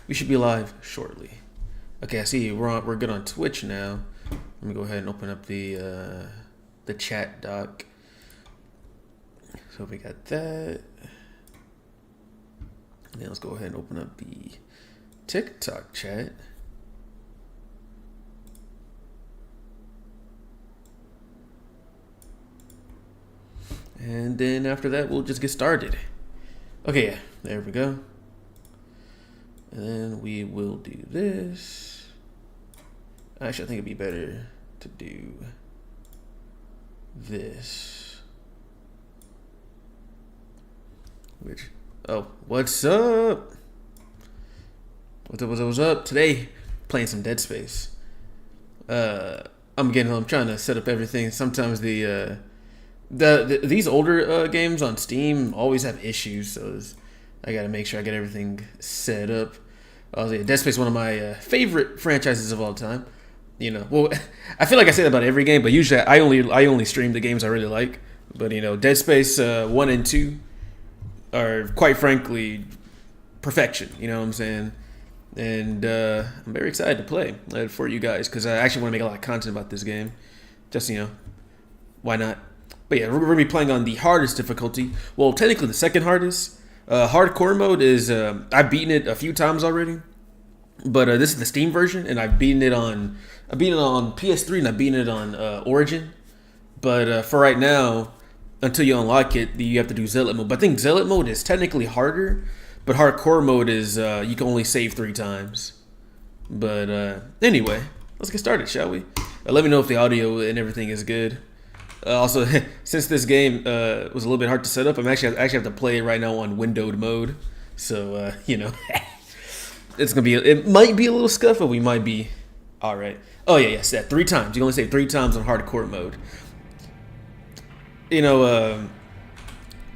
We should be live shortly. Okay, I see we're good on Twitch now. Let me go ahead and open up the chat doc. So we got that. And then let's go ahead and open up the TikTok chat. And then after that, we'll just get started. Okay, yeah, there we go. And then we will do this. Actually, I think it'd be better to do this. What's up? What's up? Today, playing some Dead Space. I'm trying to set up everything. Sometimes these older games on Steam always have issues, so I gotta make sure I get everything set up. Dead Space is one of my favorite franchises of all time. You know, well, I feel like I say that about every game, but usually I only stream the games I really like. But you know, Dead Space 1 and 2 are quite frankly perfection. You know what I'm saying? And I'm very excited to play for you guys because I actually want to make a lot of content about this game. Just why not? But yeah, we're gonna be playing on the hardest difficulty. Well, technically the second hardest. Hardcore mode is I've beaten it a few times already, but this is the Steam version, and I've beaten it on PS3 and I've beaten it on Origin. But for right now, until you unlock it, you have to do Zealot mode. But I think Zealot mode is technically harder, but hardcore mode is you can only save 3 times. But anyway, let's get started, shall we? Let me know if the audio and everything is good. Also, since this game was a little bit hard to set up, I actually have to play it right now on windowed mode. So it might be a little scuff, but we might be all right. Oh yeah, yes, that 3 times. You can only save 3 times on hardcore mode. I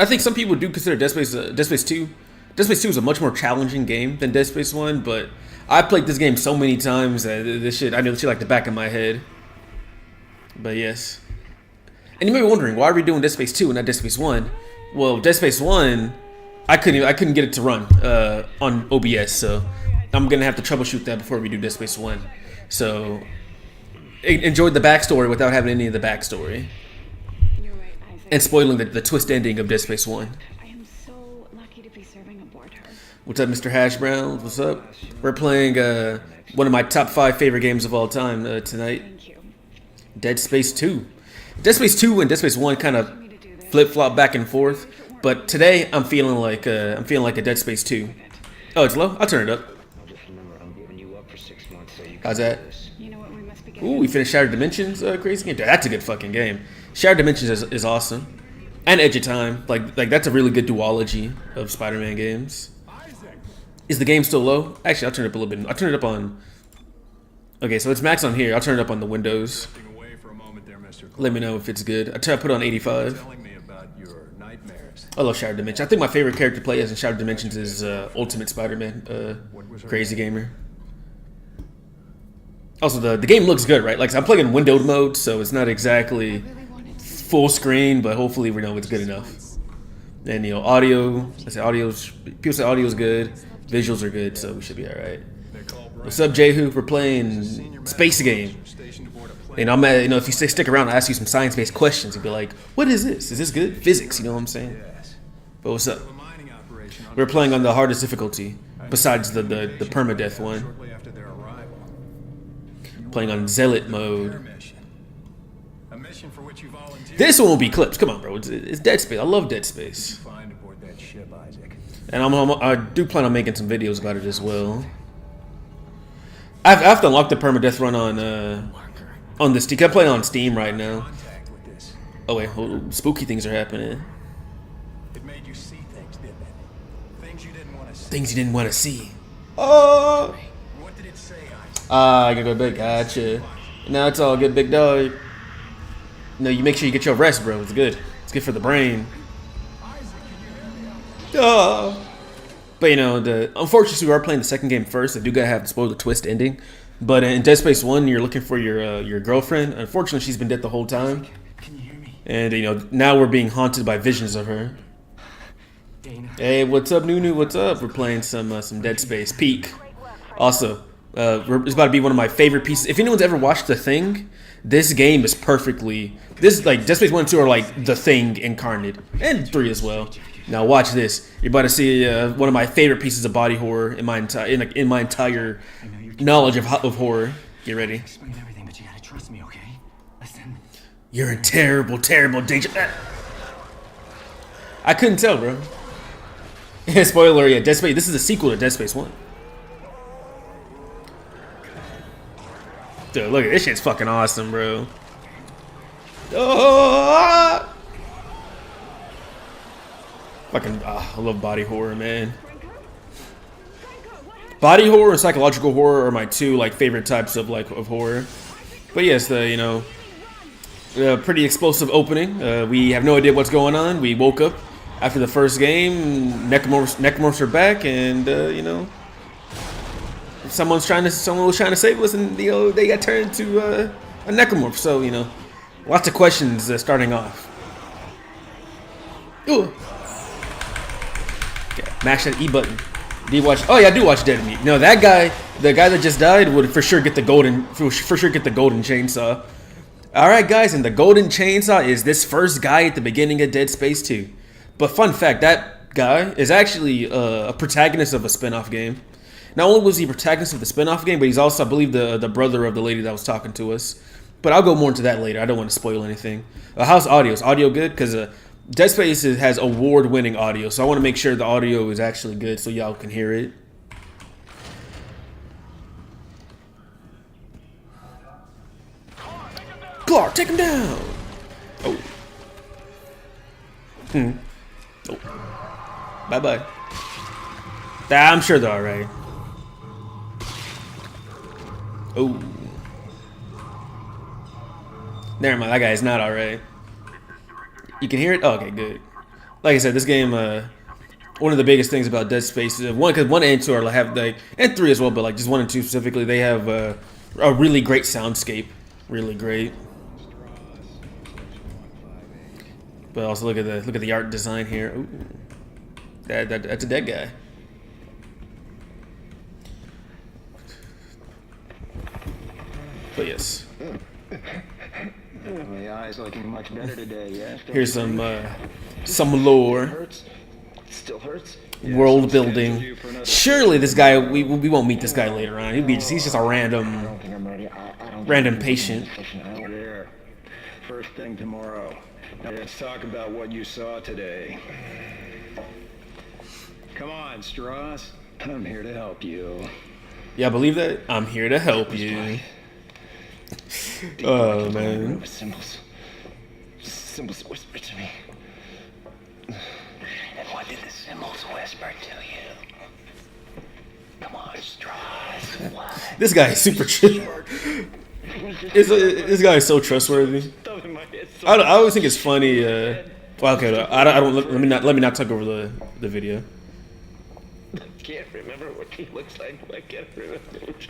think some people do consider Dead Space 2. Dead Space 2 is a much more challenging game than Dead Space 1, but I played this game so many times that I know this shit like the back of my head. But yes. And you may be wondering, why are we doing Dead Space 2 and not Dead Space 1? Well, Dead Space 1, I couldn't get it to run on OBS, so I'm gonna have to troubleshoot that before we do Dead Space 1. So enjoyed the backstory without having any of the backstory. And spoiling the twist ending of Dead Space 1. I am so lucky to be serving aboard her. What's up, Mr. Hash Brown? What's up? We're playing one of my top 5 favorite games of all time tonight. Thank you. Dead Space 2. Dead Space 2 and Dead Space 1 kind of flip-flop back and forth, but today I'm feeling like a Dead Space 2. Oh, it's low? I'll turn it up. How's that? You know what we must be Ooh, we finished Shattered Dimensions, crazy game. Dude, that's a good fucking game. Shattered Dimensions is awesome. And Edge of Time. Like that's a really good duology of Spider-Man games. Is the game still low? Actually, I'll turn it up a little bit. I'll turn it up on... Okay, so it's max on here. I'll turn it up on the Windows. Let me know if it's good. I try to put it on 85. I love Shattered Dimensions. I think my favorite character to play as in Shattered Dimensions is Ultimate Spider-Man, Crazy Gamer. Also, the game looks good, right? Like, I'm playing in windowed mode, so it's not exactly full screen, but hopefully we know it's good enough. And audio. People say audio's good, visuals are good, so we should be all right. What's up, Jehu? We're playing Space Game. And I'm at, if you stick around, I'll ask you some science-based questions. You'll be like, what is this? Is this good? Physics, you know what I'm saying? But what's up? We're playing on the hardest difficulty, besides the permadeath one. Playing on Zealot mode. This one will be clips. Come on, bro. It's Dead Space. I love Dead Space. And I do plan on making some videos about it as well. I have to unlock the permadeath run on the Steam. I'm playing on Steam right now. Oh wait, spooky things are happening. It made you see things, didn't it? Things you didn't want to see. Things you didn't want to see. Oh! What did it say, Isaac? I gotta go big. Gotcha. Now it's all good, big dog. No, you make sure you get your rest, bro. It's good. It's good for the brain. But unfortunately, we are playing the second game first. I do gotta have the spoiler twist ending. But in Dead Space 1, you're looking for your girlfriend. Unfortunately, she's been dead the whole time. Can you hear me? And now we're being haunted by visions of her. Dana. Hey, what's up, Nunu? What's up? We're playing some Dead Space. Peak. Also, it's about to be one of my favorite pieces. If anyone's ever watched The Thing, this game is perfectly. This like Dead Space 1 and 2 are like The Thing incarnate, and 3 as well. Now watch this. You're about to see one of my favorite pieces of body horror in my entire knowledge of horror. Get ready. Explain everything, but you gotta trust me, okay? Listen. You're in terrible, terrible danger. I couldn't tell, bro. Spoiler, yeah, Dead Space. This is a sequel to Dead Space 1. Dude, look at this shit's fucking awesome, bro. Oh! Fucking, I love body horror, man. Body horror and psychological horror are my two like favorite types of horror. But yes, the pretty explosive opening. We have no idea what's going on. We woke up after the first game. Necromorphs are back, and someone was trying to save us, and they got turned into a necromorph. So lots of questions starting off. Ooh. Okay, mash that E button. Do you watch? Oh yeah, I do watch Dead Meat. No, that guy, the guy that just died, would for sure get the golden chainsaw. All right, guys, and the golden chainsaw is this first guy at the beginning of Dead Space 2. But fun fact, that guy is actually a protagonist of a spin-off game. Not only was he protagonist of the spin-off game, but he's also, I believe, the brother of the lady that was talking to us. But I'll go more into that later. I don't want to spoil anything. How's audio? Is audio good? Because Dead Space has award-winning audio, so I want to make sure the audio is actually good so y'all can hear it. Clark, take him down! Oh. Oh. Bye-bye. I'm sure they're alright. Oh. Never mind, that guy's not alright. You can hear it? Oh, okay, good. Like I said, this game, one of the biggest things about Dead Space is because 1 and 2 have and 3 as well, but just 1 and 2 specifically, they have a really great soundscape, really great. But also look at the art design here. Ooh. That's a dead guy. But yes. My eye's looking much better today, yeah? Here's some lore. Hurts? Still hurts? World building. Surely this guy, we won't meet this guy later on. He's just a random patient. There. First thing tomorrow. Now let's talk about what you saw today. Come on, Strauss. I'm here to help you. Yeah, believe that? I'm here to help you. Oh, man. Symbols whisper to me. And what did the symbols whisper to you? Come on, Strauss. What? This guy is super chill. This guy is so trustworthy. I always think it's funny. Well, okay, I don't. Let me not talk over the video. I can't remember what he looks like. I can't remember.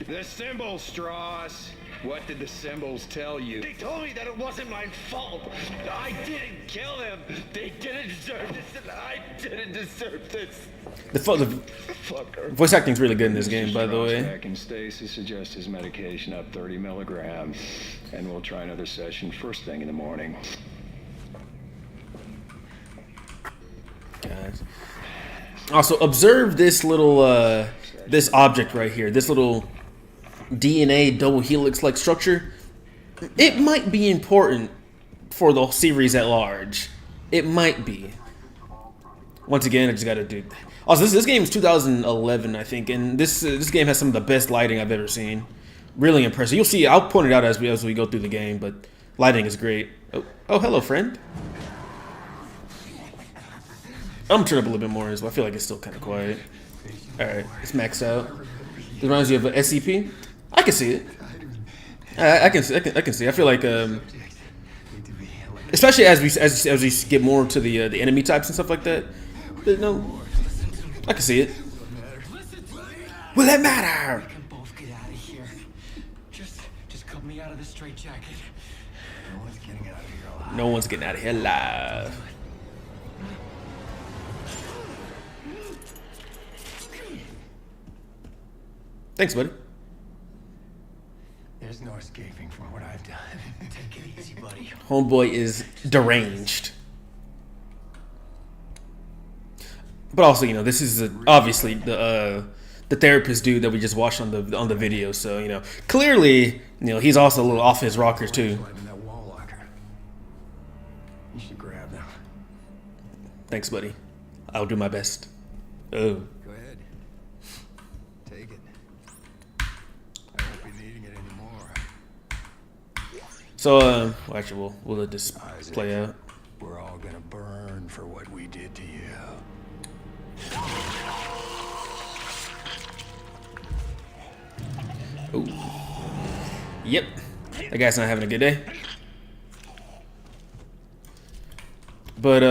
The symbols, Strauss. What did the symbols tell you? They told me that it wasn't my fault. I didn't kill him. They didn't deserve this, and I didn't deserve this. The voice acting is really good in this game, by the way. Back in Stacy suggests his medication up 30 milligrams, and we'll try another session first thing in the morning. Guys. Also, observe this little this object right here. This little DNA double helix-like structure. It might be important for the series at large. It might be. Once again, I just gotta do. Also, this game is 2011, I think, and this game has some of the best lighting I've ever seen. Really impressive. You'll see. I'll point it out as we go through the game, but lighting is great. Oh, hello, friend. I'm gonna turn up a little bit more as well. I feel like it's still kind of quiet. All right, it's maxed out. This reminds you of an SCP. I can see it. I can see. I feel like, especially as we get more to the enemy types and stuff like that. But no, I can see it. Will it matter? We can both get out of here. Just cut me out of the straitjacket. No one's getting out of here alive. No one's getting out of here alive. Thanks, buddy. There's no escaping from what I've done. Take it easy, buddy. Homeboy is deranged. But also, you know, this is obviously the therapist dude that we just watched on the video. So, you know, clearly, you know, he's also a little off his rockers too. In that wall locker. You should grab them. Thanks, buddy. I'll do my best. Oh. Go ahead. Take it. I won't be needing it anymore. So, well, actually, we'll let this play out. We're all gonna burn for what we did to you. Ooh. Yep. That guy's not having a good day. But,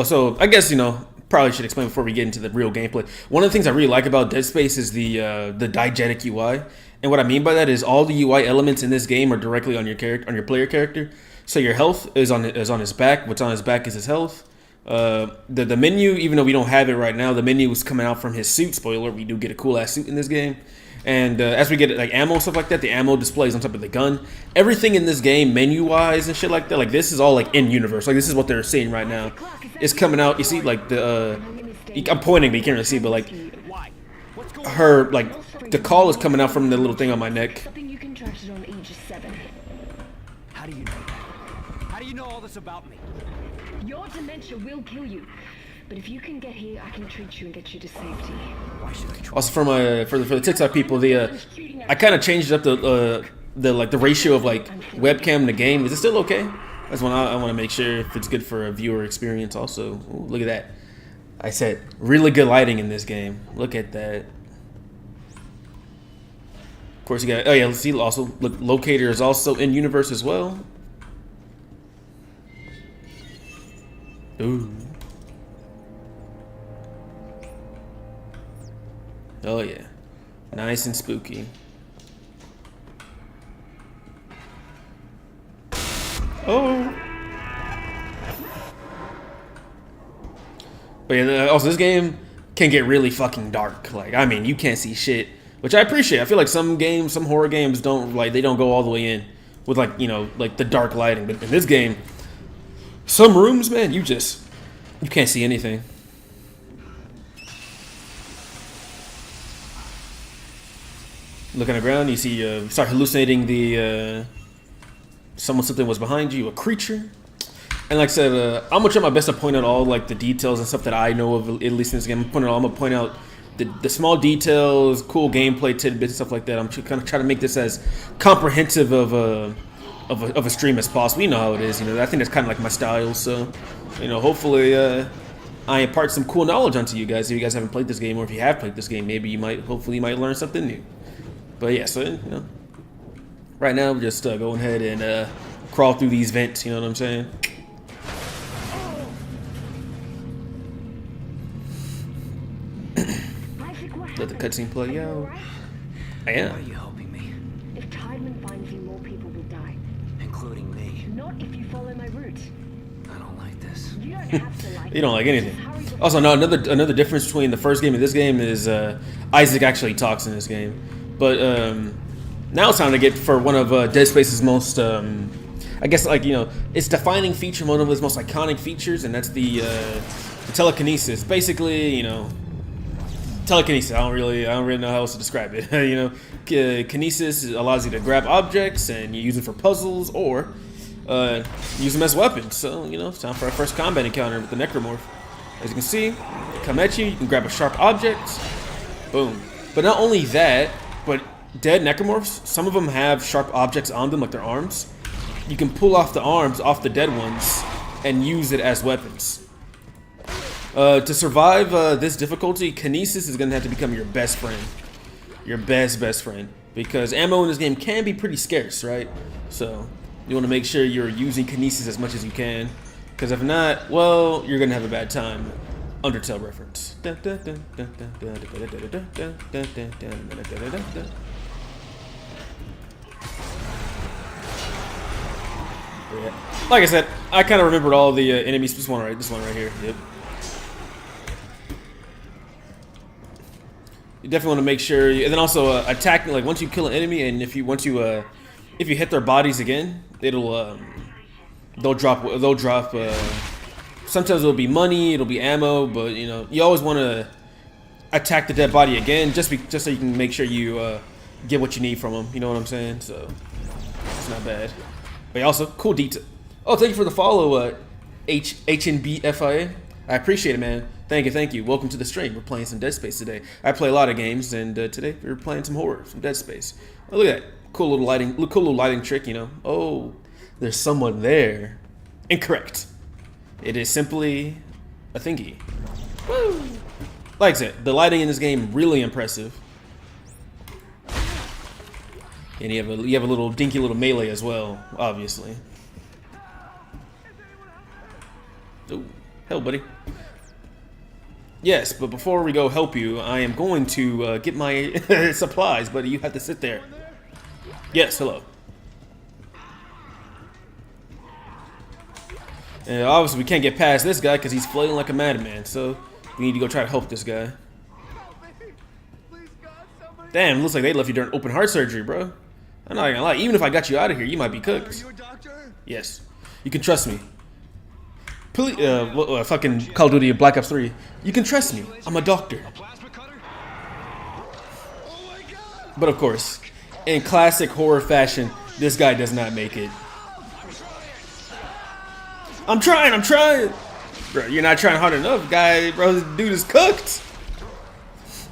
so I guess, you know, probably should explain before we get into the real gameplay. One of the things I really like about Dead Space is the diegetic UI. And what I mean by that is all the UI elements in this game are directly on your character, on your player character. So your health is on his back. What's on his back is his health. The menu, even though we don't have it right now, the menu is coming out from his suit. Spoiler, we do get a cool ass suit in this game. And as we get like ammo and stuff like that, the ammo displays on top of the gun. Everything in this game, menu wise and shit like that, like this is all like in universe. Like this is what they're seeing right now. It's coming out. You see, like the I'm pointing, but you can't really see. But like her, like the call is coming out from the little thing on my neck. Something you contracted on Aegis 7. How do you know that? How do you know all this about me? Your dementia will kill you. But if you can get here, I can treat you and get you to safety. Why should I try? Also, for the TikTok people, I kind of changed up the ratio of like webcam to game. Is it still okay? That's one I want to make sure if it's good for a viewer experience. Also, ooh, look at that. I said really good lighting in this game. Look at that. Of course, you got. Oh yeah, let's see. Also, look, locator is also in universe as well. Ooh. Oh yeah, nice and spooky. Oh. But yeah, also this game can get really fucking dark. Like, I mean, you can't see shit, which I appreciate. I feel like some games, some horror games don't go all the way in with like, you know, like the dark lighting. But in this game, some rooms, man, you can't see anything. Look on the ground, you see, start hallucinating something was behind you, a creature. And like I said, I'm gonna try my best to point out all like the details and stuff that I know of, at least in this game. I'm gonna point out the small details, cool gameplay tidbits, stuff like that. I'm kind of trying to make this as comprehensive of a stream as possible. You know how it is, you know. I think that's kind of like my style. So, you know, hopefully, I impart some cool knowledge onto you guys. If you guys haven't played this game, or if you have played this game, maybe hopefully you might learn something new. But yeah, so, you know, right now we're just going ahead and crawl through these vents, you know what I'm saying? Let the cutscene play out. I Why are am. you helping me? If Tideman finds you, more people will die. Including me. Not if you follow my route. I don't like this. You don't have to like You don't like anything. Just hurry before- Also, no, another difference between the first game and this game is Isaac actually talks in this game. But now it's time to get for one of Dead Space's most, I guess, like, you know, it's defining feature, one of its most iconic features, and that's the telekinesis. Basically, you know, telekinesis. I don't really know how else to describe it. You know, kinesis allows you to grab objects and you use it for puzzles or use them as weapons. So, you know, it's time for our first combat encounter with the Necromorph. As you can see, come at you. You can grab a sharp object. Boom. But not only that, but dead Necromorphs, some of them have sharp objects on them, like their arms. You can pull off the arms off the dead ones and use it as weapons. To survive this difficulty, Kinesis is going to have to become your best friend. Your best friend. Because ammo in this game can be pretty scarce, right? So, you want to make sure you're using Kinesis as much as you can. Because if not, well, you're going to have a bad time. Undertale reference. Yeah. Like I said, I kind of remembered all the enemies. This one right here. Yep. definitely want to make sure. And then also attack, like once you kill an enemy, and if you hit their bodies again, it'll they'll drop. Sometimes it'll be money, it'll be ammo, but you know you always want to attack the dead body again, just so you can make sure you get what you need from them. You know what I'm saying? So it's not bad. But also cool detail. Oh, thank you for the follow, HNBFIA. I appreciate it, man. Thank you. Welcome to the stream. We're playing some Dead Space today. I play a lot of games, and today we're playing some horror, some Dead Space. Oh, look at that cool little lighting trick. You know. Oh, there's someone there. Incorrect. It is simply a thingy. Woo! Like I said, the lighting in this game really impressive. And you have a little dinky little melee as well, obviously. Oh, hell, buddy. Yes, but before we go help you, I am going to get my supplies, buddy. You have to sit there. Yes, hello. And obviously we can't get past this guy because he's flailing like a madman, so we need to go try to help this guy. Damn, looks like they left you during open heart surgery, bro. I'm not gonna lie, even if I got you out of here, you might be cooked. Are you a doctor? Yes, you can trust me. Please, fucking Call of Duty Black Ops 3. You can trust me. I'm a doctor. But of course, in classic horror fashion, this guy does not make it. I'm trying. Bro, you're not trying hard enough, guy. Bro, this dude is cooked.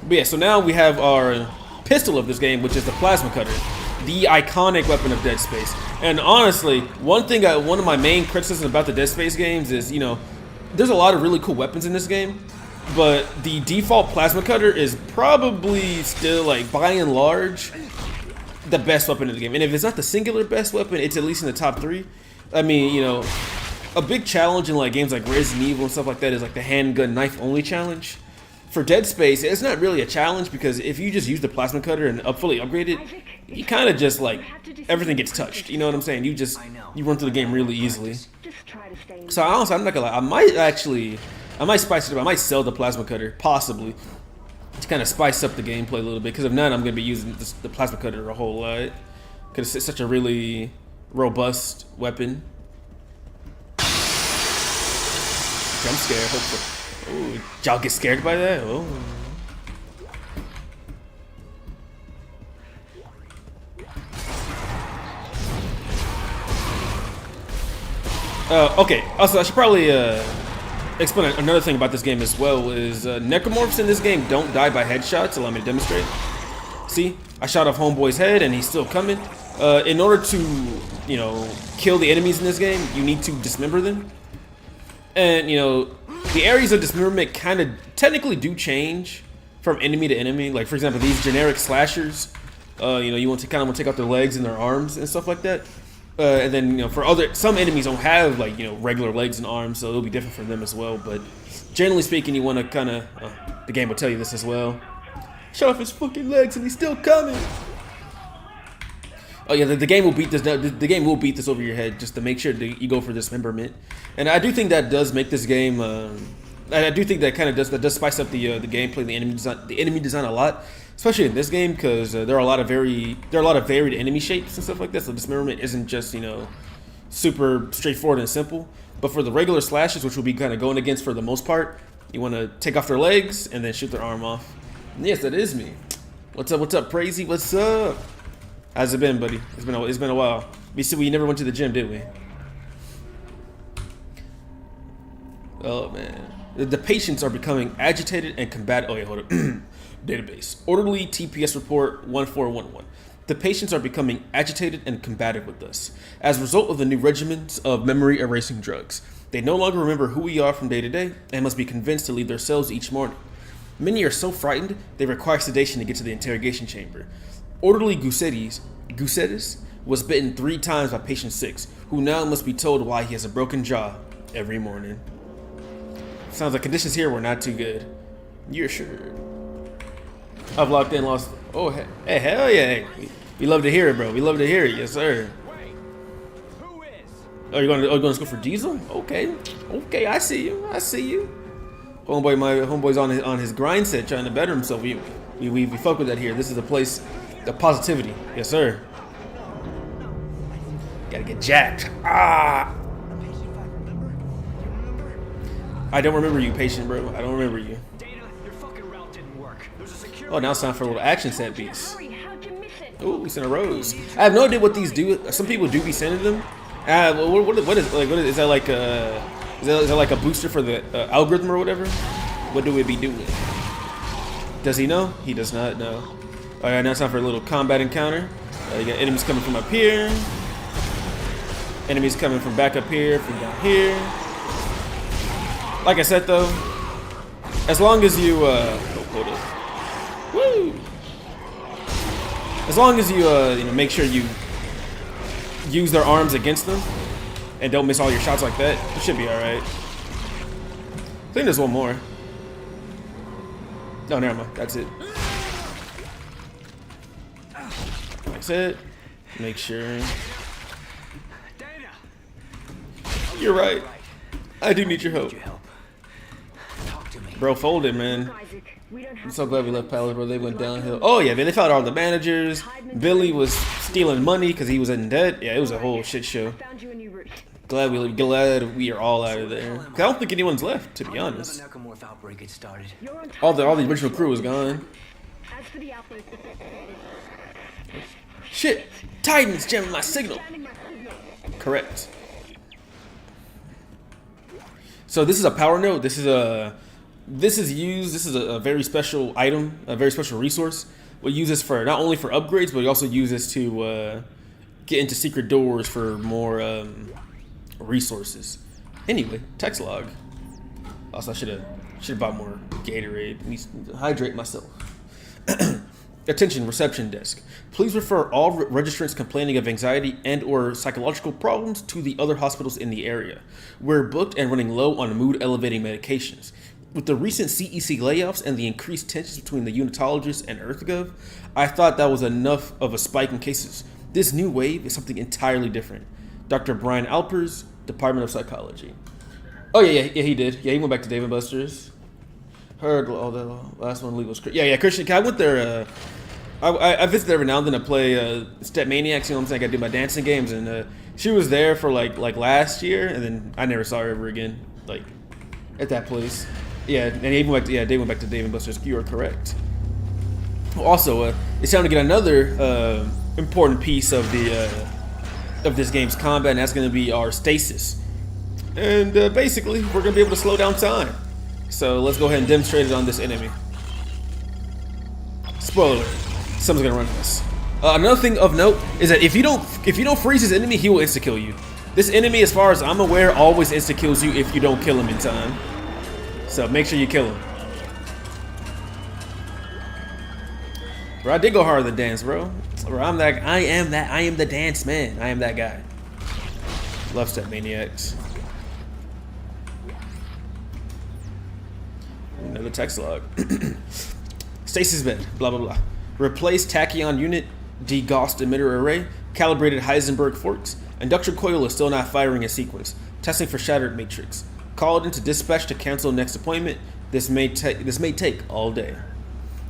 But yeah, so now we have our pistol of this game, which is the plasma cutter. The iconic weapon of Dead Space. And honestly, one of my main criticisms about the Dead Space games is, you know, there's a lot of really cool weapons in this game, but the default plasma cutter is probably still, like, by and large, the best weapon in the game. And if it's not the singular best weapon, it's at least in the top 3. I mean, you know, a big challenge in like games like Resident Evil and stuff like that is like the handgun knife only challenge. For Dead Space, it's not really a challenge because if you just use the plasma cutter and fully upgrade it, you kind of just like everything gets touched. You know what I'm saying? You run through the game really easily. So honestly, I'm not gonna lie. I might spice it up. I might sell the plasma cutter possibly to kind of spice up the gameplay a little bit. Because if not, I'm gonna be using the plasma cutter a whole lot because it's such a really robust weapon. I'm scared. Hopefully. Oh, y'all get scared by that? Oh. Okay. Also, I should probably explain another thing about this game as well. Is necromorphs in this game don't die by headshots. Allow me to demonstrate. See, I shot off Homeboy's head, and he's still coming. In order to, you know, kill the enemies in this game, you need to dismember them. And, you know, the areas of dismemberment kind of technically do change from enemy to enemy. Like, for example, these generic slashers, you know, you want to take out their legs and their arms and stuff like that. And then, you know, for some enemies don't have, like, you know, regular legs and arms, so it'll be different for them as well. But generally speaking, you want to kind of, the game will tell you this as well. Shut off his fucking legs and he's still coming. Oh yeah, the game will beat this. The game will beat this over your head just to make sure that you go for dismemberment. And I do think that does make this game. I do think that kind of does spice up the gameplay, the enemy design a lot, especially in this game because there are a lot of varied enemy shapes and stuff like that. So dismemberment isn't just, you know, super straightforward and simple. But for the regular slashes, which we'll be kind of going against for the most part, you want to take off their legs and then shoot their arm off. And yes, that is me. What's up, Crazy? What's up? How's it been, buddy? It's been a while. We never went to the gym, did we? Oh man, the patients are becoming agitated and combative. Oh yeah, hold up. Database. Orderly TPS report 1411. The patients are becoming agitated and combative with us as a result of the new regimens of memory erasing drugs. They no longer remember who we are from day to day and must be convinced to leave their cells each morning. Many are so frightened they require sedation to get to the interrogation chamber. Orderly Gusetis was bitten 3 times by patient 6, who now must be told why he has a broken jaw every morning. Sounds like conditions here were not too good. You're sure. I've locked in, lost. Oh, hey, hell yeah. We love to hear it, bro. We love to hear it. Yes, sir. Wait, who is? Oh, you're going to go for Diesel? Okay. Okay, I see you. Homeboy's on his grind set trying to better himself. We fuck with that here. This is a place of positivity. Yes, sir. Gotta get jacked. Ah! I don't remember you, patient, bro. I don't remember you. Dana, your fucking route didn't work. There's a security. Oh, now it's time for a little action set piece. Hurry, how'd you miss it? Ooh, we sent a rose. I have no idea what these do. Some people do be sending them. Is that like a booster for the algorithm or whatever? What do we be doing? Does he know? He does not know. All right, now it's time for a little combat encounter. You got enemies coming from up here. Enemies coming from back up here, from down here. Like I said though, as long as you hold up. Woo! As long as you make sure you use their arms against them and don't miss all your shots like that, it should be all right. I think there's one more. No, never mind. That's it. That's it. Make sure. Dana! You're right. I do need your help. Talk to me. Bro, folded, man. Isaac, we don't have I'm so to glad we left Palace, bro. They went downhill. Oh, yeah, man. They found all the managers. Billy was stealing money because he was in debt. Yeah, it was a whole shit show. found you a new route. Glad we are all out of there. 'Cause I don't think anyone's left, to be honest. Another Necromorph outbreak had started. You're on All target. the original crew was gone. As for the outbreak, Shit! Titan's jamming my signal. jamming my signal. Correct. So this is a power node. This is a very special item, a very special resource. We use this for not only for upgrades, but we also use this to get into secret doors for more resources. Anyway, text log. Also, I should have bought more Gatorade. Need to hydrate myself. Attention, reception desk. Please refer all registrants complaining of anxiety and or psychological problems to the other hospitals in the area. We're booked and running low on mood-elevating medications. With the recent CEC layoffs and the increased tensions between the unitologists and EarthGov, I thought that was enough of a spike in cases. This new wave is something entirely different. Dr. Brian Alpers, Department of Psychology. Oh, yeah, he did. Yeah, he went back to Dave & Buster's. Heard all the last one was yeah, Christian. I went there. I visit every now and then to play Step Maniacs. You know what I'm saying? I do my dancing games, and she was there for like last year, and then I never saw her ever again. Like at that place. Yeah, and they went back to Dave & Buster's. You are correct. Also, it's time to get another important piece of this game's combat, and that's going to be our stasis. And basically, we're going to be able to slow down time. So let's go ahead and demonstrate it on this enemy. Spoiler alert, someone's gonna run us. Another thing of note is that if you don't freeze this enemy, he will insta kill you. This enemy, as far as I'm aware, always insta kills you if you don't kill him in time. So make sure you kill him. Bro, I did go harder than dance, bro. Bro, I am the dance man. I am that guy. Love Step Maniacs. Another text log. Stasis bed, blah, blah, blah. Replace tachyon unit, degaussed emitter array, calibrated Heisenberg forks. Induction coil is still not firing in sequence. Testing for shattered matrix. Called into dispatch to cancel next appointment. This may take all day.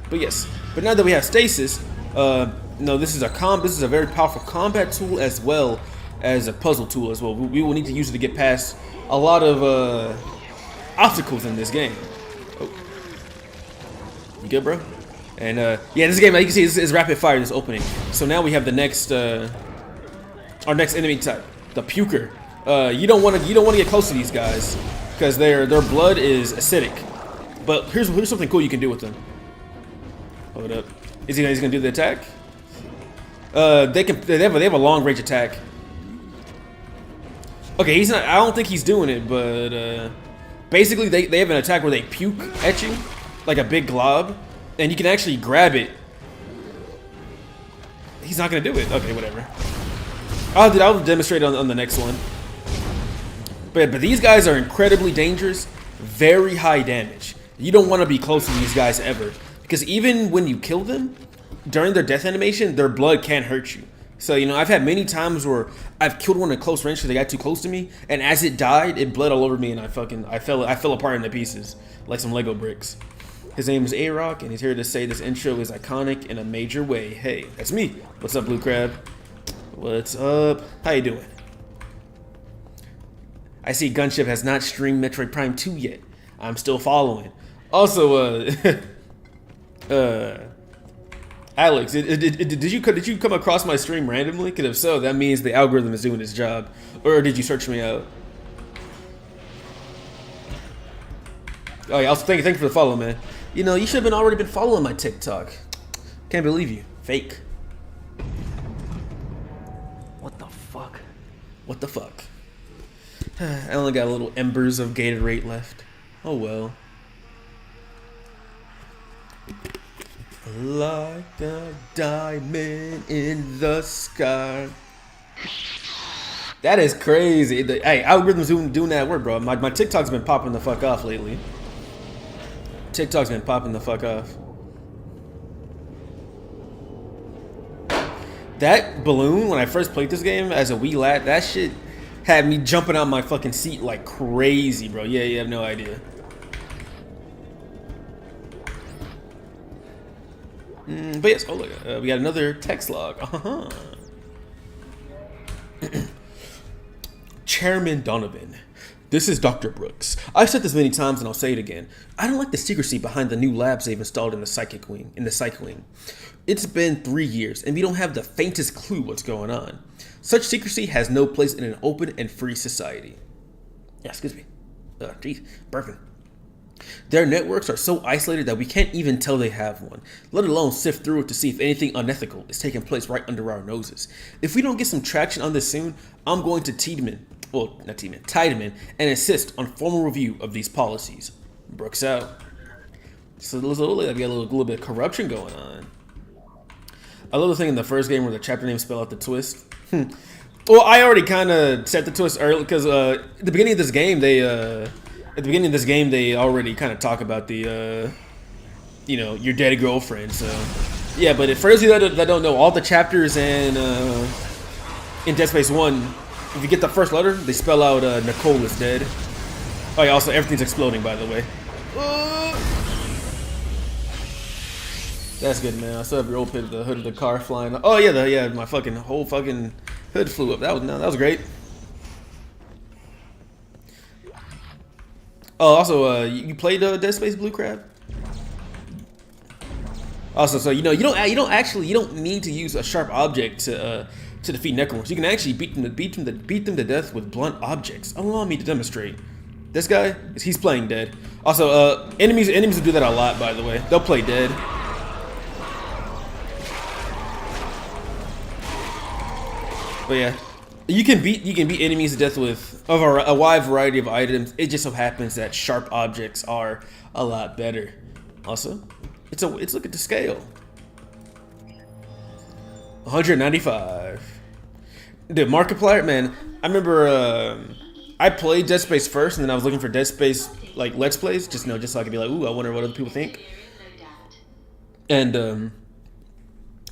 But yes, but now that we have stasis, no, this is a very powerful combat tool as well as a puzzle tool as well. We will need to use it to get past a lot of obstacles in this game. Oh. You good, bro? And yeah, this game, like you can see, is rapid fire. This opening. So now we have the next, our next enemy type, the puker. You don't want to get close to these guys because their blood is acidic. But here's something cool you can do with them. Hold up. He's gonna do the attack. They have a long range attack. Okay, he's not. I don't think he's doing it, but basically they have an attack where they puke at you like a big glob, and you can actually grab it. He's not gonna do it. Okay, whatever. I'll demonstrate on the next one. But these guys are incredibly dangerous, very high damage. You don't want to be close to these guys ever, because even when you kill them, during their death animation, their blood can't hurt you. So, you know, I've had many times where I've killed one at close range because they got too close to me, and as it died, it bled all over me, and I fell apart into pieces like some Lego bricks. His name is A-Rock, and he's here to say this intro is iconic in a major way. Hey, that's me. What's up, Blue Crab? What's up? How you doing? I see Gunship has not streamed Metroid Prime 2 yet. I'm still following. Also, Alex, did you come across my stream randomly? Because if so, that means the algorithm is doing its job. Or did you search me out? Oh yeah, also thank you for the follow, man. You know, you should have already been following my TikTok. Can't believe you. Fake. What the fuck? What the fuck? I only got a little embers of Gatorade left. Oh well. Like a diamond in the sky. That is crazy. Hey, algorithms doing that work, bro. My TikTok's been popping the fuck off lately. TikTok's been popping the fuck off. That balloon, when I first played this game as a wee lad, that shit had me jumping out my fucking seat like crazy, bro. Yeah, you have no idea. But yes, oh look, we got another text log. Chairman Donovan. This is Dr. Brooks. I've said this many times and I'll say it again. I don't like the secrecy behind the new labs they've installed in the psych wing. It's been 3 years and we don't have the faintest clue what's going on. Such secrecy has no place in an open and free society. Yeah, excuse me. Geez, burping. Their networks are so isolated that we can't even tell they have one, let alone sift through it to see if anything unethical is taking place right under our noses. If we don't get some traction on this soon, I'm going to Tiedemann and insist on formal review of these policies. Brooks out. So we got a little bit of corruption going on. I love the thing in the first game where the chapter names spell out the twist. Well, I already kind of set the twist early because at the beginning of this game, they already kind of talk about the, your dead girlfriend. So, yeah. But for those of you that don't know, all the chapters in Dead Space 1, if you get the first letter, they spell out Nicole is dead. Oh yeah. Also, everything's exploding, by the way. That's good, man. I still have your old the hood of the car flying. Oh yeah, my whole fucking hood flew up. That was great. Oh, also, you played Dead Space Blue Crab? Also, so you don't need to use a sharp object to defeat Necromorphs. You can actually beat them to death with blunt objects. Allow me to demonstrate. This guy, he's playing dead. Also, enemies will do that a lot, by the way. They'll play dead. But yeah, you can beat enemies to death with a wide variety of items. It just so happens that sharp objects are a lot better. Also, it's look at the scale. 195. Dude, Markiplier, man. I remember I played Dead Space first, and then I was looking for Dead Space like Let's Plays, just so I could be like, ooh, I wonder what other people think. And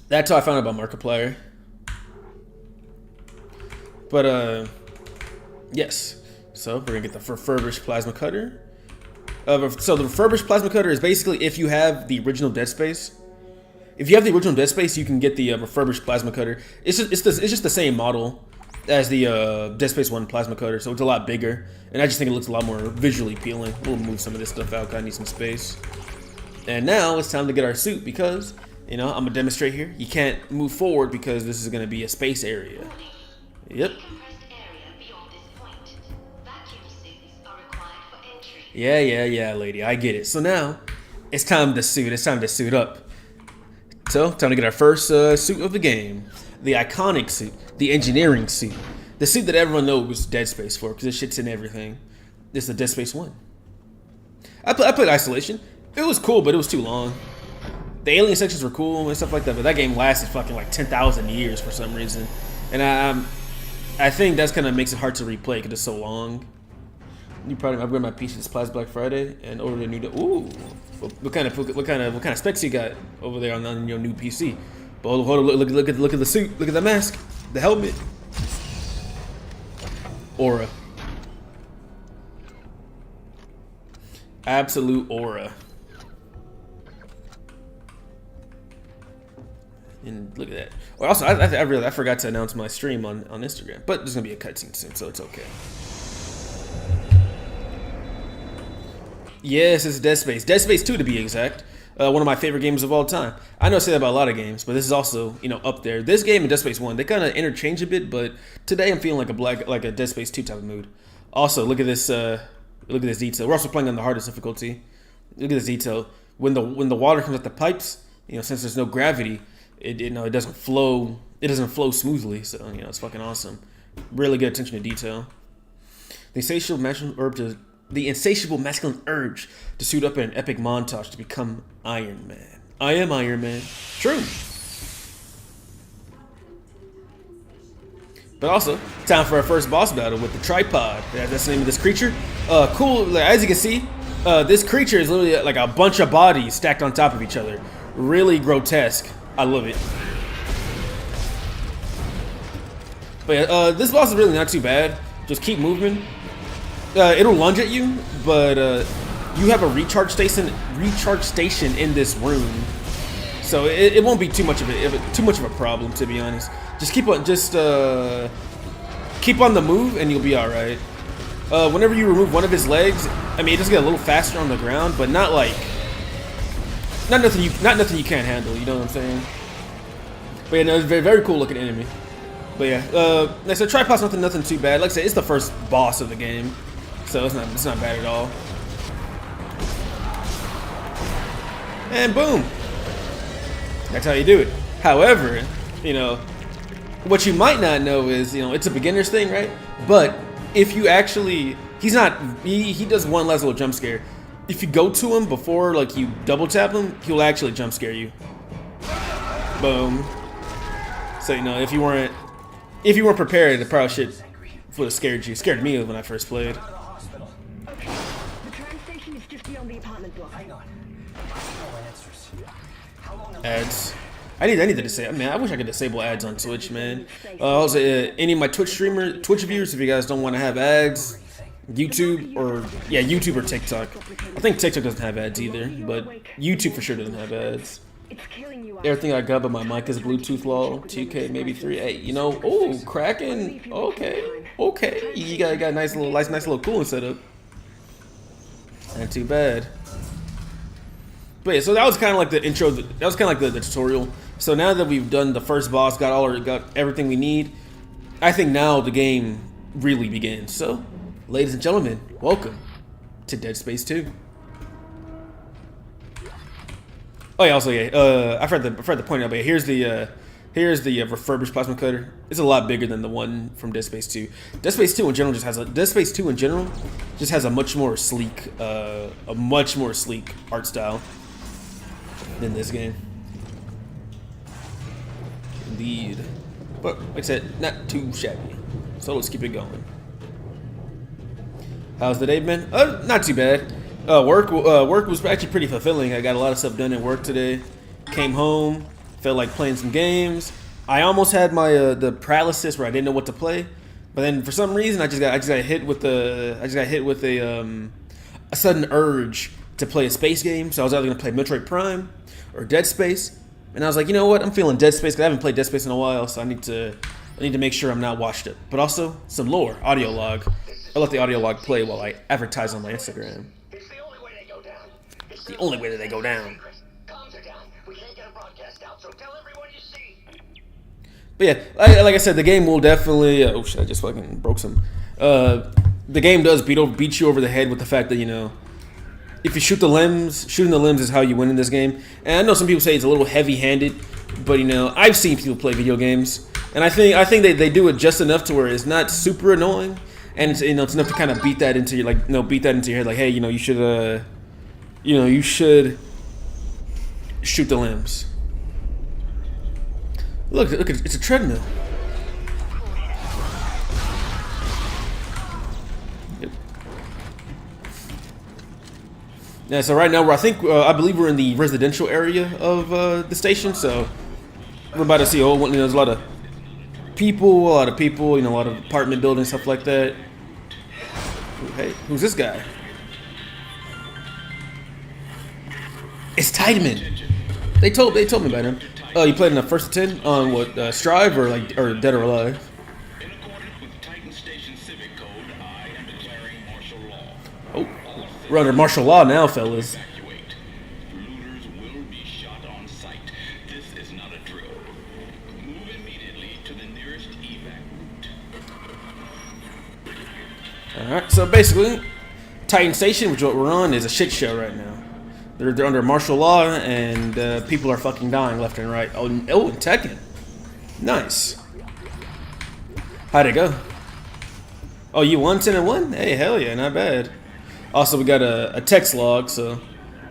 that's how I found out about Markiplier. But yes. So we're gonna get the refurbished plasma cutter. So the refurbished plasma cutter is basically if you have the original Dead Space. If you have the original Dead Space, you can get the refurbished plasma cutter. It's just the same model as the Dead Space 1 plasma cutter, so it's a lot bigger. And I just think it looks a lot more visually appealing. We'll move some of this stuff out. I need some space. And now it's time to get our suit because I'm gonna demonstrate here. You can't move forward because this is gonna be a space area. Yep. Yeah, lady. I get it. So now, it's time to suit. It's time to suit up. So, time to get our first suit of the game. The iconic suit. The engineering suit. The suit that everyone knows Dead Space for, because this shit's in everything. This is the Dead Space 1. I played Isolation. It was cool, but it was too long. The alien sections were cool and stuff like that, but that game lasted fucking like 10,000 years for some reason. And I think that's kind of makes it hard to replay because it's so long. You probably upgrade my PC this past Black Friday and order a new. Ooh, what kind of specs you got over there on your new PC? But hold on, look at the suit, look at the mask, the helmet, aura, absolute aura. And look at that. Well, also, I forgot to announce my stream on Instagram, but there's gonna be a cutscene soon, so it's okay. Yes, it's Dead Space. Dead Space 2 to be exact. One of my favorite games of all time. I know I say that about a lot of games, but this is also, you know, up there. This game and Dead Space 1, they kind of interchange a bit, but today I'm feeling like a Dead Space 2 type of mood. Also, look at this detail. We're also playing on the hardest difficulty. Look at this detail. When the water comes out the pipes, you know, since there's no gravity, it doesn't flow. It doesn't flow smoothly. So, you know, it's fucking awesome. Really good attention to detail. The insatiable masculine urge to suit up in an epic montage to become Iron Man. I am Iron Man. True. But also, time for our first boss battle with the tripod. That's the name of this creature. Cool. Like, as you can see, this creature is literally like a bunch of bodies stacked on top of each other. Really grotesque. I love it. But yeah, this boss is really not too bad. Just keep moving. It'll lunge at you, but you have a recharge station in this room, so it won't be too much of a problem, to be honest. Just keep on the move, and you'll be all right. Whenever you remove one of his legs, I mean, it does get a little faster on the ground, but not nothing you can't handle. You know what I'm saying? But yeah, no, it's a very, very cool looking enemy. But yeah, so tripod's nothing too bad. Like I said, it's the first boss of the game. So it's not bad at all. And boom. That's how you do it. However, you know, what you might not know is, you know, it's a beginner's thing, right? But if you actually, he does one last little jump scare. If you go to him before, like, you double tap him, he'll actually jump scare you. Boom. So, you know, if you weren't prepared, it probably would have scared me when I first played. Apartment block. Hang on. No answers. Ads. I need to disable. Man, I wish I could disable ads on Twitch, man. Also, any of my Twitch viewers, if you guys don't want to have ads, YouTube or TikTok. I think TikTok doesn't have ads either, but YouTube for sure doesn't have ads. Everything I got but my mic is Bluetooth low. 2K, maybe 3. Hey, you know, oh, cracking. Okay. You got a nice little cooling setup. Not too bad. But yeah, so that was kind of like the intro. That was kind of like the tutorial. So now that we've done the first boss, got everything we need, I think now the game really begins. So, ladies and gentlemen, welcome to Dead Space 2. Oh yeah, also yeah, I forgot to point out, but here's the refurbished plasma cutter. It's a lot bigger than the one from Dead Space 2. Dead Space 2 in general just has a much more sleek art style than this game. Indeed. But like I said, not too shabby. So let's keep it going. How's the day been? Not too bad. Work was actually pretty fulfilling. I got a lot of stuff done at work today. Came home, felt like playing some games. I almost had my the paralysis where I didn't know what to play, but then for some reason I just got hit with a sudden urge to play a space game. So I was either gonna play Metroid Prime or Dead Space, and I was like, you know what? I'm feeling Dead Space because I haven't played Dead Space in a while, so I need to make sure I'm not washed up. But also some lore, audio log. I let the audio log play while I advertise on my Instagram. It's the only way they go down. It's The only way that they go down. Comms are down. We can't get a broadcast out, so tell everyone you see. But yeah, like I said, the game will definitely. Oh shit! I just fucking broke some. The game does beat you over the head with the fact that, you know, if you shooting the limbs is how you win in this game. And I know some people say it's a little heavy-handed, but you know, I've seen people play video games, and I think they do it just enough to where it's not super annoying, and it's, you know, it's enough to kind of beat that into your head, like, hey, you know, you should shoot the limbs. Look, it's a treadmill. Yep. Yeah, so right now I believe we're in the residential area of the station. So we're about to see there's a lot of people, you know, a lot of apartment buildings, stuff like that. Hey, who's this guy? It's Tideman. They told me about him. Oh, you played in the first 10 on what Strive or Dead or Alive? In accordance with Titan Station Civic Code, I am declaring martial law. Oh, we're under martial law now, fellas. Evacuate. Looters will be shot on sight. This is not a drill. Move immediately to the nearest evac route. All right, so basically, Titan Station, which is what we're on, is a shit show right now. They're under martial law, and people are fucking dying left and right. Oh, Tekken. Nice. How'd it go? Oh, you won 10-1? Hey, hell yeah, not bad. Also, we got a text log, so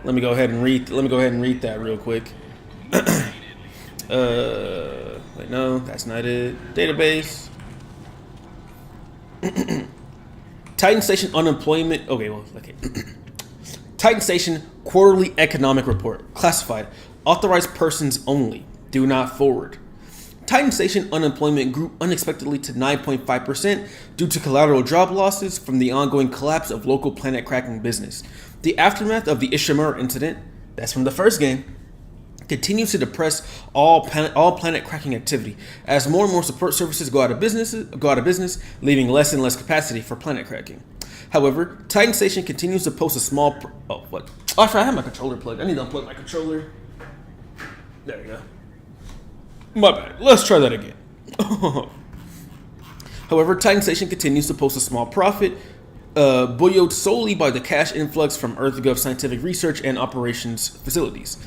let me go ahead and read that real quick. Wait, no, that's not it. Database. Titan Station unemployment. Okay, well, okay. Titan Station quarterly economic report. Classified. Authorized persons only. Do not forward. Titan Station unemployment grew unexpectedly to 9.5% due to collateral job losses from the ongoing collapse of local planet cracking business. The aftermath of the Ishimura incident, that's from the first game, continues to depress all planet cracking activity as more and more support services go out of business, leaving less and less capacity for planet cracking. However, Titan Station continues to post a small. Oh, I have my controller plugged. I need to unplug my controller. There we go. My bad. Let's try that again. However, Titan Station continues to post a small profit, buoyed solely by the cash influx from EarthGov scientific research and operations facilities.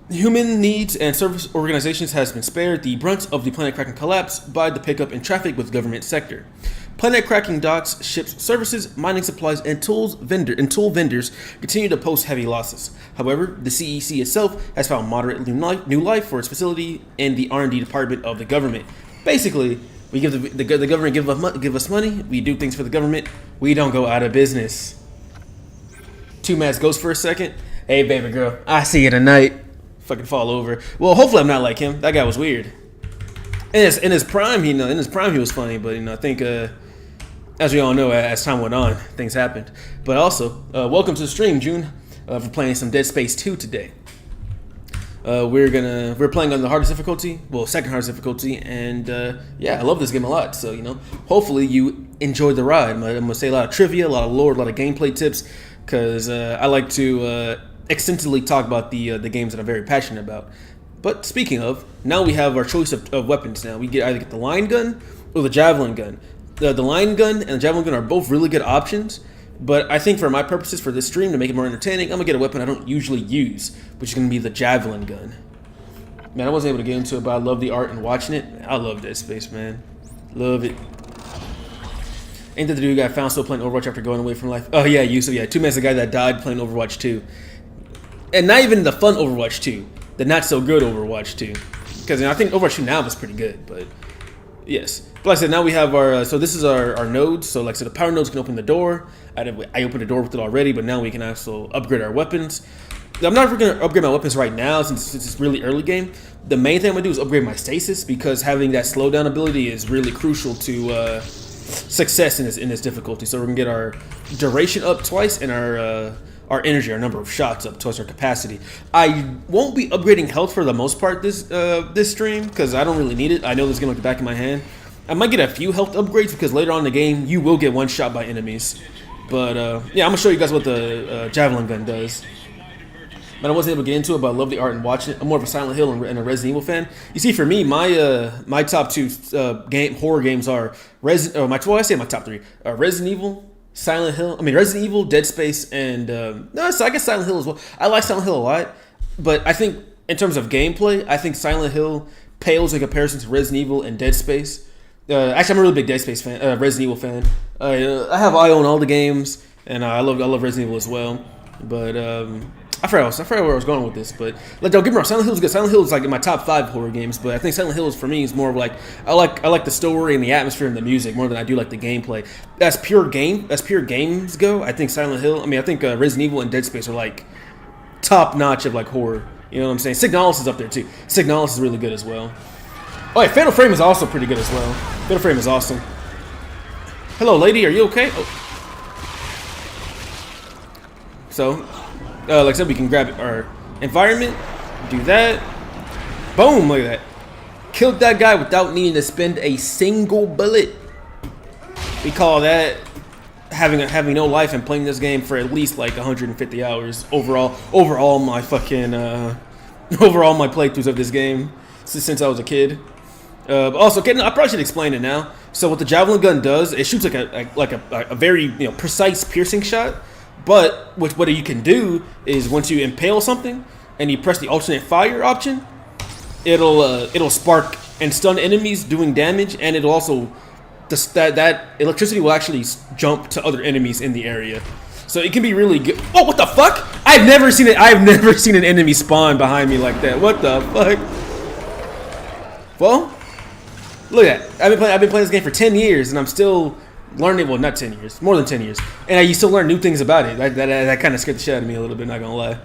Human needs and service organizations has been spared the brunt of the planet cracking collapse by the pickup in traffic with government sector. Planet cracking docks, ships, services, mining supplies, and tool vendors continue to post heavy losses. However, the CEC itself has found moderate new life for its facility in the R&D department of the government. Basically, we give the government give us money. We do things for the government. We don't go out of business. Two Mats goes for a second. Hey, baby girl, I see you tonight. Fucking fall over. Well, hopefully I'm not like him. That guy was weird. In his prime, he was funny, but I think as we all know, as time went on, things happened. But also, welcome to the stream, June. For playing some Dead Space 2 today. We're playing on the hardest difficulty, well, second hardest difficulty, and yeah, I love this game a lot. So hopefully you enjoyed the ride. I'm gonna say a lot of trivia, a lot of lore, a lot of gameplay tips, because I like to extensively talk about the games that I'm very passionate about. But speaking of, now we have our choice of weapons. Now we either get the line gun or the javelin gun. The line gun and the javelin gun are both really good options, but I think for my purposes for this stream, to make it more entertaining, I'm gonna get a weapon I don't usually use, which is gonna be the javelin gun. Man, I wasn't able to get into it, but I love the art and watching it. I love Dead Space, man. Love it. Ain't that the dude got found still playing Overwatch after going away from life? Oh yeah, Yusuf, yeah. 2 Man's the guy that died playing Overwatch 2. And not even the fun Overwatch 2. The not so good Overwatch 2. Because I think Overwatch 2 now is pretty good, but yes. But like I said, now we have our, so this is our nodes. So like I said, the power nodes can open the door. I opened the door with it already, but now we can also upgrade our weapons. I'm not going to upgrade my weapons right now since it's really early game. The main thing I'm going to do is upgrade my stasis, because having that slowdown ability is really crucial to success in this difficulty. So we're going to get our duration up twice and our energy, our number of shots up twice our capacity. I won't be upgrading health for the most part this stream, because I don't really need it. I know this game like the back of my hand. I might get a few health upgrades because later on in the game you will get one shot by enemies. But yeah, I'm gonna show you guys what the javelin gun does. But I wasn't able to get into it, but I love the art and watching it. I'm more of a Silent Hill and a Resident Evil fan. You see, for me, my top two horror games are my top three: Resident Evil, Resident Evil, Dead Space, and so I guess Silent Hill as well. I like Silent Hill a lot, but I think in terms of gameplay, I think Silent Hill pales in comparison to Resident Evil and Dead Space. Actually, I'm a really big Dead Space fan, Resident Evil fan. I own all the games, and I love Resident Evil as well. But I forgot where I was going with this. But like, don't get me wrong, Silent Hill is good. Silent Hill is like in my top 5 horror games. But I think Silent Hill for me is more of like I like the story and the atmosphere and the music more than I do like the gameplay. As pure games go, I think Silent Hill. I think Resident Evil and Dead Space are like top notch of like horror. You know what I'm saying? Signalis is up there too. Signalis is really good as well. Oh yeah, Fatal Frame is also pretty good as well. Fatal Frame is awesome. Hello, lady. Are you okay? Oh. So, like I said, we can grab our environment, do that. Boom, look at that. Killed that guy without needing to spend a single bullet. We call that having no life and playing this game for at least like 150 hours overall. Overall my fucking overall my playthroughs of this game since I was a kid. But also, I probably should explain it now. So what the javelin gun does, it shoots like a very precise piercing shot. But what you can do is once you impale something and you press the alternate fire option, it'll spark and stun enemies doing damage, and it'll also that electricity will actually jump to other enemies in the area. So it can be really good. Oh, what the fuck? I've never seen it. I've never seen an enemy spawn behind me like that. What the fuck? Well, look at that. I've been playing this game for 10 years, and I'm still learning. Well, not 10 years, more than 10 years, and I still learn new things about it. That kind of scared the shit out of me a little bit. Not gonna lie.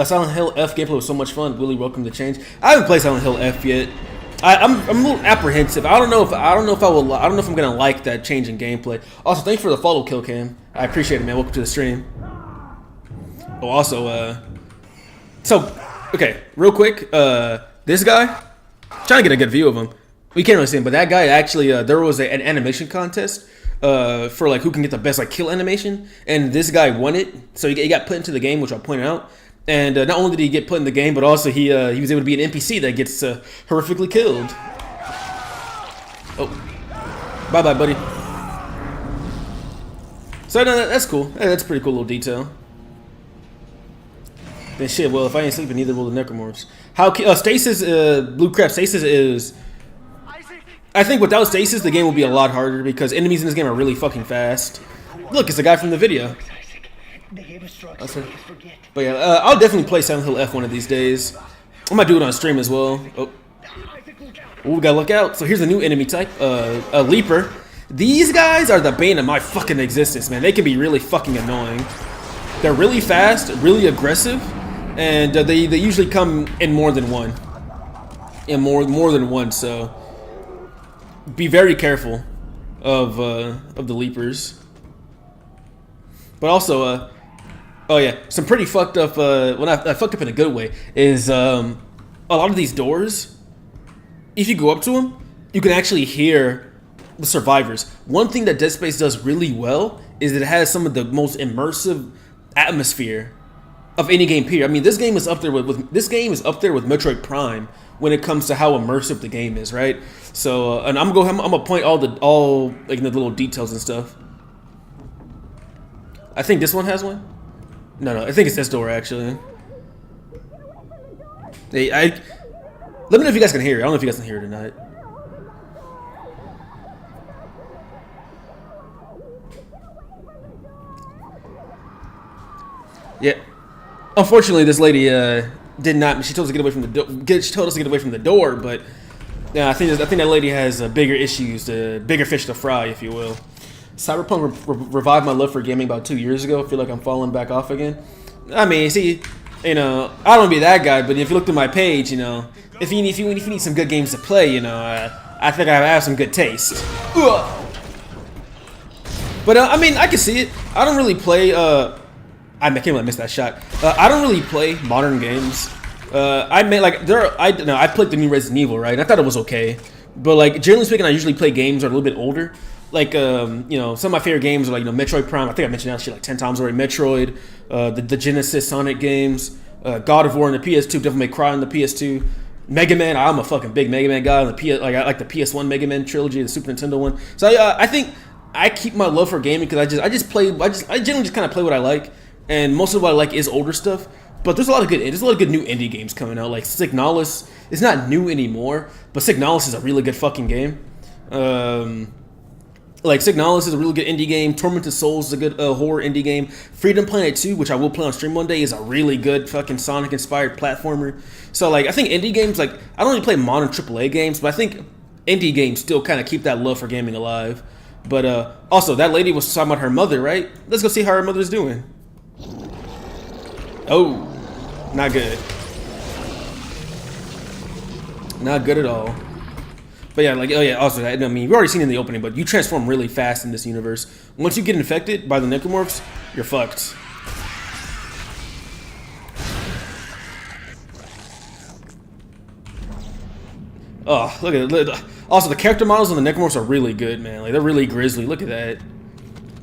Silent Hill F gameplay was so much fun. Really welcome the change. I haven't played Silent Hill F yet. I'm a little apprehensive. I don't know if I'm gonna like that change in gameplay. Also, thanks for the follow, Kill Cam. I appreciate it, man. Welcome to the stream. Oh, also, so okay, real quick, this guy, trying to get a good view of him. We can't really see him, but that guy actually, there was an animation contest for like who can get the best like kill animation, and this guy won it. So he got put into the game, which I'll point out. And not only did he get put in the game, but also he was able to be an NPC that gets horrifically killed. Oh, bye bye, buddy. So no, that's cool. That's a pretty cool little detail. Then shit. Well, if I ain't sleeping, neither will the necromorphs. How stasis? Blue crap. Stasis is. I think without stasis, the game will be a lot harder because enemies in this game are really fucking fast. Look, it's the guy from the video. But yeah, I'll definitely play Silent Hill F one of these days. I might do it on stream as well. Oh, we gotta look out. So here's a new enemy type, a leaper. These guys are the bane of my fucking existence, man. They can be really fucking annoying. They're really fast, really aggressive, and they usually come in more than one. In more than one, so be very careful of the leapers. But also, oh yeah, some pretty fucked up. Well, I fucked up in a good way. Is a lot of these doors, if you go up to them, you can actually hear the survivors. One thing that Dead Space does really well is that it has some of the most immersive atmosphere of any game period. I mean, this game is up there with Metroid Prime when it comes to how immersive the game is, right? So, and I'm gonna point all like the little details and stuff. I think this one has one. No, I think it's this door actually. Hey, let me know if you guys can hear it. I don't know if you guys can hear it or not. Yeah. Unfortunately, this lady did not. She told us to get away from the door. She told us to get away from the door, but yeah, I think that lady has bigger issues, bigger fish to fry, if you will. Cyberpunk revived my love for gaming about 2 years ago. I feel like I'm falling back off again. I mean, see, I don't want to be that guy, but if you look at my page, if you need some good games to play, I think I have some good taste. Ugh. But I mean, I can see it. I don't really play. I can't believe I missed that shot. I don't really play modern games. I played the new Resident Evil, right? And I thought it was okay, but like generally speaking, I usually play games that are a little bit older. Like some of my favorite games are like Metroid Prime. I think I mentioned that shit like 10 times already. Metroid, the Genesis Sonic games, God of War on the PS2. Devil May Cry on the PS2. Mega Man. I'm a fucking big Mega Man guy. I like the PS1 Mega Man trilogy, the Super Nintendo one. So I think I keep my love for gaming because I generally just kind of play what I like, and most of what I like is older stuff. But there's a lot of good new indie games coming out. Like Signalis. It's not new anymore, but Signalis is a really good fucking game. Like Signalis is a really good indie game. Tormented Souls is a good horror indie game. Freedom Planet 2, which I will play on stream one day, is a really good fucking Sonic-inspired platformer. So like I think indie games, like I don't really play modern AAA games, but I think indie games still kind of keep that love for gaming alive. But also that lady was talking about her mother, right? Let's go see how her mother's doing. Oh, not good. Not good at all. But yeah, like, oh yeah, also, I mean, you've already seen it in the opening, but you transform really fast in this universe. Once you get infected by the necromorphs, you're fucked. Oh, look at it. Also, the character models on the Necromorphs are really good, man. Like, they're really grisly. Look at that.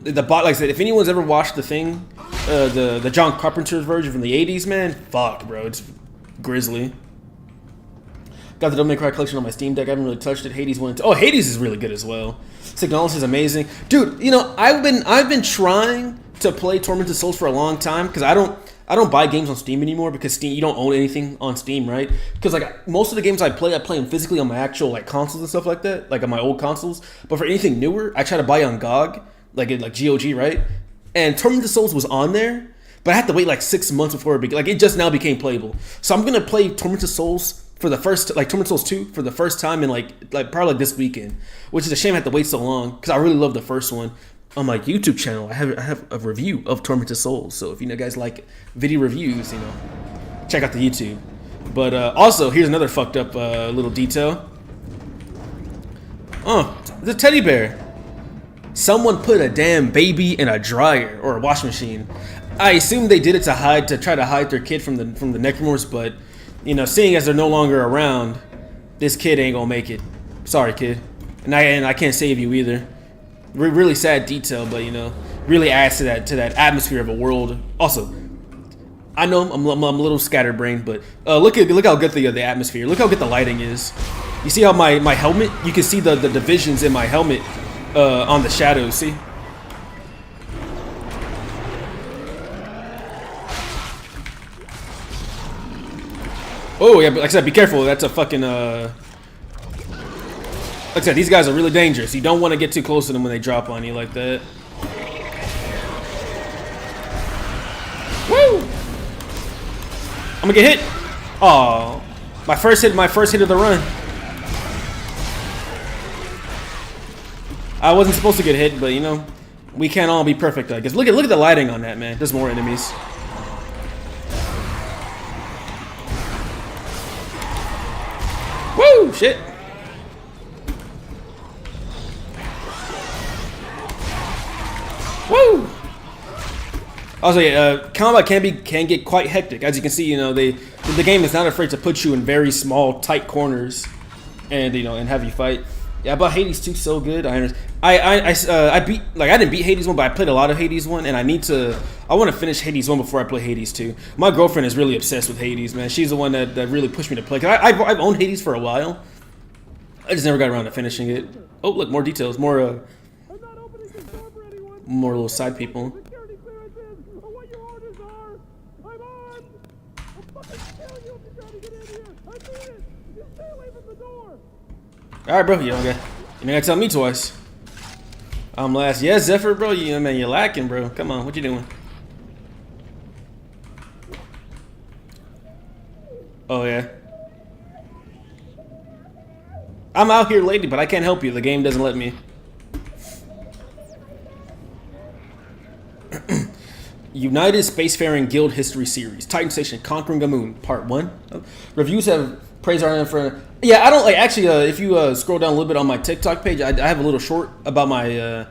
The bot, like I said, if anyone's ever watched The Thing, the John Carpenter's version from the 80s, man, fuck, bro. It's grisly. Got the Devil May Cry collection on my Steam Deck. I haven't really touched it. Hades 1 and 2. Oh, Hades is really good as well. Signalis is amazing. Dude, you know, I've been trying to play Tormented Souls for a long time because I don't buy games on Steam anymore because Steam, you don't own anything on Steam, right? Because like most of the games I play them physically on my actual like consoles and stuff like that, like on my old consoles. But for anything newer, I try to buy on GOG, like GOG, right? And Tormented Souls was on there, but I had to wait like 6 months before it just now became playable. So I'm gonna play Tormented Souls for the first, like Tormented Souls 2 for the first time in like probably like this weekend, which is a shame I had to wait so long because I really love the first one. On my YouTube channel, I have a review of Tormented Souls. So if you guys like video reviews, you know, check out the YouTube. But also, here's another fucked up little detail. Oh, the teddy bear. Someone put a damn baby in a dryer or a washing machine. I assume they did it to try to hide their kid from the Necromorphs, but you know, seeing as they're no longer around, this kid ain't gonna make it. Sorry, kid, and I can't save you either. Really sad detail, but you know, really adds to that atmosphere of a world. Also, I know I'm a little scatterbrained, but look how good the atmosphere. Look how good the lighting is. You see how my helmet? You can see the divisions in my helmet on the shadows. See? Oh yeah, but like I said, be careful. That's a fucking Like I said, these guys are really dangerous. You don't want to get too close to them when they drop on you like that. Woo! I'm gonna get hit. Oh, my first hit of the run. I wasn't supposed to get hit, but you know, we can't all be perfect, I guess. Look at the lighting on that, man. There's more enemies. Woo! Shit. Woo! Also, yeah, combat can get quite hectic. As you can see, you know, the game is not afraid to put you in very small, tight corners, and you know, and have you fight. Yeah, but Hades 2 so good. I beat, like, I didn't beat Hades 1, but I played a lot of Hades 1, and I want to finish Hades 1 before I play Hades 2. My girlfriend is really obsessed with Hades, man. She's the one that really pushed me to play. Cause I've owned Hades for a while. I just never got around to finishing it. Oh, look, more details, more little side people. All right, bro. You don't gotta tell me twice. I'm last. Yeah, Zephyr, bro. You're lacking, bro. Come on, what you doing? Oh yeah. I'm out here, lady, but I can't help you. The game doesn't let me. United Spacefaring Guild History Series, Titan Station, Conquering the Moon, Part 1. Reviews have praised our for. Yeah, I don't like. Actually, if you scroll down a little bit on my TikTok page, I have a little short about my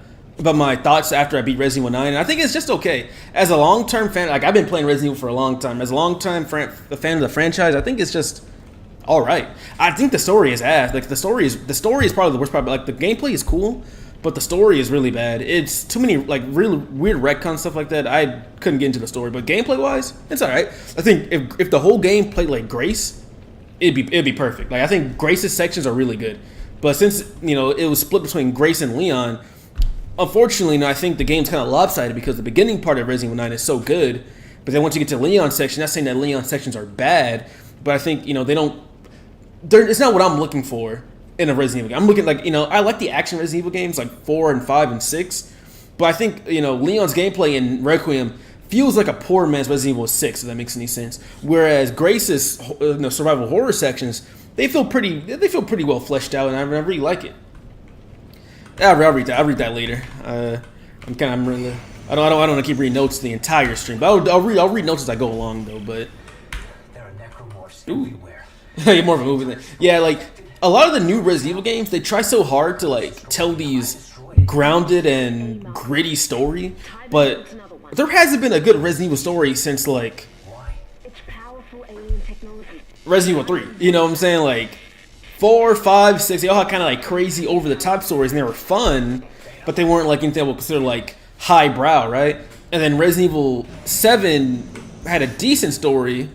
thoughts after I beat Resident Evil 9, and I think it's just okay. As a long-term fan, like I've been playing Resident Evil for a long time. As a long-time fan of the franchise, I think it's just all right. I think the story is ass. Like the story is probably the worst part. But like the gameplay is cool, but the story is really bad. It's too many like really weird retcon stuff like that. I couldn't get into the story, but gameplay wise, it's all right. I think if the whole game played like Grace, it'd be perfect. Like I think Grace's sections are really good, but since you know it was split between Grace and Leon, unfortunately, I think the game's kind of lopsided because the beginning part of Resident Evil 9 is so good, but then once you get to Leon section, not saying that Leon sections are bad, but I think you know it's not what I'm looking for in a Resident Evil game. I'm looking like, you know, I like the action Resident Evil games like 4 and 5 and 6, but I think, you know, Leon's gameplay in Requiem feels like a poor man's Resident Evil 6, if that makes any sense. Whereas Grace's survival horror sections, they feel pretty well fleshed out, and I really like it. I'll read that later. I don't want to keep reading notes the entire stream, but I'll read notes as I go along though. But there are necromorphs everywhere. You're more of a movie than yeah. Like a lot of the new Resident Evil games, they try so hard to like tell these grounded and gritty story, but there hasn't been a good Resident Evil story since like It's powerful alien technology. Resident Evil 3. You know what I'm saying? Like 4, 5, 6, they all had kind of like crazy over the top stories, and they were fun, but they weren't like anything I would consider like highbrow, right? And then Resident Evil 7 had a decent story,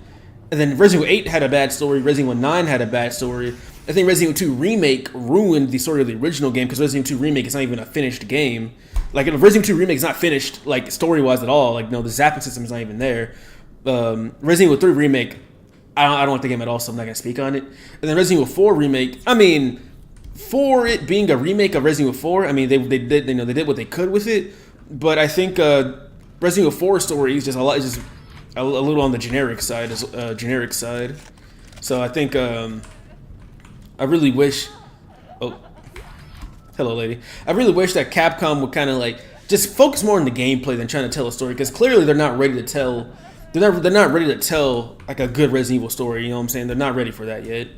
and then Resident Evil 8 had a bad story. Resident Evil 9 had a bad story. I think Resident Evil 2 Remake ruined the story of the original game, because Resident Evil 2 Remake is not even a finished game. Like, Resident Evil 2 Remake is not finished, like, story-wise at all. Like, no, the zapping system is not even there. Resident Evil 3 Remake, I don't like the game at all, so I'm not going to speak on it. And then Resident Evil 4 Remake, I mean, for it being a remake of Resident Evil 4, I mean, they did what they could with it. But I think Resident Evil 4 story is just a little on the generic side. So I think I really wish. Oh, hello, lady. I really wish that Capcom would kind of like just focus more on the gameplay than trying to tell a story, because clearly they're not ready to tell. They're not ready to tell like a good Resident Evil story. You know what I'm saying? They're not ready for that yet.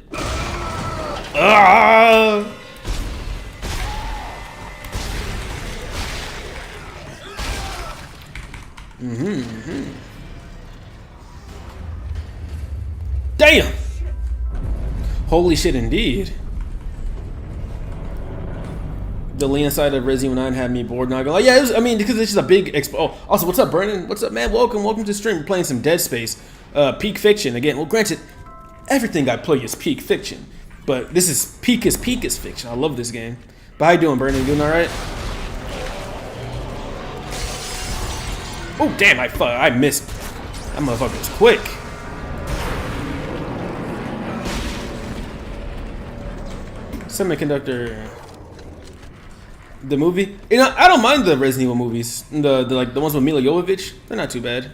Ah! Damn! Holy shit, indeed. The land side of Resident Evil 9 had me bored. Not gonna lie. Yeah, it was, I mean, because it's just a big expo. Oh, also, what's up, Brennan? What's up, man? Welcome to the stream. We're playing some Dead Space. Peak Fiction. Again, well, granted, everything I play is peak fiction, but this is peak as fiction. I love this game. But how you doing, Brennan? You doing all right? Oh, damn, I missed. That motherfucker was quick. Semiconductor. The movie? You know, I don't mind the Resident Evil movies. The ones with Mila Jovovich. They're not too bad.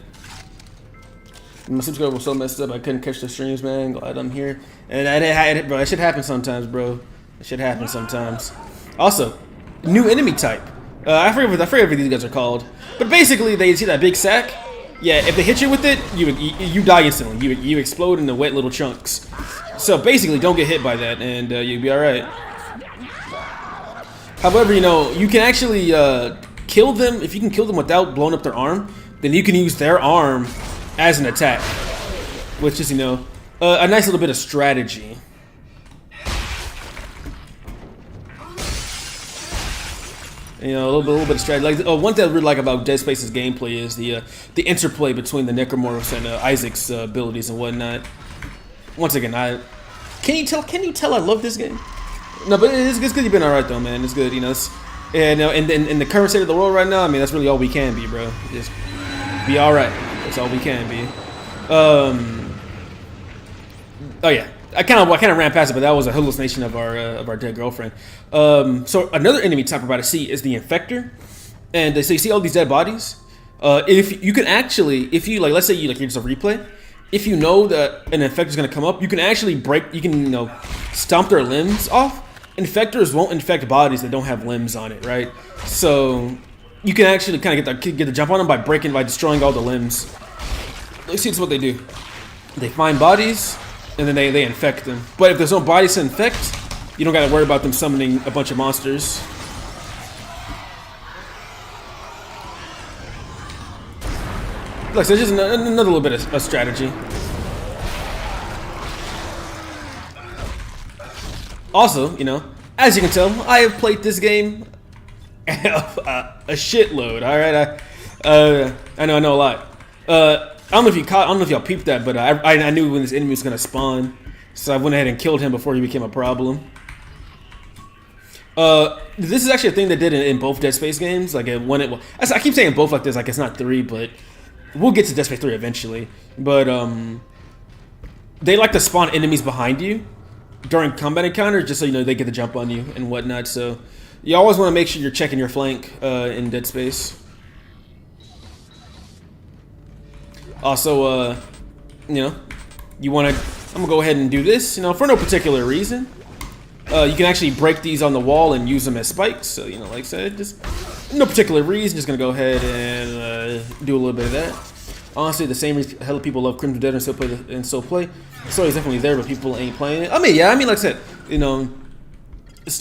My subscriber was so messed up I couldn't catch the streams, man. Glad I'm here. And bro, that shit happens sometimes, bro. That shit happens sometimes. Also, new enemy type. I forget what these guys are called. But basically, they see that big sack. Yeah, if they hit you with it, you die instantly. You explode into wet little chunks. So basically, don't get hit by that, and you'll be all right. However, you know, you can actually kill them. If you can kill them without blowing up their arm, then you can use their arm as an attack, which is, you know, a nice little bit of strategy. You know, a little bit of strategy. Like, one thing I really like about Dead Space's gameplay is the interplay between the necromorphs and Isaac's abilities and whatnot. Once again, can you tell I love this game? No, but it's good you've been all right though, man. It's good, you know. And in the current state of the world right now, I mean, that's really all we can be, bro. Just be all right. That's all we can be. Oh yeah, I kind of ran past it, but that was a hallucination of our dead girlfriend. So another enemy type we're about to see is the Infector, and so you see all these dead bodies. If you can actually, if you like, let's say you're just a replay. If you know that an Infector is going to come up, you can actually you know, stomp their limbs off. Infectors won't infect bodies that don't have limbs on it, right? So you can actually kind of get the jump on them by destroying all the limbs. Let's see, it's what they do. They find bodies and then they infect them. But if there's no bodies to infect, you don't got to worry about them summoning a bunch of monsters. Look, so just another little bit of strategy. Also, you know, as you can tell, I have played this game a shitload. All right, I know a lot. I don't know if y'all peeped that, but I knew when this enemy was gonna spawn, so I went ahead and killed him before he became a problem. This is actually a thing they did in both Dead Space games. Like I keep saying both like this, like it's not 3, but we'll get to Dead Space 3 eventually. But they like to spawn enemies behind you during combat encounters, just so you know they get the jump on you and whatnot. So you always want to make sure you're checking your flank in Dead Space. Also, you know, I'm gonna go ahead and do this, you know, for no particular reason. You can actually break these on the wall and use them as spikes. So, you know, like I said, just no particular reason. Just gonna go ahead and do a little bit of that. Honestly, the same reason hell people love Crimson Dead and still play. The story's definitely there, but people ain't playing it. I mean, yeah, like I said, you know,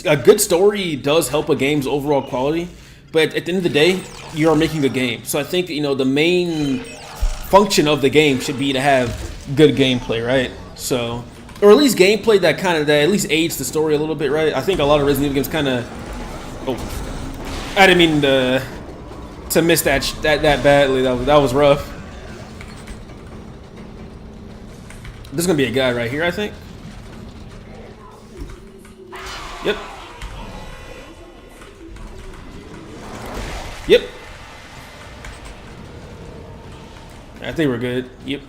a good story does help a game's overall quality. But at the end of the day, you are making a game. So I think, you know, the main function of the game should be to have good gameplay, right? So or at least gameplay that at least aids the story a little bit, right? I think a lot of Resident Evil games kind of. Oh, I didn't mean to miss that badly. That was rough. There's gonna be a guy right here, I think. Yep. Yep. I think we're good. Yep.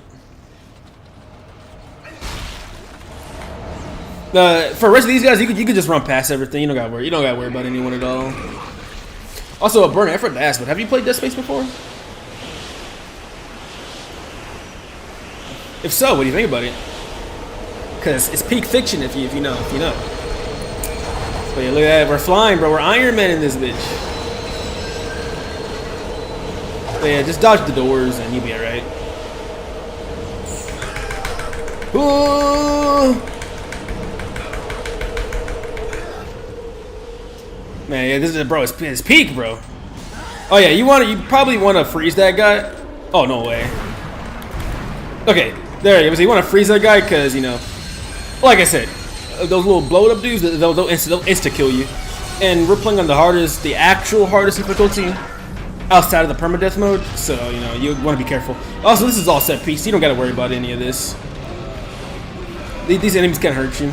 For the rest of these guys, you could just run past everything. You don't gotta worry about anyone at all. Also, a burn effort to ask, but have you played Dead Space before? If so, what do you think about it? Because it's peak fiction if you know. But yeah, look at that, we're flying, bro. We're Iron Man in this bitch. But yeah, just dodge the doors and you'll be alright. Man, yeah, this is bro. It's peak, bro. Oh yeah, you probably want to freeze that guy. Oh no way. Okay, there you go. So you want to freeze that guy because like I said, those little blow up dudes, they'll insta kill you. And we're playing on the actual hardest difficulty outside of the permadeath mode. So you want to be careful. Also, this is all set piece. You don't got to worry about any of this. These enemies can't hurt you.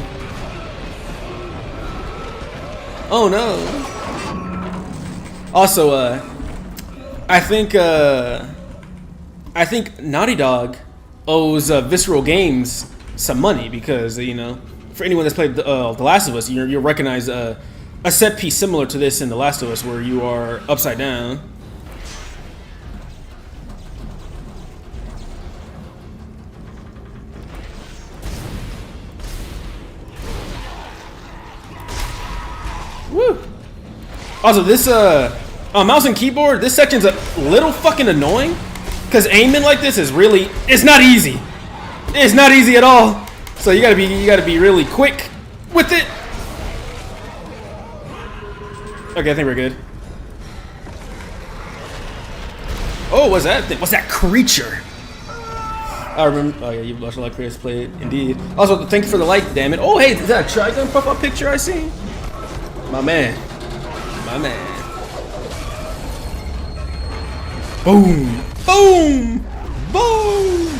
Oh no. Also, I think Naughty Dog owes Visceral Games some money because for anyone that's played The Last of Us, you'll recognize a set piece similar to this in The Last of Us where you are upside down. Woo! Also, this mouse and keyboard, this section's a little fucking annoying because aiming like this it's not easy. It's not easy at all. So you gotta be really quick with it. Okay, I think we're good. Oh, what's that thing? What's that creature? I remember. Oh yeah, you watched a lot of creators play it, indeed. Also, thank you for the like, damn it. Oh hey, is that a Trigun profile picture I see? My man. Boom! Boom! Boom!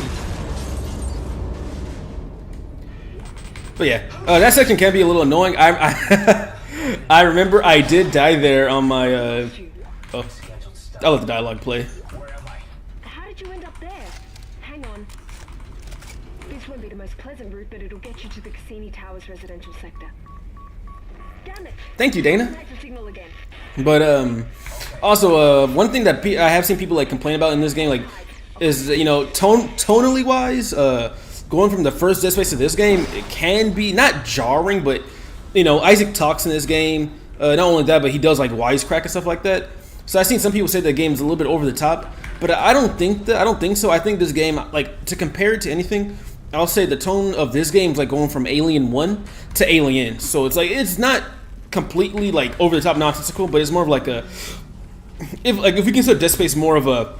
But yeah, that section can be a little annoying. I remember I did die there on my. I'll let the dialogue play. How did you end up there? Hang on. This won't be the most pleasant route, but it'll get you to the Cassini Towers residential sector. Damn it! Thank you, Dana. Nice to signal again. But also one thing that I have seen people complain about in this game is tonally wise, going from the first Dead Space to this game, it can be not jarring, but Isaac talks in this game. Not only that, but he does wisecrack and stuff like that. So I've seen some people say the game's a little bit over the top, but I don't think so. I think this game, to compare it to anything, I'll say the tone of this game is going from Alien 1 to Alien. So it's not completely over the top nonsensical, but it's more of if we consider Dead Space more of a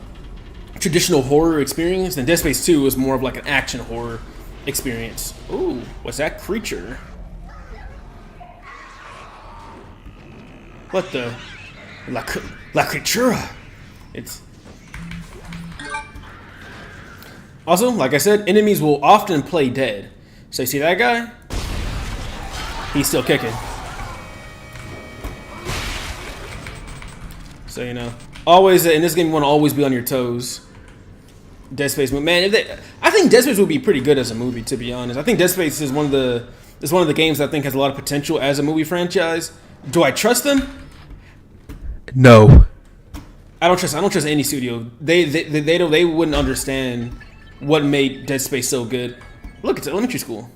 traditional horror experience, then Dead Space 2 is more of an action horror experience. Ooh, what's that creature? What the La Creatura? It's also, like I said, enemies will often play dead. So you see that guy? He's still kicking. So always in this game you want to always be on your toes. Dead Space, man, I think Dead Space would be pretty good as a movie, to be honest. I think Dead Space is one of the games that I think has a lot of potential as a movie franchise. Do I trust them? No. I don't trust any studio. They wouldn't understand what made Dead Space so good. Look, it's elementary school.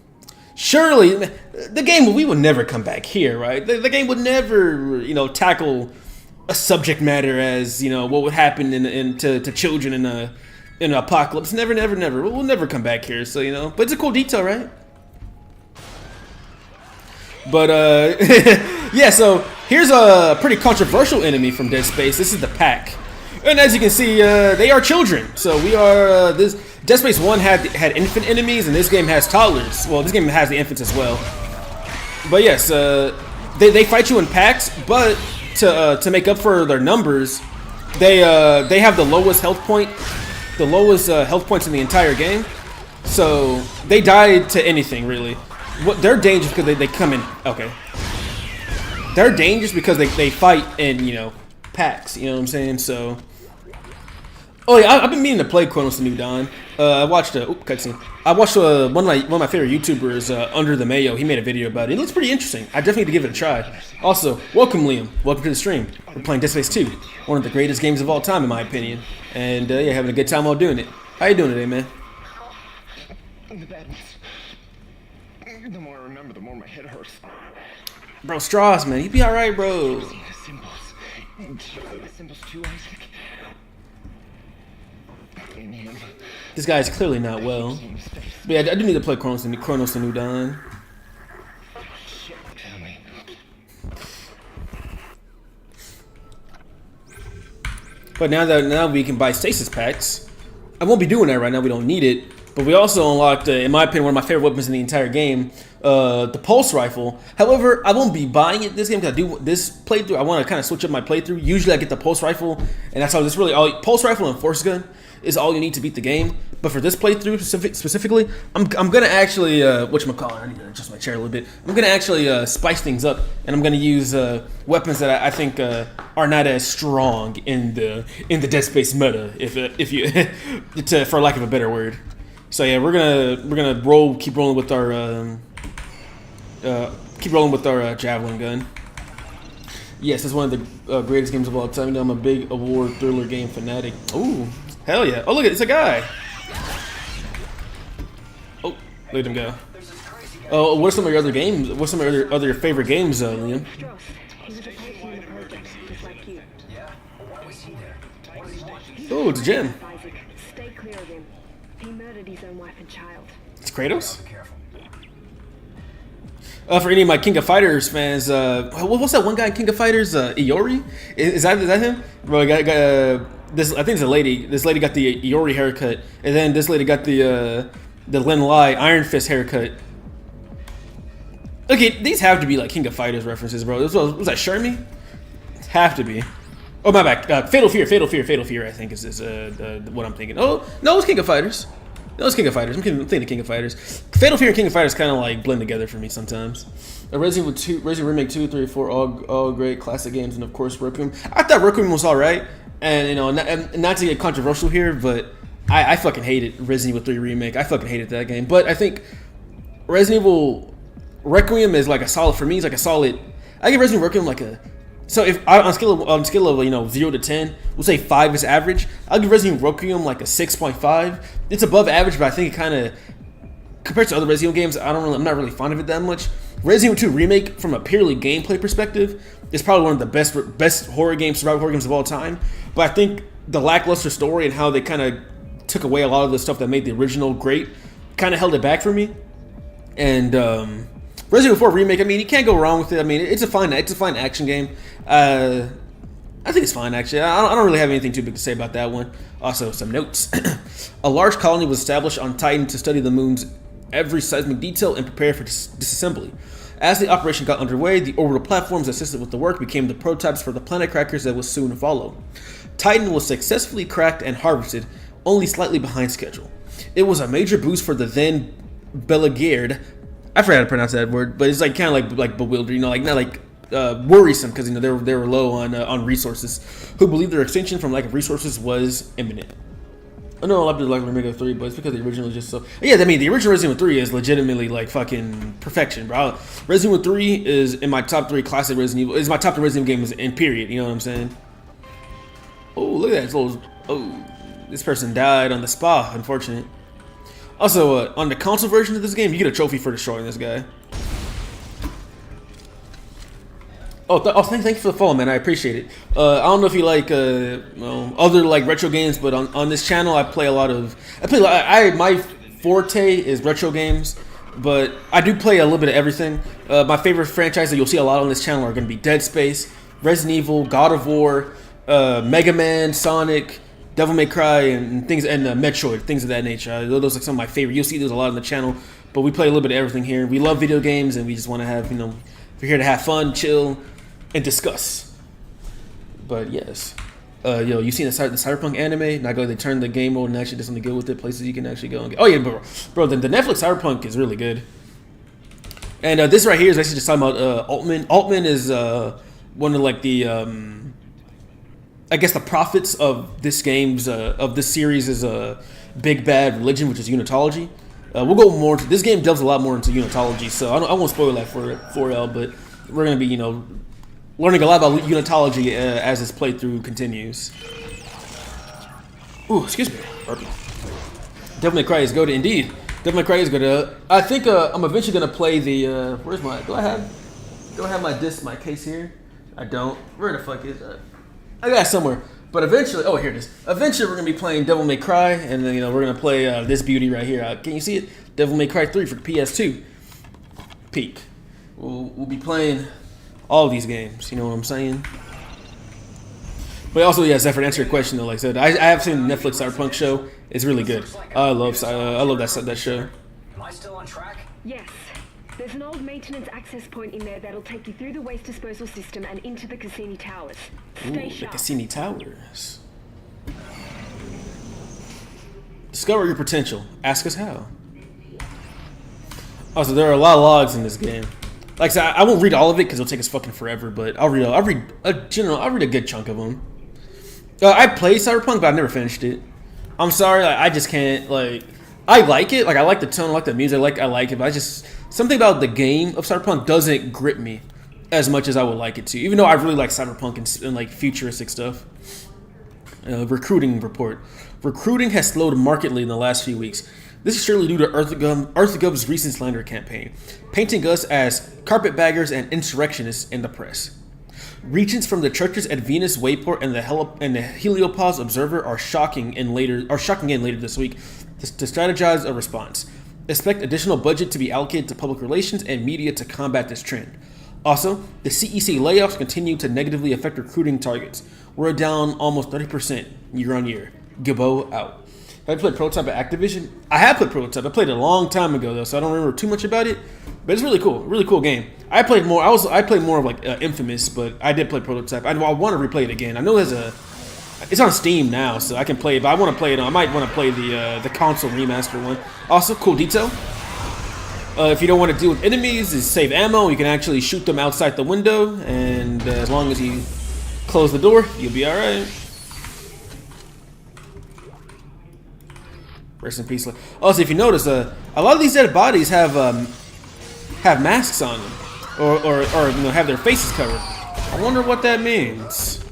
Surely the game we would never come back here, right? The game would never, tackle a subject matter as what would happen to children in an apocalypse. Never. We'll never come back here. So but it's a cool detail, right? But yeah. So here's a pretty controversial enemy from Dead Space. This is the Pack. And as you can see, they are children. So we are this Dead Space 1 had infant enemies, and this game has toddlers. Well, this game has the infants as well. But yes, they fight you in packs, but to make up for their numbers, they have the lowest health points in the entire game. So they die to anything really. They're dangerous because they come in. Okay. They're dangerous because they fight in, you know, packs. You know what I'm saying? So. Oh yeah, I've been meaning to play Chronos: The New Dawn. I watched cutscene. I watched one of my favorite YouTubers, Under the Mayo. He made a video about it. It looks pretty interesting. I definitely need to give it a try. Also, welcome Liam. Welcome to the stream. We're playing Dead Space 2, one of the greatest games of all time in my opinion. And yeah, having a good time while doing it. How you doing today, man? The bad ones. The more I remember, the more my head hurts. Bro, Strauss, man, you be all right, bro. The symbols. The symbols too, Isaac. In him. This guy is clearly not well. But yeah, I do need to play Chronos: The New Dawn. Shit, family. But now we can buy stasis packs. I won't be doing that right now. We don't need it. But we also unlocked, in my opinion, one of my favorite weapons in the entire game, the pulse rifle. However, I won't be buying it this game because I do this playthrough. I want to kind of switch up my playthrough. Usually I get the pulse rifle, and that's how this really all. Pulse rifle and force gun is all you need to beat the game. But for this playthrough specifically, I'm gonna actually whatchamacallit, I need to adjust my chair a little bit. I'm gonna actually spice things up, and I'm gonna use weapons that I think are not as strong in the Dead Space meta, if you for lack of a better word. So yeah, we're gonna keep rolling with our javelin gun. Yes, it's one of the greatest games of all time. You know, I'm a big award thriller game fanatic. Ooh, hell yeah! Oh look, it's a guy. Oh, look at him go. Oh, what are some of your other games? What's some of your other favorite games, Liam? Strauss, he was a person in the project, just like you. Yeah? Why was he there? What did he do? Oh, it's Jim. Isaac, stay clear of him. He murdered his own wife and child. It's Kratos. Be careful. For any of my King of Fighters fans, what's that one guy in King of Fighters? Iori? Is that him? Bro, this, I think it's a lady. This lady got the Iori haircut, and then this lady got the Lin Lai Iron Fist haircut. Okay, these have to be like King of Fighters references, bro. Was that Shermie? Have to be. Oh my bad. Fatal Fear. I think is what I'm thinking. Oh no, it's King of Fighters. No, it's King of Fighters. I'm thinking of King of Fighters. Fatal Fear and King of Fighters kind of like blend together for me sometimes. Resident Remake 2, 3, 4, all great classic games, and of course Requiem. I thought Requiem was all right, and you know, not to get controversial here, but I fucking hated Resident Evil 3 Remake. I fucking hated that game. But I think Resident Evil Requiem is like a solid for me. It's like a solid. I give Resident Evil Requiem like a. So if on scale of 0 to 10, we'll say 5 is average. I'll give Resident Evil Requiem like a 6.5. It's above average, but I think it kind of compared to other Resident Evil games, I'm not really fond of it that much. Resident Evil 2 Remake, from a purely gameplay perspective, is probably one of the best survival horror games of all time. But I think the lackluster story and how they kind of took away a lot of the stuff that made the original great kind of held it back for me. And Resident Evil 4 Remake, I mean, you can't go wrong with it. I mean, it's a fine action game. I think it's fine, actually. I don't really have anything too big to say about that one. Also, some notes. A large colony was established on Titan to study the moon's every seismic detail and prepare for disassembly. As the operation got underway, the orbital platforms that assisted with the work became the prototypes for the planet crackers that would soon follow. Titan was successfully cracked and harvested, only slightly behind schedule. It was a major boost for the then Beleaguered. I forgot how to pronounce that word, but it's like kind of like bewildered, you know, like not like worrisome, because you know they were low on resources. Who believed their extinction from lack of resources was imminent. I know a lot of people like Remake of 3, but it's because the original is just so. Yeah, I mean the original Resident Evil 3 is legitimately like fucking perfection, bro. Resident Evil 3 is in my top 3 classic Resident Evil. Is my top 3 Resident Evil games in period. You know what I'm saying? Oh, look at that! Oh, this person died on the spot. Unfortunate. Also, on the console version of this game, you get a trophy for destroying this guy. Thank you for the follow, man. I appreciate it. I don't know if you like other like retro games, but on this channel, I play a lot of. My forte is retro games, but I do play a little bit of everything. My favorite franchise that you'll see a lot on this channel are going to be Dead Space, Resident Evil, God of War, Mega Man, Sonic, Devil May Cry, and things, and Metroid, things of that nature. Those are some of my favorite. You'll see there's a lot on the channel, but we play a little bit of everything here. We love video games, and we just want to have, we're here to have fun, chill, and discuss. But yes, you seen the Cyberpunk anime? Not going they turn the game mode and actually do something good with it. Places you can actually go and get. Oh yeah, bro, the Netflix Cyberpunk is really good. And this right here is actually just talking about Altman. Altman is one of like the I guess the prophets of this series is a big bad religion, which is unitology. We'll go more into this game delves a lot more into unitology, so I won't spoil that for L, but we're gonna be learning a lot about unitology as this playthrough continues. Ooh, excuse me. Devil May Cry is good indeed. Devil May Cry is good. I think I'm eventually gonna play the. Where's my? Do I have my disc, my case here? I don't. Where the fuck is that? I got it somewhere. But eventually, oh here it is. Eventually, we're gonna be playing Devil May Cry, and then we're gonna play this beauty right here. Can you see it? Devil May Cry 3 for PS2. Peak. We'll be playing all these games. You know what I'm saying? But also, yeah, Zephyr, to answer your question though, like I said, I have seen the Netflix Cyberpunk show. It's really good. I love that show. Am I still on track? Yes. There's an old maintenance access point in there that'll take you through the waste disposal system and into the Cassini Towers. Stay The sharp. Cassini Towers. Discover your potential. Ask us how. Also, there are a lot of logs in this game. Like I said, I won't read all of it because it'll take us fucking forever. But I'll read a good chunk of them. I played Cyberpunk, but I never finished it. I'm sorry, I just can't. I like it. I like the tone, I like the music, I like it. But I just something about the game of Cyberpunk doesn't grip me as much as I would like it to. Even though I really like Cyberpunk and like futuristic stuff. Recruiting report. Recruiting has slowed markedly in the last few weeks. This is surely due to EarthGov's recent slander campaign, painting us as carpetbaggers and insurrectionists in the press. Regents from the churches at Venus Wayport and the Heliopause Observer are shocking in later this week to strategize a response. Expect additional budget to be allocated to public relations and media to combat this trend. Also, the CEC layoffs continue to negatively affect recruiting targets. We're down almost 30% year on year. Gibbo out. Have I played Prototype at Activision? I have played Prototype. I played it a long time ago though, so I don't remember too much about it. But it's really cool game. I played more of like Infamous, but I did play Prototype. I want to replay it again. I know it's on Steam now, so I can play it. But I want to play it. I might want to play the console remaster one. Also, cool detail. If you don't want to deal with enemies, is save ammo. You can actually shoot them outside the window, and as long as you close the door, you'll be all right. Rest in peace. Also, if you notice, a lot of these dead bodies have masks on them, or have their faces covered. I wonder what that means.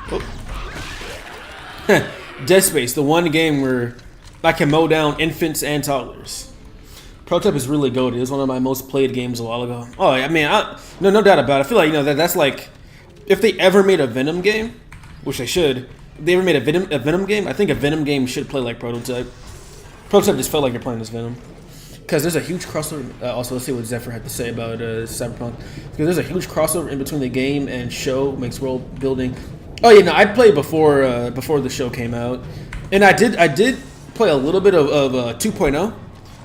Oh. Dead Space, the one game where I can mow down infants and toddlers. Prototype is really goated. It was one of my most played games a while ago. Oh, I mean, no doubt about it. I feel like that's like. If they ever made a Venom game, which they should, if they ever made a Venom game, I think a Venom game should play like Prototype. Prototype just felt like you're playing this Venom. Because there's a huge crossover. Also, let's see what Zephyr had to say about Cyberpunk. Because there's a huge crossover in between the game and show, makes world building. Oh yeah, no, I played before the show came out, and I did play a little bit of 2.0.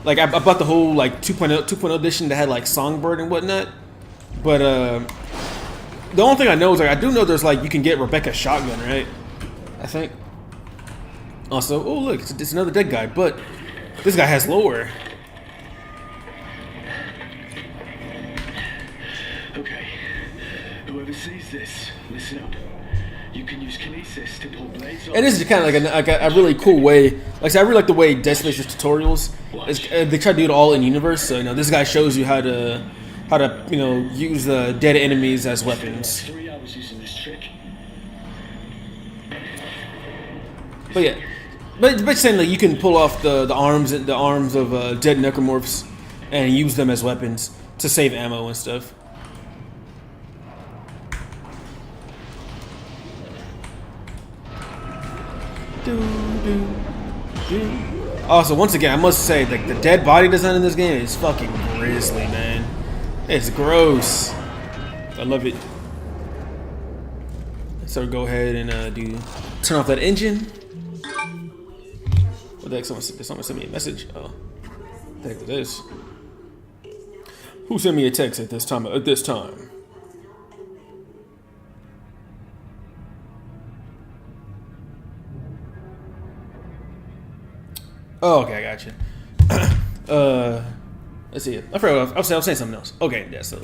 Like I bought the whole like 2.0 edition that had like Songbird and whatnot, but the only thing I know is I do know there's you can get Rebecca's shotgun, right? I think. Also, oh look, it's another dead guy, but this guy has lore. Okay. Whoever sees this, listen up. You can use kinesis to pull blades off. And this is kind of like a really cool way. Like I said, I really like the way Dead Space's tutorials. They try to do it all in universe. So this guy shows you how to use dead enemies as weapons. 3 hours using this trick. But yeah, but saying that you can pull off the arms of dead necromorphs and use them as weapons to save ammo and stuff. Also, once again, I must say that the dead body design in this game is fucking grisly, man. It's gross. I love it. So go ahead and turn off that engine. What the heck? Someone sent me a message. Oh, what the heck was this? Who sent me a text at this time? Oh, okay, I got you. Let's see. I forgot. I was saying something else. Okay, yeah. So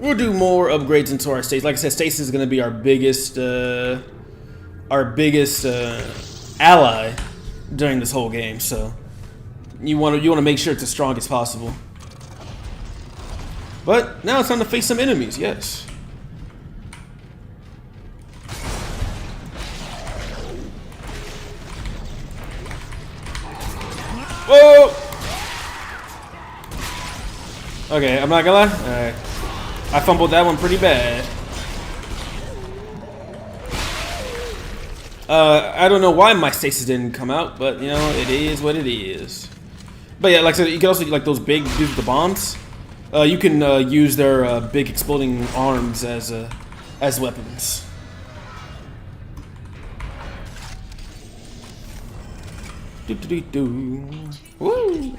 we'll do more upgrades into our stasis. Like I said, stasis is going to be our biggest ally during this whole game. So you want to make sure it's as strong as possible. But now it's time to face some enemies. Yes. Whoa! Okay, I'm not gonna lie. Alright. I fumbled that one pretty bad. I don't know why my stasis didn't come out, but you know, it is what it is. But yeah, like I said, you can also like those big dudes with the bombs. You can use their big exploding arms as weapons. Woo!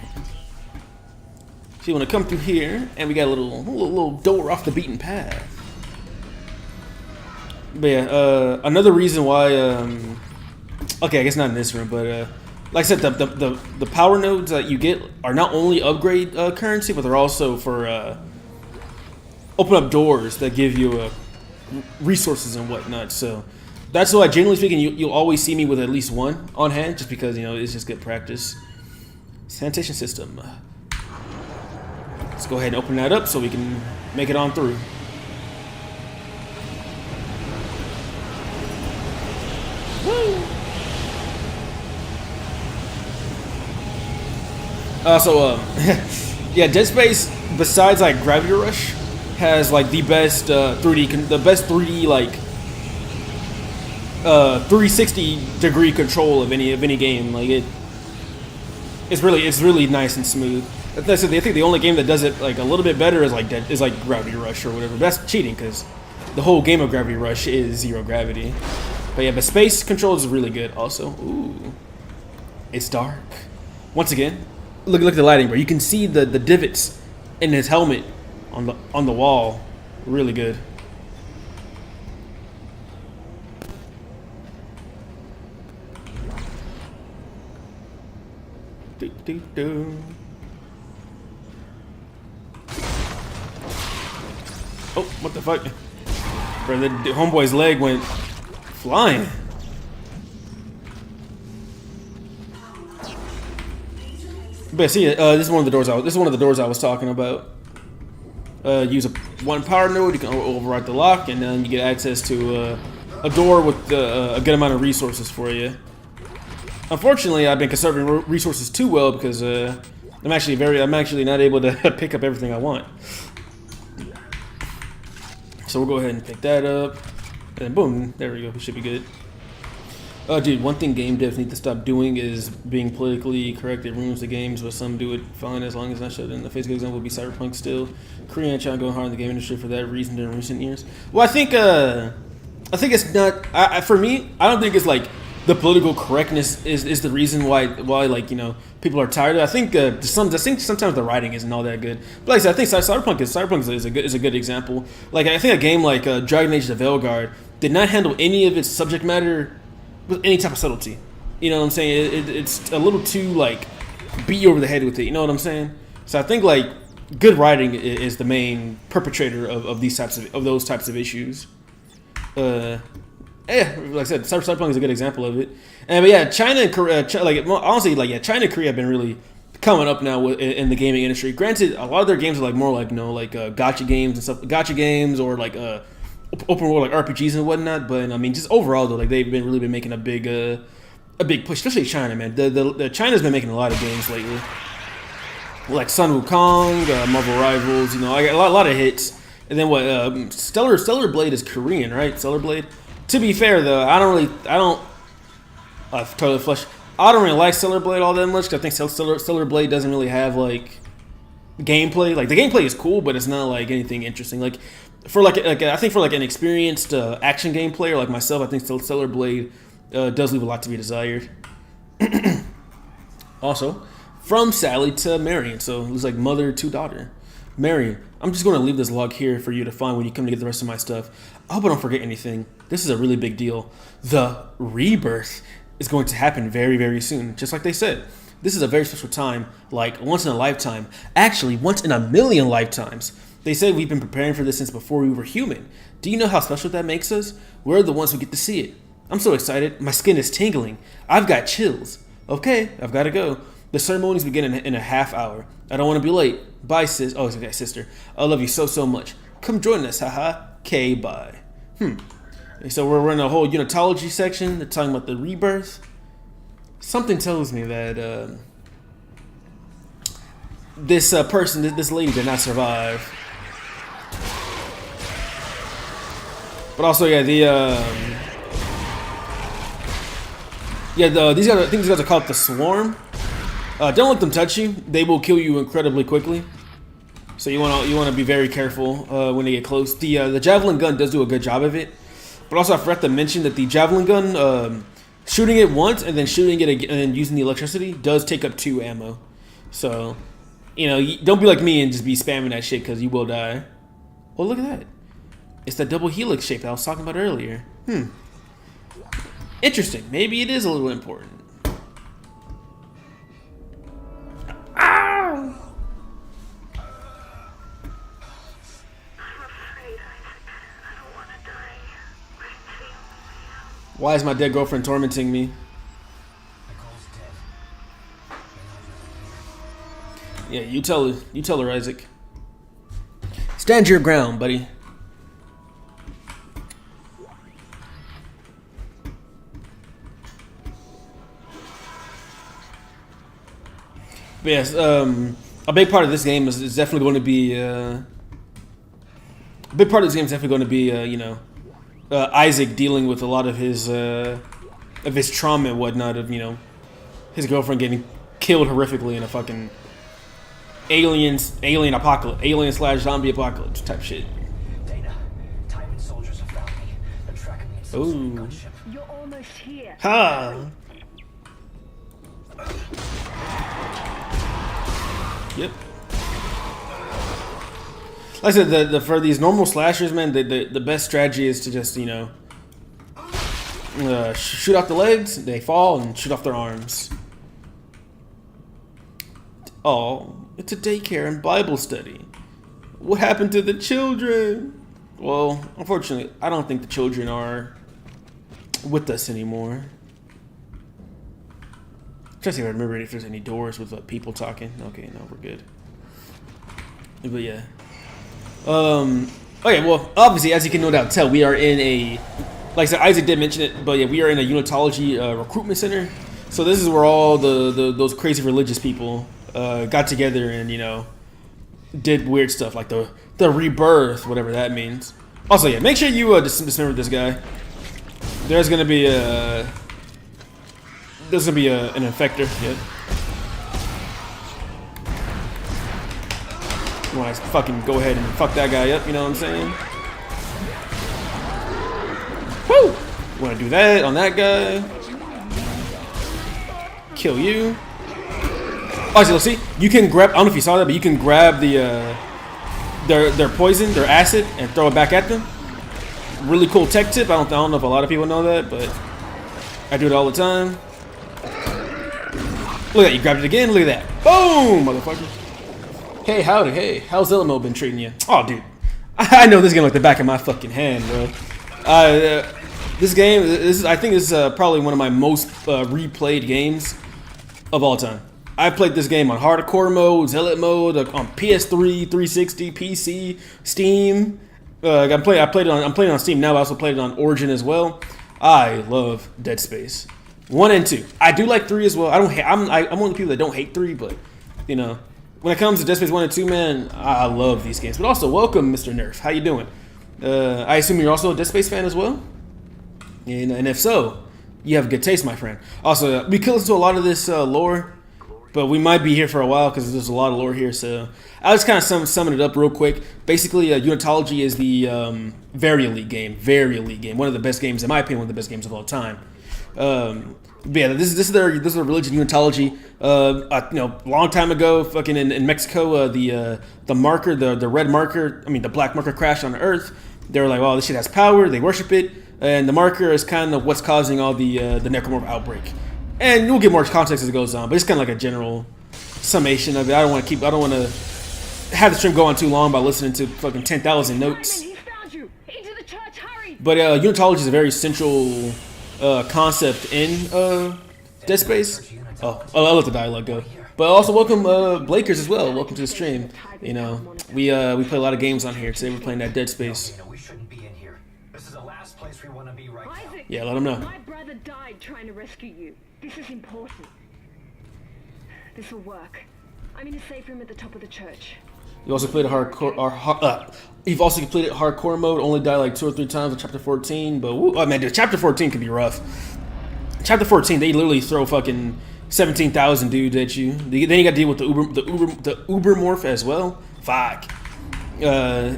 So you want to come through here, and we got a little door off the beaten path. But yeah, another reason why. Okay, I guess not in this room, but like I said, the power nodes that you get are not only upgrade currency, but they're also for open up doors that give you resources and whatnot. So that's why, generally speaking, you'll always see me with at least one on hand, just because, you know, it's just good practice. Sanitation system. Let's go ahead and open that up so we can make it on through. Woo! Yeah, Dead Space, besides like Gravity Rush, has like the best 3D like 360-degree control of any game. Like it's really nice and smooth. I think the only game that does it like a little bit better is like Gravity Rush or whatever. But that's cheating because the whole game of Gravity Rush is zero gravity. But yeah, but space control is really good also. Ooh, it's dark. Once again, look at the lighting, bro. You can see the divots in his helmet on the wall. Really good. Oh, what the fuck? Bro, the homeboy's leg went flying. But see, this is one of the doors. This is one of the doors I was talking about. Use one power node, you can override the lock, and then you get access to a door with a good amount of resources for you. Unfortunately, I've been conserving resources too well because I'm actually not able to pick up everything I want. So we'll go ahead and pick that up, and boom, there we go. We should be good. Dude, one thing game devs need to stop doing is being politically correct. It ruins the games, but some do it fine as long as not showed in the face. Good example would be Cyberpunk still. Korea and China going hard in the game industry for that reason in recent years. Well, I think it's not. For me, I don't think it's like the political correctness is the reason why like, you know, people are tired. I think sometimes the writing isn't all that good. But like I said, I think Cyberpunk is a good example. Like I think a game like Dragon Age: The Veilguard did not handle any of its subject matter with any type of subtlety. You know what I'm saying? It's a little too like beat you over the head with it. You know what I'm saying? So I think like good writing is the main perpetrator of those types of issues. Yeah, like I said, Cyberpunk is a good example of it. But yeah, China and Korea, honestly, like yeah, China and Korea have been really coming up now in the gaming industry. Granted, a lot of their games are like more like, you know, like gacha games and stuff, gacha games or like open world like RPGs and whatnot. But I mean, just overall though, like they've really been making a big push, especially China, man. The China's been making a lot of games lately, like Sun Wukong, Marvel Rivals. You know, I got a lot of hits. And then what? Stellar Blade is Korean, right? Stellar Blade. To be fair though, I don't really like Stellar Blade all that much. Cause I think Stellar Blade doesn't really have like gameplay. Like the gameplay is cool, but it's not like anything interesting. Like for like I think for like an experienced action game player like myself, I think Stellar Blade does leave a lot to be desired. Also, from Sally to Marion, so it was like mother to daughter. Marion, I'm just going to leave this log here for you to find when you come to get the rest of my stuff. I hope I don't forget anything. This is a really big deal. The rebirth is going to happen very, very soon, just like they said. This is a very special time, like once in a lifetime. Actually, once in a million lifetimes. They say we've been preparing for this since before we were human. Do you know how special that makes us? We're the ones who get to see it. I'm so excited. My skin is tingling. I've got chills. Okay, I've got to go. The ceremonies begin in a half hour. I don't want to be late. Bye, sis. Oh, it's okay, sister. I love you so, so much. Come join us. Haha. K, bye. So we're in a whole unitology section. They're talking about the rebirth. Something tells me that this person, this lady, did not survive. But also, yeah, these guys. I think these guys are called the Swarm. Don't let them touch you. They will kill you incredibly quickly. So you wanna be very careful when they get close. The javelin gun does do a good job of it. But also, I forgot to mention that the javelin gun, shooting it once and then shooting it again and using the electricity does take up 2 ammo. So, don't be like me and just be spamming that shit because you will die. Oh, look at that. It's that double helix shape that I was talking about earlier. Interesting. Maybe it is a little important. Ow! Why is my dead girlfriend tormenting me? Yeah, you tell her. You tell her, Isaac. Stand your ground, buddy. But yes, a big part of this game is definitely going to be Isaac dealing with a lot of his trauma and whatnot of his girlfriend getting killed horrifically in a fucking alien / zombie apocalypse type shit. Dana, Taiwan soldiers have found me. They're tracking me in some sort of gunship. You're almost here. Ha! Yep. Like I said, for these normal slashers, man, the best strategy is to just shoot off the legs, they fall, and shoot off their arms. Oh, it's a daycare and Bible study. What happened to the children? Well, unfortunately, I don't think the children are with us anymore. Trying to see if I remember if there's any doors with people talking. Okay, no, we're good. But yeah. Okay, well, obviously, as you can no doubt tell, we are in a, like I said, Isaac did mention it, but yeah, we are in a unitology recruitment center. So this is where all those crazy religious people got together and did weird stuff like the rebirth, whatever that means. Also, yeah, make sure you dismember this guy. There's gonna be an infector. Yeah. You want to fucking go ahead and fuck that guy up? You know what I'm saying? Woo! Want to do that on that guy? Kill you. Oh, let's see. You can grab. I don't know if you saw that, but you can grab their poison, their acid, and throw it back at them. Really cool tech tip. I don't know if a lot of people know that, but I do it all the time. Look at that. You grabbed it again. Look at that. Boom, motherfucker. Hey, howdy. Hey, how's Zealot been treating you? Oh, dude. I know this game like the back of my fucking hand, bro. This game, I think this is probably one of my most replayed games of all time. I played this game on hardcore mode, Zealot mode, on PS3, 360, PC, Steam. I'm playing it on Steam now. I also played it on Origin as well. I love Dead Space 1 and 2. I do like 3 as well. I'm one of the people that don't hate 3, but when it comes to Dead Space 1 and 2, man, I love these games. But also, welcome, Mr. Nerf. How you doing? I assume you're also a Dead Space fan as well? And if so, you have good taste, my friend. Also, we could listen to a lot of this lore but we might be here for a while because there's a lot of lore here. So I'll just kind of sum it up real quick. Basically, Unitology is the very elite game, one of the best games in my opinion, one of the best games of all time. But yeah, this is their religion, Unitology. Long time ago, fucking in Mexico, the marker, the red marker, the black marker crashed on Earth. They were like, "Oh, this shit has power." They worship it, and the marker is kind of what's causing all the necromorph outbreak. And we'll get more context as it goes on, but it's kind of like a general summation of it. I don't want to have the stream go on too long by listening to fucking 10,000 notes. Simon, he found you. Into the church, hurry! But Unitology is a very central concept in Dead Space. I'll let the dialogue go. But also welcome Blakers as well. Welcome to the stream. We play a lot of games on here. Today we're playing that Dead Space. We shouldn't be in here. This is the last place we want to be right now. Isaac, Yeah, let him know. my brother died trying to rescue you. This is important. This will work. I'm in a safe room at the top of the church. You also played you've also completed hardcore mode. Only died like 2 or 3 times in chapter 14. But dude, chapter 14 can be rough. Chapter 14, they literally throw fucking 17,000 dudes at you. Then you got to deal with the Uber morph as well. Fuck. I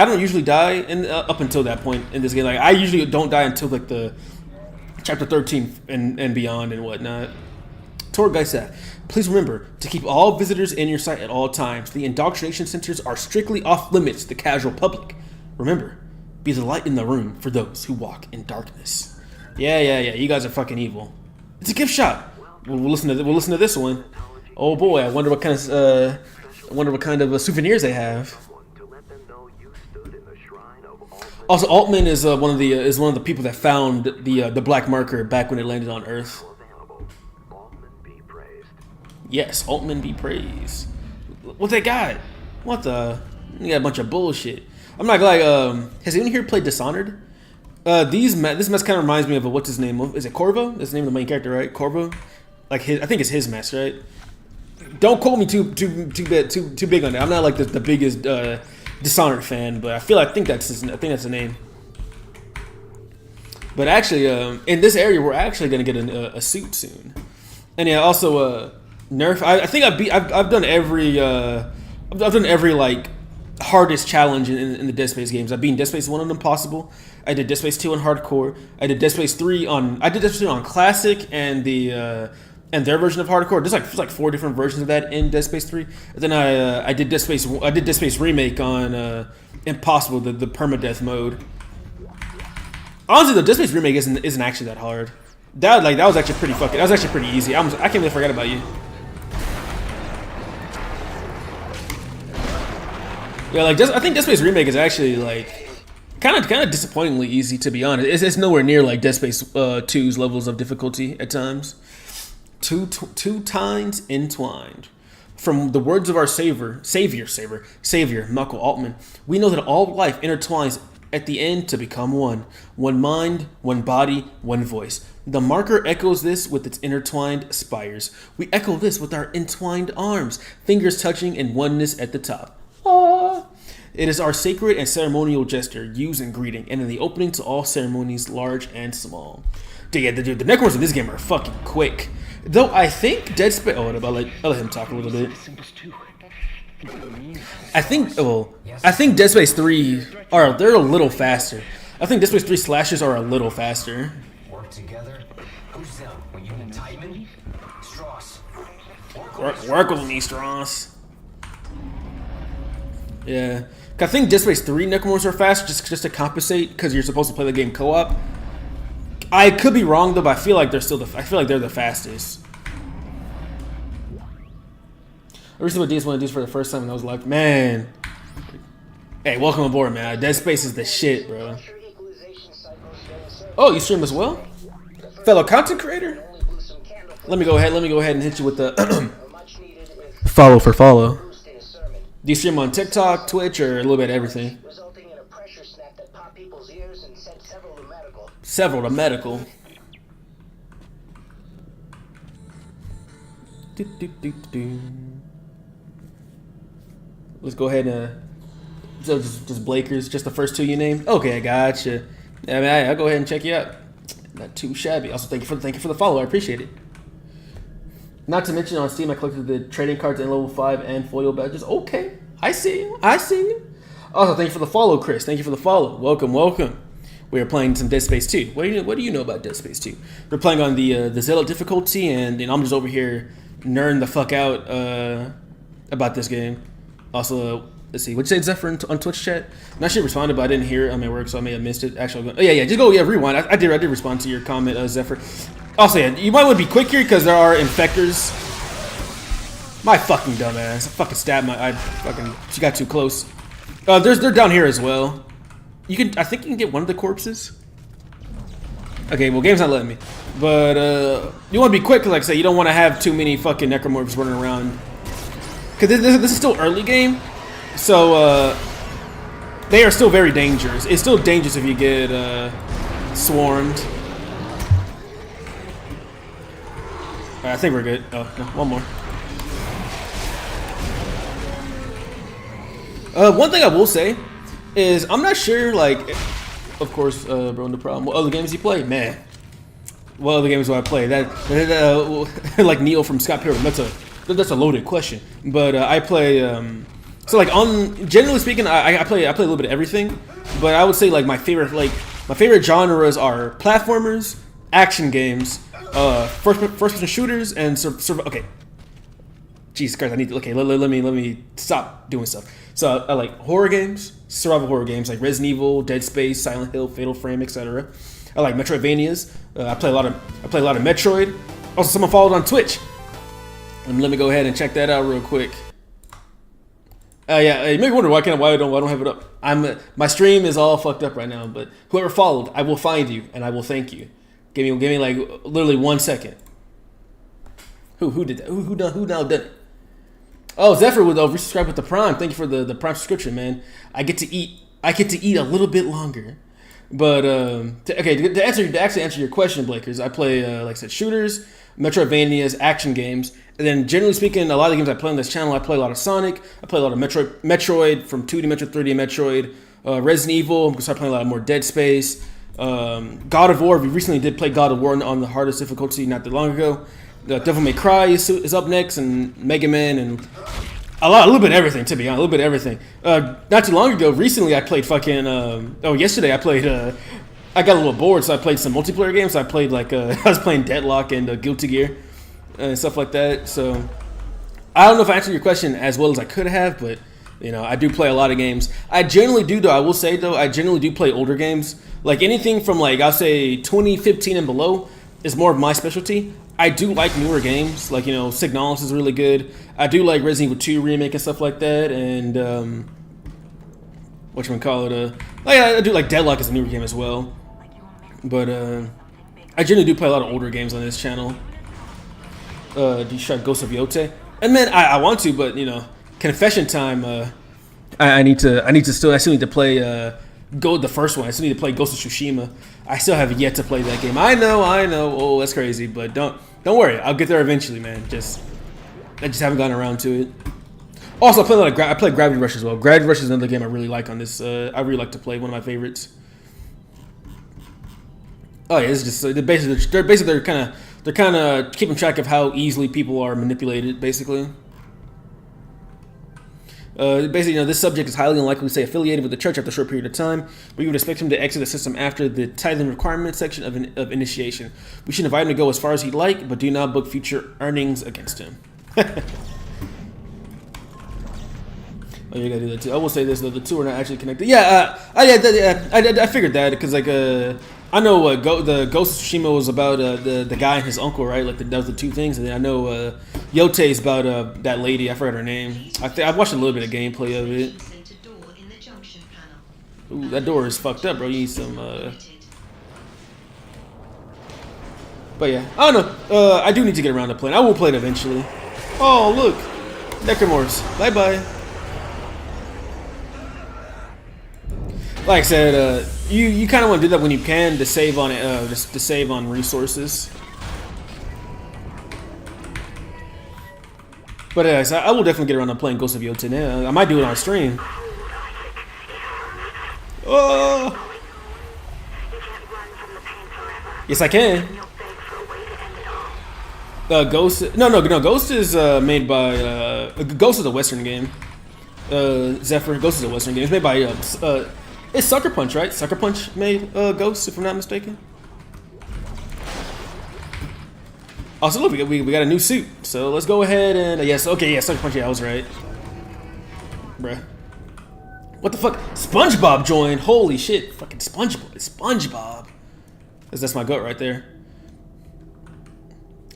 don't usually die up until that point in this game. Like I usually don't die until like the chapter 13 and beyond and whatnot. Tour guide said, please remember to keep all visitors in your sight at all times. The indoctrination centers are strictly off limits to the casual public. Remember, be the light in the room for those who walk in darkness. Yeah. You guys are fucking evil. It's a gift shop. We'll listen to this one. Oh boy, I wonder what kind of souvenirs they have. Also, Altman is one of the people that found the black marker back when it landed on Earth. Yes, Altman be praised. What they got? What the? You got a bunch of bullshit. I'm not gonna lie. Has anyone here played Dishonored? This mess kind of reminds me of what's his name? Is it Corvo? That's the name of the main character, right? Corvo. I think it's his mess, right? Don't quote me too big on it. I'm not like the biggest Dishonored fan, but I think that's the name. But actually, in this area, we're actually gonna get a suit soon. And yeah, also nerf. I think I've done every like hardest challenge in the Dead Space games. I've beaten Dead Space 1 on Impossible. I did Dead Space 2 on Hardcore. I did Dead Space 3 on Classic and and their version of Hardcore. There's like 4 different versions of that in Dead Space 3. And then I did Dead Space Remake on Impossible, the permadeath mode. Honestly, the Dead Space Remake isn't actually that hard. That was actually pretty easy. I can't believe I forgot about you. Yeah, I think Dead Space Remake is actually like kind of disappointingly easy, to be honest. It's nowhere near like Dead Space 2's levels of difficulty at times. Two tines entwined. From the words of our Savior, Michael Altman, we know that all life intertwines at the end to become one. One mind, one body, one voice. The marker echoes this with its intertwined spires. We echo this with our entwined arms, fingers touching in oneness at the top. Ah. It is our sacred and ceremonial gesture used in greeting and in the opening to all ceremonies, large and small. Dude, the necromorphs in this game are fucking quick. Though I think Dead Space... Oh, I'll let him talk a little bit. I think Dead Space 3 they're a little faster. I think Dead Space 3 slashes are a little faster. Work together. Who's Zealot? When you and Titan? Strauss. Work with me, Strauss. Yeah. I think Dead Space 3 necromorphs are faster just to compensate because you're supposed to play the game co-op. I could be wrong though, but I feel like they're the fastest. I recently did one of these for the first time and I was like, man. Hey, welcome aboard, man. Dead Space is the shit, bro. Oh, you stream as well? Fellow content creator? Let me go ahead and hit you with the follow for follow. Do you stream on TikTok, Twitch, or a little bit of everything? Resulting in a pressure snap that popped people's ears and sent several to medical. Several to medical. Let's go ahead and so just Blakers, just the first 2 you named. Okay, I gotcha. Yeah, I mean, I'll go ahead and check you out. Not too shabby. Also, thank you for the follow. I appreciate it. Not to mention on Steam, I collected the trading cards and level 5 and foil badges. Okay, I see you. I see you. Also, thank you for the follow, Chris. Thank you for the follow. Welcome, welcome. We are playing some Dead Space 2. What do you know about Dead Space 2? We're playing on the Zealot difficulty, and I'm just over here nerding the fuck out about this game. Also, let's see. What'd you say, Zephyr, on Twitch chat? Not sure responded, but I didn't hear it. I'm at work, so I may have missed it. Actually, I'll go, yeah, just go, rewind. I did respond to your comment, Zephyr. Also, yeah, you might want to be quick here because there are infectors. My fucking dumbass. I fucking stabbed she got too close. They're down here as well. I think you can get one of the corpses. Okay, well, game's not letting me. But, you want to be quick because, like I said, you don't want to have too many fucking necromorphs running around. Because this is still early game. So, they are still very dangerous. It's still dangerous if you get, swarmed. Alright, I think we're good. Oh, no, one more. One thing I will say is I'm not sure, like, of course, bro, no problem. What other games you play? Man, what other games do I play? Like Neo from Scott Pilgrim. That's a loaded question. But I play. So like generally speaking, I play a little bit of everything. But I would say like my favorite genres are platformers, action games, first person shooters, and okay. Jesus Christ, I need to. Okay, let me stop doing stuff. So I like horror games, survival horror games like Resident Evil, Dead Space, Silent Hill, Fatal Frame, etc. I like Metroidvanias. I play a lot of Metroid. Also, someone followed on Twitch. Let me go ahead and check that out real quick. Yeah, you may wonder why I don't have it up. My stream is all fucked up right now, but whoever followed, I will find you and I will thank you. Give me like literally 1 second. Who did that? Who now did it? Oh, Zephyr would resubscribe with the Prime. Thank you for the Prime subscription, man. I get to eat a little bit longer. But to actually answer your question, Blakers, I play like I said, shooters, Metroidvanias, action games, and then generally speaking, a lot of the games I play on this channel, I play a lot of Sonic. I play a lot of Metroid from 2D Metroid, 3D Metroid, Resident Evil. I'm gonna start playing a lot more Dead Space, God of War. We recently did play God of War on the hardest difficulty not that long ago. Devil May Cry is up next, and Mega Man, and a little bit of everything, to be honest, a little bit of everything. Not too long ago, recently I played yesterday I played, I got a little bored, so I played some multiplayer games. So I played I was playing Deadlock and Guilty Gear, and stuff like that. So, I don't know if I answered your question as well as I could have, but, I do play a lot of games. I generally do, though, I will say, though, I generally do play older games. Like, anything from, I'll say 2015 and below is more of my specialty. I do like newer games, like, Signalis is really good. I do like Resident Evil 2 Remake and stuff like that, and, I do like Deadlock is a newer game as well. But, I generally do play a lot of older games on this channel. Do you try Ghost of Yote? And man, I want to, but, confession time, I still need to play, the first one. I still need to play Ghost of Tsushima. I still have yet to play that game. I know. Oh, that's crazy, but don't worry. I'll get there eventually, man. I just haven't gotten around to it. Also, I play Gravity Rush as well. Gravity Rush is another game I really like on this. I really like to play. One of my favorites. Oh yeah, it's just they're kind of keeping track of how easily people are manipulated, basically. This subject is highly unlikely to stay affiliated with the church after a short period of time, but you would expect him to exit the system after the tithing requirements section of initiation. We should invite him to go as far as he'd like, but do not book future earnings against him. Oh, you gotta do that too. I will say this though: the two are not actually connected. Yeah, I figured that because I know the Ghost of Tsushima was about the guy and his uncle, right? Like that was the two things, and then I know Yote is about that lady. I forgot her name. I watched a little bit of gameplay of it. Ooh, that door is fucked up, bro. You need some. But yeah, I don't know. I do need to get around to playing. I will play it eventually. Oh look, Necromorphs. Bye bye. Like I said, you kind of want to do that when you can to save on just to save on resources. But anyways, I will definitely get around to playing Ghost of Yote now. I might do it on stream. Oh! Yes, I can. Ghost. No. Ghost is made by. Ghost is a Western game. Zephyr. Ghost is a Western game. It's made by. It's Sucker Punch, right? Sucker Punch made Ghost, if I'm not mistaken. Also, look, we got a new suit. So let's go ahead and yes, okay, yeah, Sucker Punch. Yeah, I was right, bruh. What the fuck? SpongeBob joined. Holy shit! Fucking SpongeBob. That's my goat right there.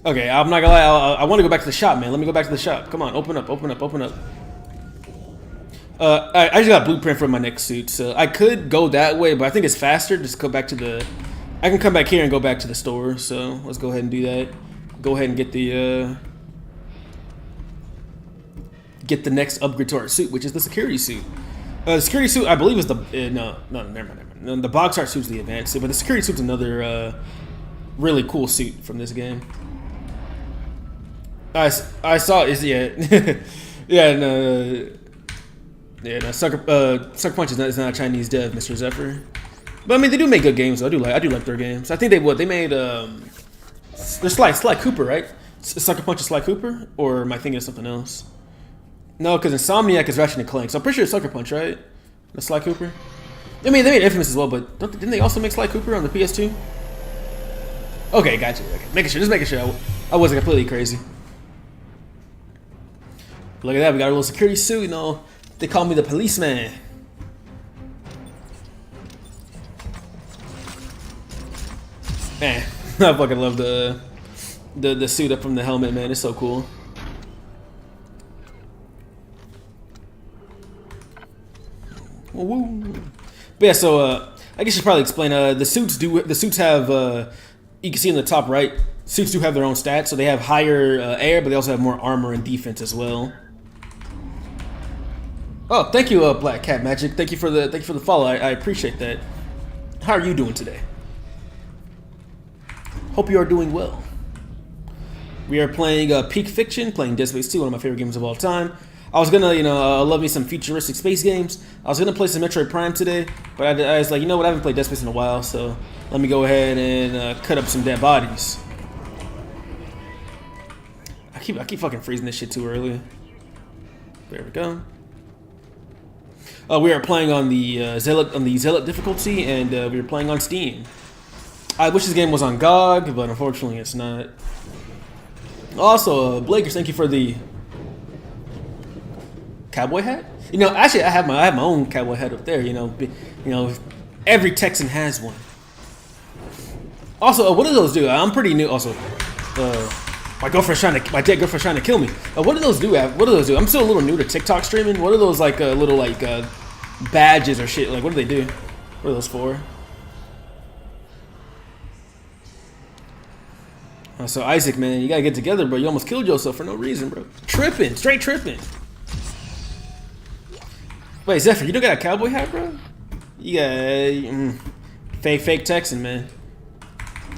Okay, I'm not gonna lie. I want to go back to the shop, man. Let me go back to the shop. Come on, open up. I just got a blueprint for my next suit, so I could go that way, but I think it's faster. Just go back to the. I can come back here and go back to the store. So let's go ahead and do that. Go ahead and get the next upgrade to our suit, which is the security suit. The security suit, I believe, is the no, never mind. The box art suit's the advanced suit, but the security suit's another really cool suit from this game. I saw is Sucker Punch is not a Chinese dev, Mr. Zephyr. But I mean, they do make good games. Though. I do like their games. I think they made they're Sly Cooper, right? Sucker Punch is Sly Cooper, or am I thinking of something else? No, because Insomniac is Ratchet and Clank, so I'm pretty sure it's Sucker Punch, right? The Sly Cooper. I mean, they made Infamous as well, but didn't they also make Sly Cooper on the PS2? Okay, gotcha. Okay, just making sure I wasn't completely crazy. Look at that, we got a little security suit, you know. They call me the policeman. Man, I fucking love the suit up from the helmet, man. It's so cool. Woo. But yeah, so I guess you should probably explain. The suits have you can see in the top right. Suits do have their own stats, so they have higher air, but they also have more armor and defense as well. Oh, thank you, Black Cat Magic. Thank you for the follow. I appreciate that. How are you doing today? Hope you are doing well. We are playing Peak Fiction, playing Dead Space 2, one of my favorite games of all time. I was gonna, love me some futuristic space games. I was gonna play some Metroid Prime today, but I was like, you know what? I haven't played Dead Space in a while, so let me go ahead and cut up some dead bodies. I keep fucking freezing this shit too early. There we go. We are playing on the Zealot difficulty, and we are playing on Steam. I wish this game was on GOG, but unfortunately it's not. Also, Blakers, thank you for the cowboy hat. Actually, I have my own cowboy hat up there. Every Texan has one. Also, what do those do? I'm pretty new. Also, my dead girlfriend's trying to kill me. What do those do? What do those do? I'm still a little new to TikTok streaming. What are those little badges or shit? Like, what do they do? What are those for? So Isaac, man, you gotta get together, bro. You almost killed yourself for no reason, bro. Straight tripping. Wait, Zephyr, you don't got a cowboy hat, bro? You got fake Texan, man.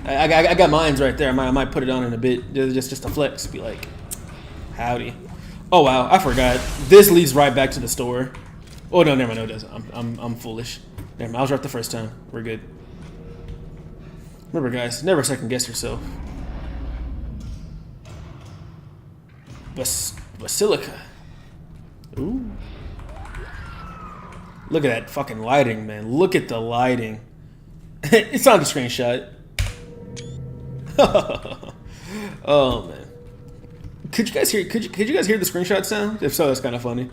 I got mines right there. I might put it on in a bit, just to flex. Be like, howdy. Oh wow, I forgot. This leads right back to the store. Oh no, never mind. No, it doesn't. I'm foolish. Never mind. I was right the first time. We're good. Remember, guys, never second guess yourself. Basilica. Ooh. Look at that fucking lighting, man. Look at the lighting. It's not a screenshot. Oh man. Could you guys hear the screenshot sound? If so, that's kind of funny.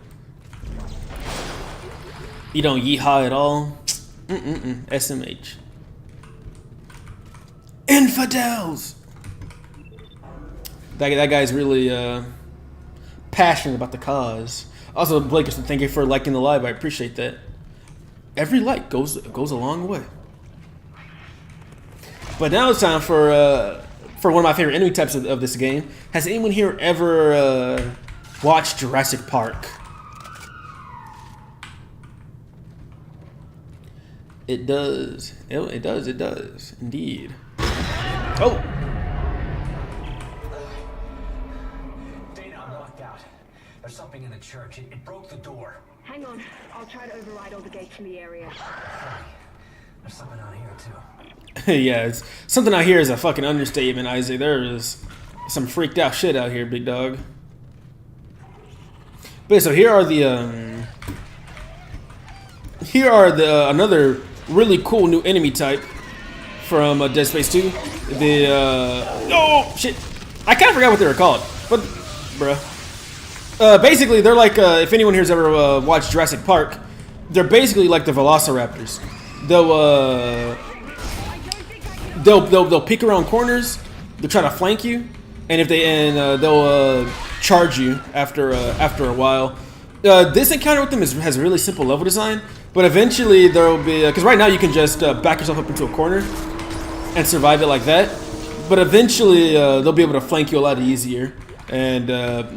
You don't yeehaw at all. SMH. Infidels. That guy's really passionate about the cause. Also, Blakerson, thank you for liking the live. I appreciate that. Every like goes a long way. But now it's time for one of my favorite enemy types of this game. Has anyone here ever watched Jurassic Park? It does. It does. Indeed. Oh! Dana, I'm locked out. There's something in the church. It broke the door. Hang on. I'll try to override all the gates in the area. There's something out here, too. Yeah, something out here is a fucking understatement, Isaac. There is some freaked out shit out here, big dog. But so here are the another really cool new enemy type from Dead Space 2. The oh shit, I kind of forgot what they were called, but bruh. Basically, they're like if anyone here's ever watched Jurassic Park, they're basically like the Velociraptors. They'll peek around corners. They'll try to flank you, and if they'll charge you after a while. This encounter with them has really simple level design, but eventually there will be because right now you can just back yourself up into a corner and survive it like that. But eventually they'll be able to flank you a lot easier, and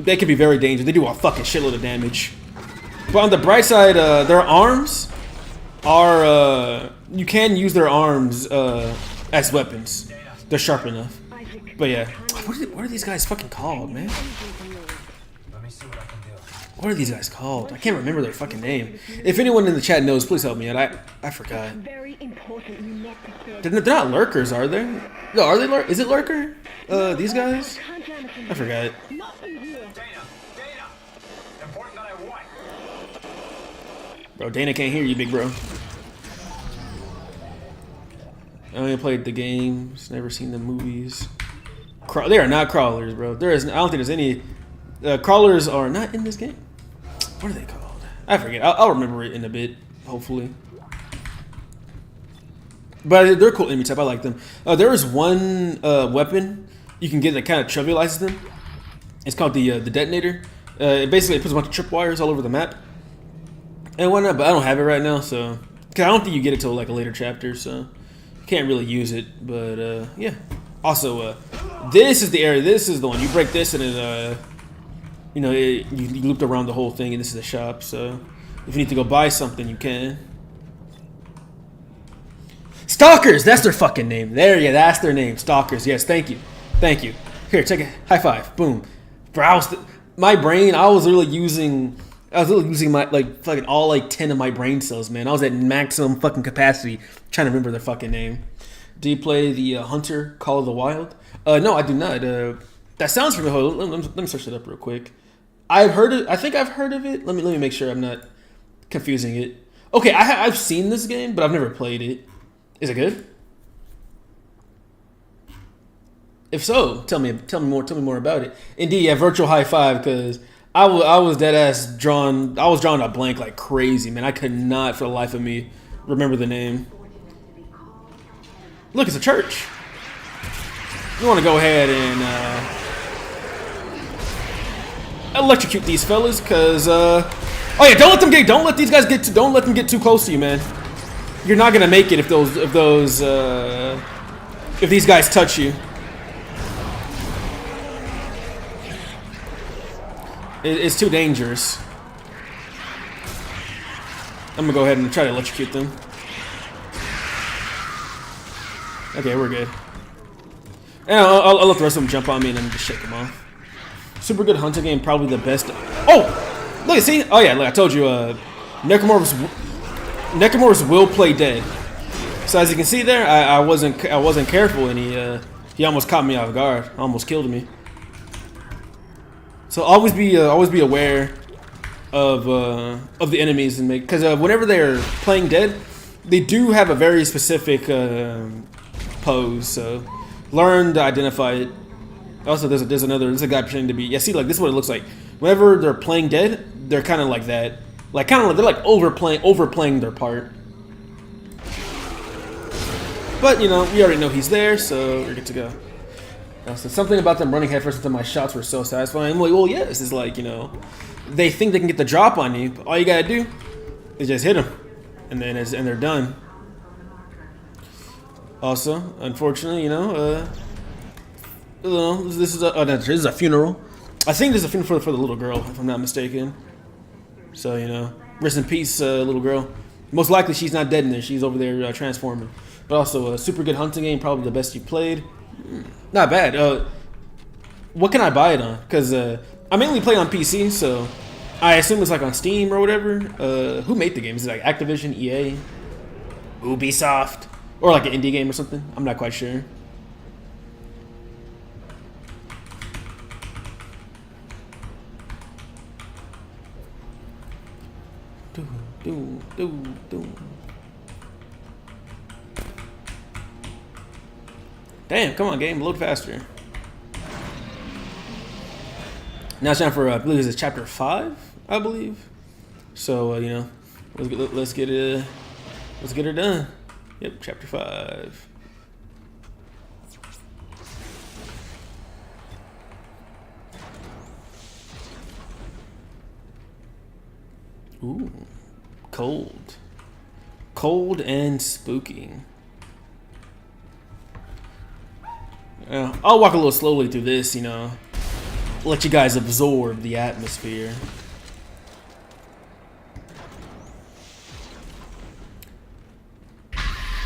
they can be very dangerous. They do a fucking shitload of damage. But on the bright side, their arms are you can use their arms as weapons. They're sharp enough. But yeah, what are these guys fucking called, man? Let me see what I can do. What are these guys called? I can't remember their fucking name. If anyone in the chat knows, please help me out. I forgot. Very important you not They're not lurkers, are they? No, are they? Is it lurker? These guys? I forgot. Dana! Important that I what? Bro, Dana can't hear you, big bro. I only played the games, never seen the movies. They are not crawlers, bro. I don't think there's any. Crawlers are not in this game. What are they called? I forget. I'll remember it in a bit, hopefully. But they're cool enemy type. I like them. There is one weapon you can get that kind of trivializes them. It's called the detonator. It basically puts a bunch of tripwires all over the map and whatnot. But I don't have it right now, so cause I don't think you get it till like a later chapter, so you can't really use it. But yeah. Also, this is the area. This is the one you break this and it. You know, you looped around the whole thing, and this is the shop. So if you need to go buy something, you can. Stalkers, that's their fucking name. There, yeah, that's their name. Stalkers. Yes, thank you. Here, take a high five. Boom. Bro, I was literally using my like fucking all like 10 of my brain cells, man. I was at maximum fucking capacity trying to remember their fucking name. Do you play the Hunter Call of the Wild? No, I do not. That sounds familiar. Let me search it up real quick. I've heard it. I think I've heard of it. Let me make sure I'm not confusing it. Okay, I've seen this game, but I've never played it. Is it good? If so, tell me more about it. Indeed, yeah, virtual high five, because I was dead ass drawn. I was drawing a blank like crazy, man. I could not for the life of me remember the name. Look, it's a church. You want to go ahead and electrocute these fellas, cause oh yeah, don't let them get too close to you, man. You're not gonna make it if these guys touch you. It's too dangerous. I'm gonna go ahead and try to electrocute them. Okay, we're good. And I'll let the rest of them jump on me and then just shake them off. Super good hunting game, probably the best. Oh, look, see? Oh yeah, look, I told you. Necromorphs will play dead. So as you can see there, I wasn't careful, and he almost caught me off guard. Almost killed me. So always be aware of the enemies, and because whenever they're playing dead, they do have a very specific pose. So learn to identify it. Also, there's a guy pretending to be. Yeah, see, like this is what it looks like. Whenever they're playing dead, they're kind of like that. Like they're like overplaying their part. But you know, we already know he's there, so we're good to go. So something about them running headfirst into my shots were so satisfying. I'm like, well, yes, it's like, you know, they think they can get the drop on you, but all you gotta do is just hit them, and they're done. Also, unfortunately, this is a funeral. I think this is a funeral for the little girl, if I'm not mistaken. So, you know, rest in peace, little girl. Most likely she's not dead in there. She's over there transforming. But also a super good hunting game, probably the best you played. Not bad. What can I buy it on? Because I mainly play on PC, so I assume it's like on Steam or whatever. Who made the game? Is it like Activision, EA, Ubisoft, or like an indie game or something? I'm not quite sure. Damn, come on, game, load faster. Now it's time for, I believe this is chapter 5, I believe. So, you know, let's get it done. Yep, chapter 5. Ooh, cold and spooky. I'll walk a little slowly through this, you know, let you guys absorb the atmosphere.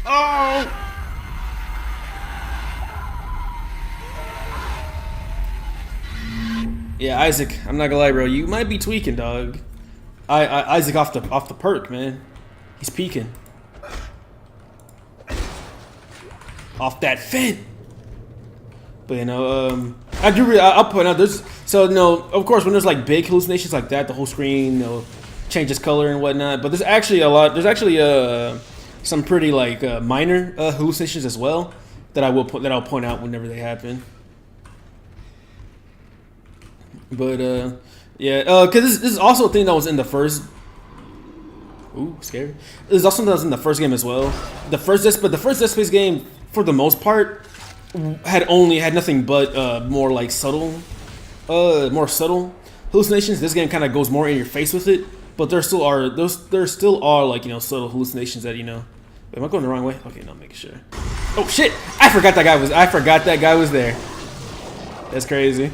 Oh! Yeah, Isaac, I'm not gonna lie, bro. You might be tweaking, dog. Isaac off the perk, man. He's peeking. Off that fin. But you know, I'll point out there's of course when there's like big hallucinations like that, the whole screen, you know, changes color and whatnot. But there's actually some pretty like minor hallucinations as well that I'll point out whenever they happen. But yeah, because this is also a thing that was in the first. Ooh, scary. There's also something that was in the first game as well. The first Dead Space game, for the most part, had nothing but more like more subtle hallucinations. This game kind of goes more in your face with it, but there still are like, you know, subtle hallucinations that, you know. Wait, am I going the wrong way? Okay, no, I'm making sure. Oh shit! I forgot that guy was there. That's crazy.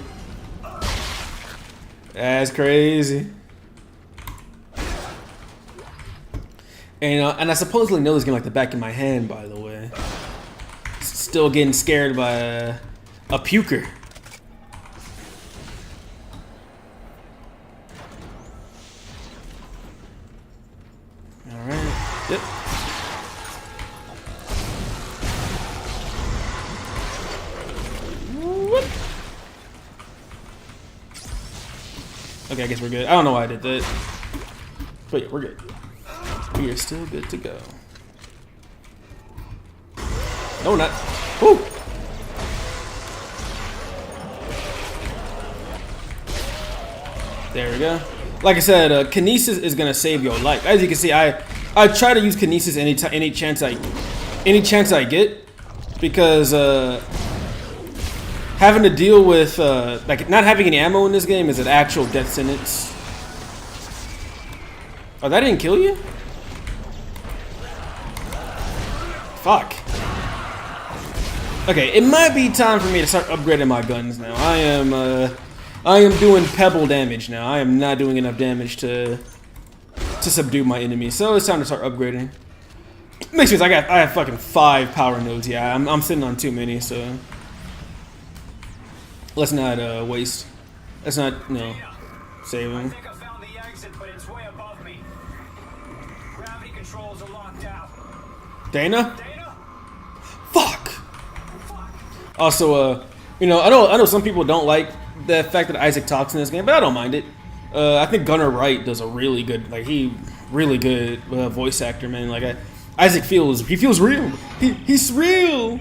That's crazy. And I supposedly know this game like the back of my hand, by the way. Still getting scared by a puker. Alright. Yep. Whoop. Okay, I guess we're good. I don't know why I did that. But yeah, we're good. We are still good to go. No, not. Woo! There we go. Like I said, kinesis is gonna save your life. As you can see, I try to use kinesis any chance I get, because having to deal with like not having any ammo in this game is an actual death sentence. Oh, that didn't kill you? Fuck. Okay, it might be time for me to start upgrading my guns now. I am doing pebble damage now. I am not doing enough damage to subdue my enemies. So it's time to start upgrading. Makes sense. I have fucking 5 power nodes. Yeah, I'm sitting on too many. So let's not waste. Let's not save them. I think I found the exit, but it's way above me. Gravity controls are locked out. Dana? Fuck. Also, you know, I know some people don't like the fact that Isaac talks in this game, but I don't mind it. I think Gunnar Wright does a really good, really good voice actor, man. Like Isaac feels real. He's real.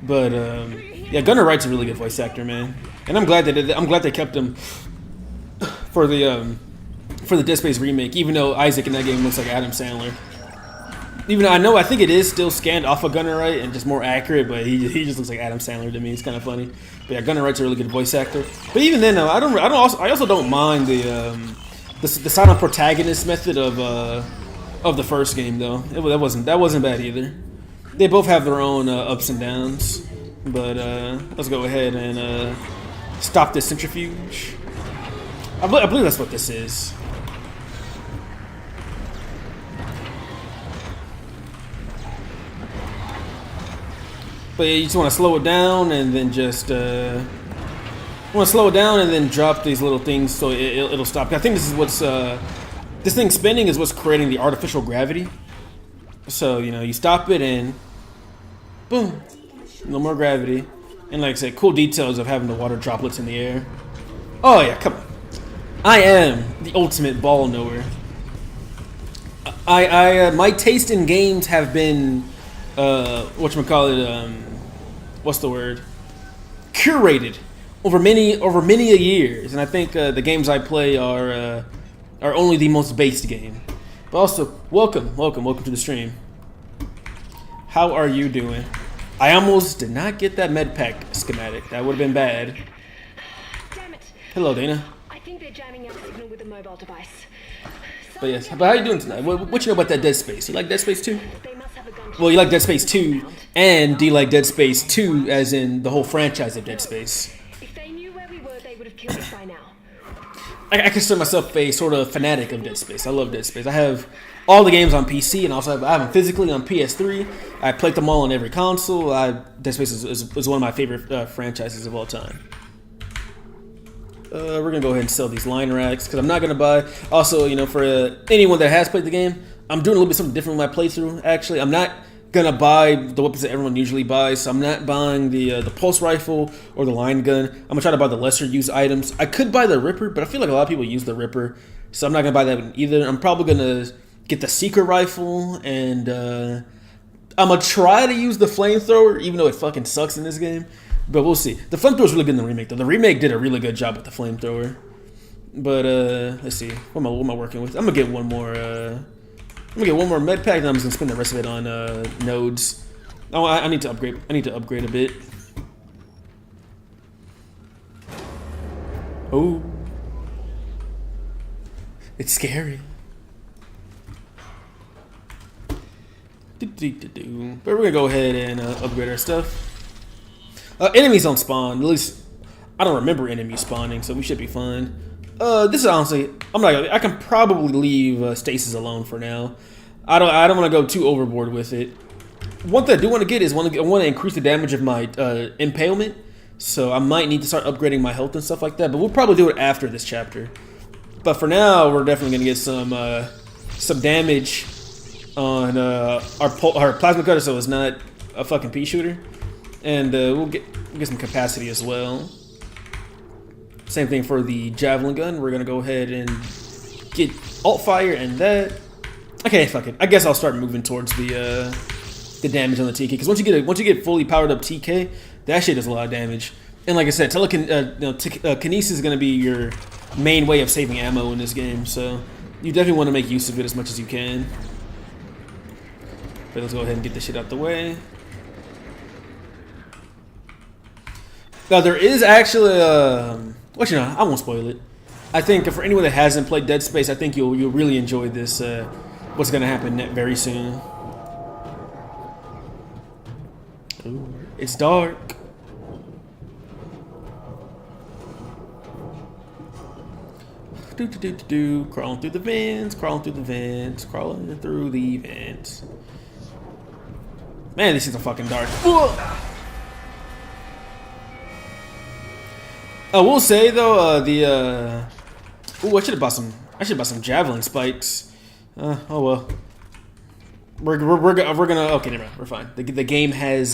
But yeah, Gunnar Wright's a really good voice actor, man. And I'm glad they kept him for the Dead Space remake, even though Isaac in that game looks like Adam Sandler. Even though I think it is still scanned off of Gunnar Wright and just more accurate, but he just looks like Adam Sandler to me. It's kind of funny. But yeah, Gunnar Wright's a really good voice actor. But even then, I also don't mind the silent protagonist method of the first game though. That wasn't bad either. They both have their own ups and downs. But let's go ahead and stop this centrifuge. I believe that's what this is. But yeah, you just want to slow it down and then drop these little things so it'll stop. I think this is what's this thing spinning is what's creating the artificial gravity. So you know, you stop it and boom, no more gravity. And like I said, cool details of having the water droplets in the air. Oh yeah, come on. I am the ultimate ball knower. My taste in games have been whatchamacallit, what's the word? Curated over many a years, and I think the games I play are only the most based game. But also, welcome to the stream. How are you doing? I almost did not get that med pack schematic. That would have been bad. Damn it. Hello, Dana. I think they're jamming our signal with a mobile device. But yes, but how you doing tonight? What you know about that Dead Space? You like Dead Space 2? They must have a gun. Well, you like Dead Space 2, and do you like Dead Space 2 as in the whole franchise of Dead Space? If they knew where we were, they would have killed us by now. I consider myself a sort of fanatic of Dead Space. I love Dead Space. I have all the games on PC, and also I have them physically on PS3. I played them all on every console. Dead Space is one of my favorite franchises of all time. We're gonna go ahead and sell these line racks because I'm not gonna buy. Also, you know, for anyone that has played the game, I'm doing a little bit something different with my playthrough. Actually, I'm not gonna buy the weapons that everyone usually buys. So I'm not buying the pulse rifle or the line gun. I'm gonna try to buy the lesser used items. I could buy the Ripper, but I feel like a lot of people use the Ripper, so I'm not gonna buy that one either. I'm probably gonna get the secret rifle, and I'm gonna try to use the flamethrower, even though it fucking sucks in this game. But we'll see. The flamethrower is really good in the remake, though. The remake did a really good job with the flamethrower. But let's see. What am I working with? I'm gonna get one more. I'm gonna get one more med pack, and I'm just gonna spend the rest of it on nodes. Oh, I need to upgrade. I need to upgrade a bit. Oh, it's scary. But we're gonna go ahead and upgrade our stuff. Enemies don't spawn. At least I don't remember enemies spawning, so we should be fine. This is honestly, I can probably leave stasis alone for now. I don't want to go too overboard with it. One thing I do want to get is I want to increase the damage of my impalement, so I might need to start upgrading my health and stuff like that. But we'll probably do it after this chapter. But for now, we're definitely gonna get some damage on our plasma cutter, so it's not a fucking pea shooter, and we'll get some capacity as well. Same thing for the javelin gun. We're gonna go ahead and get alt fire and that. Okay, fuck it. I guess I'll start moving towards the damage on the TK, because once you get fully powered up TK, that shit does a lot of damage. And like I said, telekinesis is gonna be your main way of saving ammo in this game, so you definitely want to make use of it as much as you can. But let's go ahead and get this shit out the way. Now there is actually I won't spoil it. I think for anyone that hasn't played Dead Space, I think you'll really enjoy this. What's gonna happen very soon? Ooh, it's dark. Crawling through the vents, crawling through the vents, crawling through the vents. Man, this is a fucking dark. I will say though, ooh, I should have bought some javelin spikes. Oh well. We're gonna okay, never mind. We're fine. The game has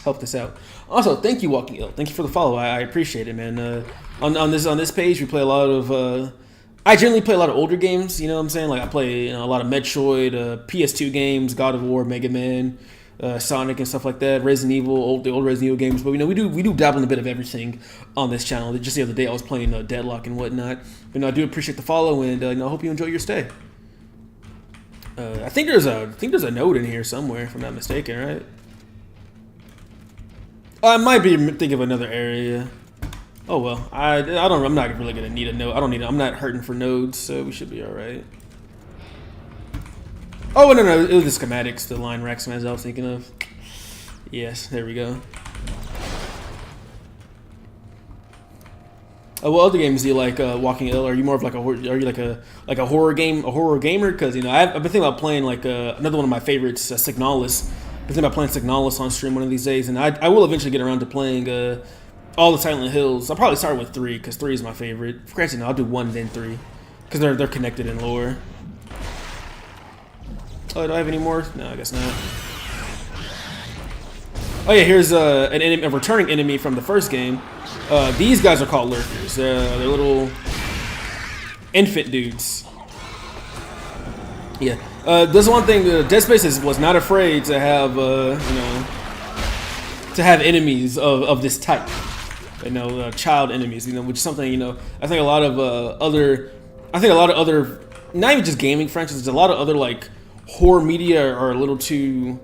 helped us out. Also, thank you, Walking Ill. Thank you for the follow. I appreciate it, man. On this page, we play a lot of. I generally play a lot of older games. You know what I'm saying? Like I play a lot of Metroid, PS2 games, God of War, Mega Man, Sonic, and stuff like that. Resident Evil, the old Resident Evil games. But we do dabble in a bit of everything on this channel. Just the other day, I was playing Deadlock and whatnot. But I do appreciate the follow, and I hope you enjoy your stay. I think there's a node in here somewhere, if I'm not mistaken, right? I might be thinking of another area. Oh well, I'm not really gonna need a node. I'm not hurting for nodes, so we should be all right. Oh no, it was the schematics, the line rack schematics I was thinking of. Yes, there we go. What other games do you like, Walking Ill? Are you more of like a horror gamer? Because I've been thinking about playing like another one of my favorites, Signalis. I've been thinking about playing Signalis on stream one of these days, and I will eventually get around to playing all the Silent Hills. I'll probably start with 3 because 3 is my favorite. Granted, no, I'll do 1 then 3 because they're connected in lore. Oh, do I have any more? No, I guess not. Oh yeah, here's a returning enemy from the first game. These guys are called lurkers. They're little infant dudes. Yeah, there's one thing. Dead Space was not afraid to have, to have enemies of this type. Child enemies. Which is something I think a lot of other, not even just gaming franchises, a lot of other like horror media are a little too.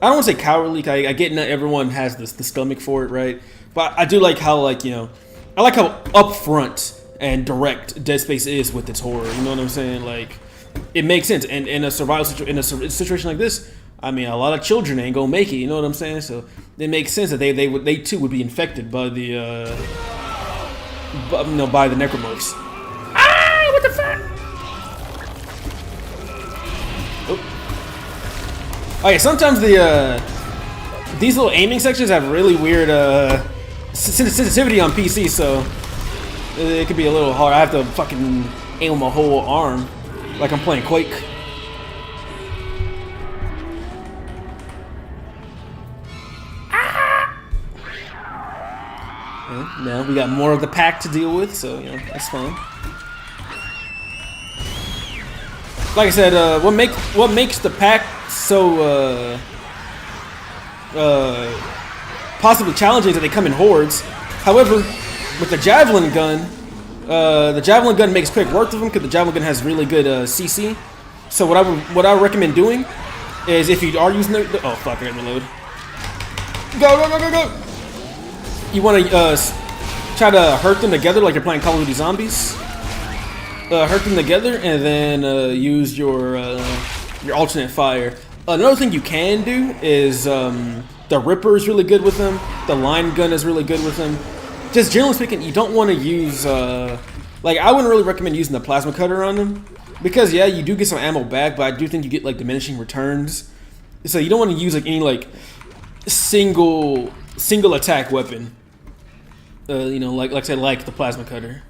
I don't want to say cowardly. I get not everyone has the stomach for it, right? But I do like how I like how upfront and direct Dead Space is with its horror. You know what I'm saying? Like, it makes sense. And in a survival situation like this, I mean, a lot of children ain't gonna make it. You know what I'm saying? So it makes sense that they too would be infected by the by the necromorphs. Ah! What the fuck? Oh yeah, sometimes these little aiming sections have really weird sensitivity on PC, so it could be a little hard. I have to fucking aim with my whole arm, like I'm playing Quake. Now we got more of the pack to deal with, so that's fine. Like I said, what makes the pack so possibly challenging is that they come in hordes. However, with the javelin gun makes quick work of them because the javelin gun has really good CC. So what I would recommend doing is, if you are using the oh fuck, I gotta reload. Go! You want to try to hurt them together like you're playing Call of Duty Zombies. Hurt them together and then use your alternate fire. Another thing you can do is the Ripper is really good with them. The line gun is really good with them. Just generally speaking, you don't want to use like, I wouldn't really recommend using the plasma cutter on them because yeah, you do get some ammo back, but I do think you get like diminishing returns. So you don't want to use like any like single attack weapon. Like I said, like the plasma cutter.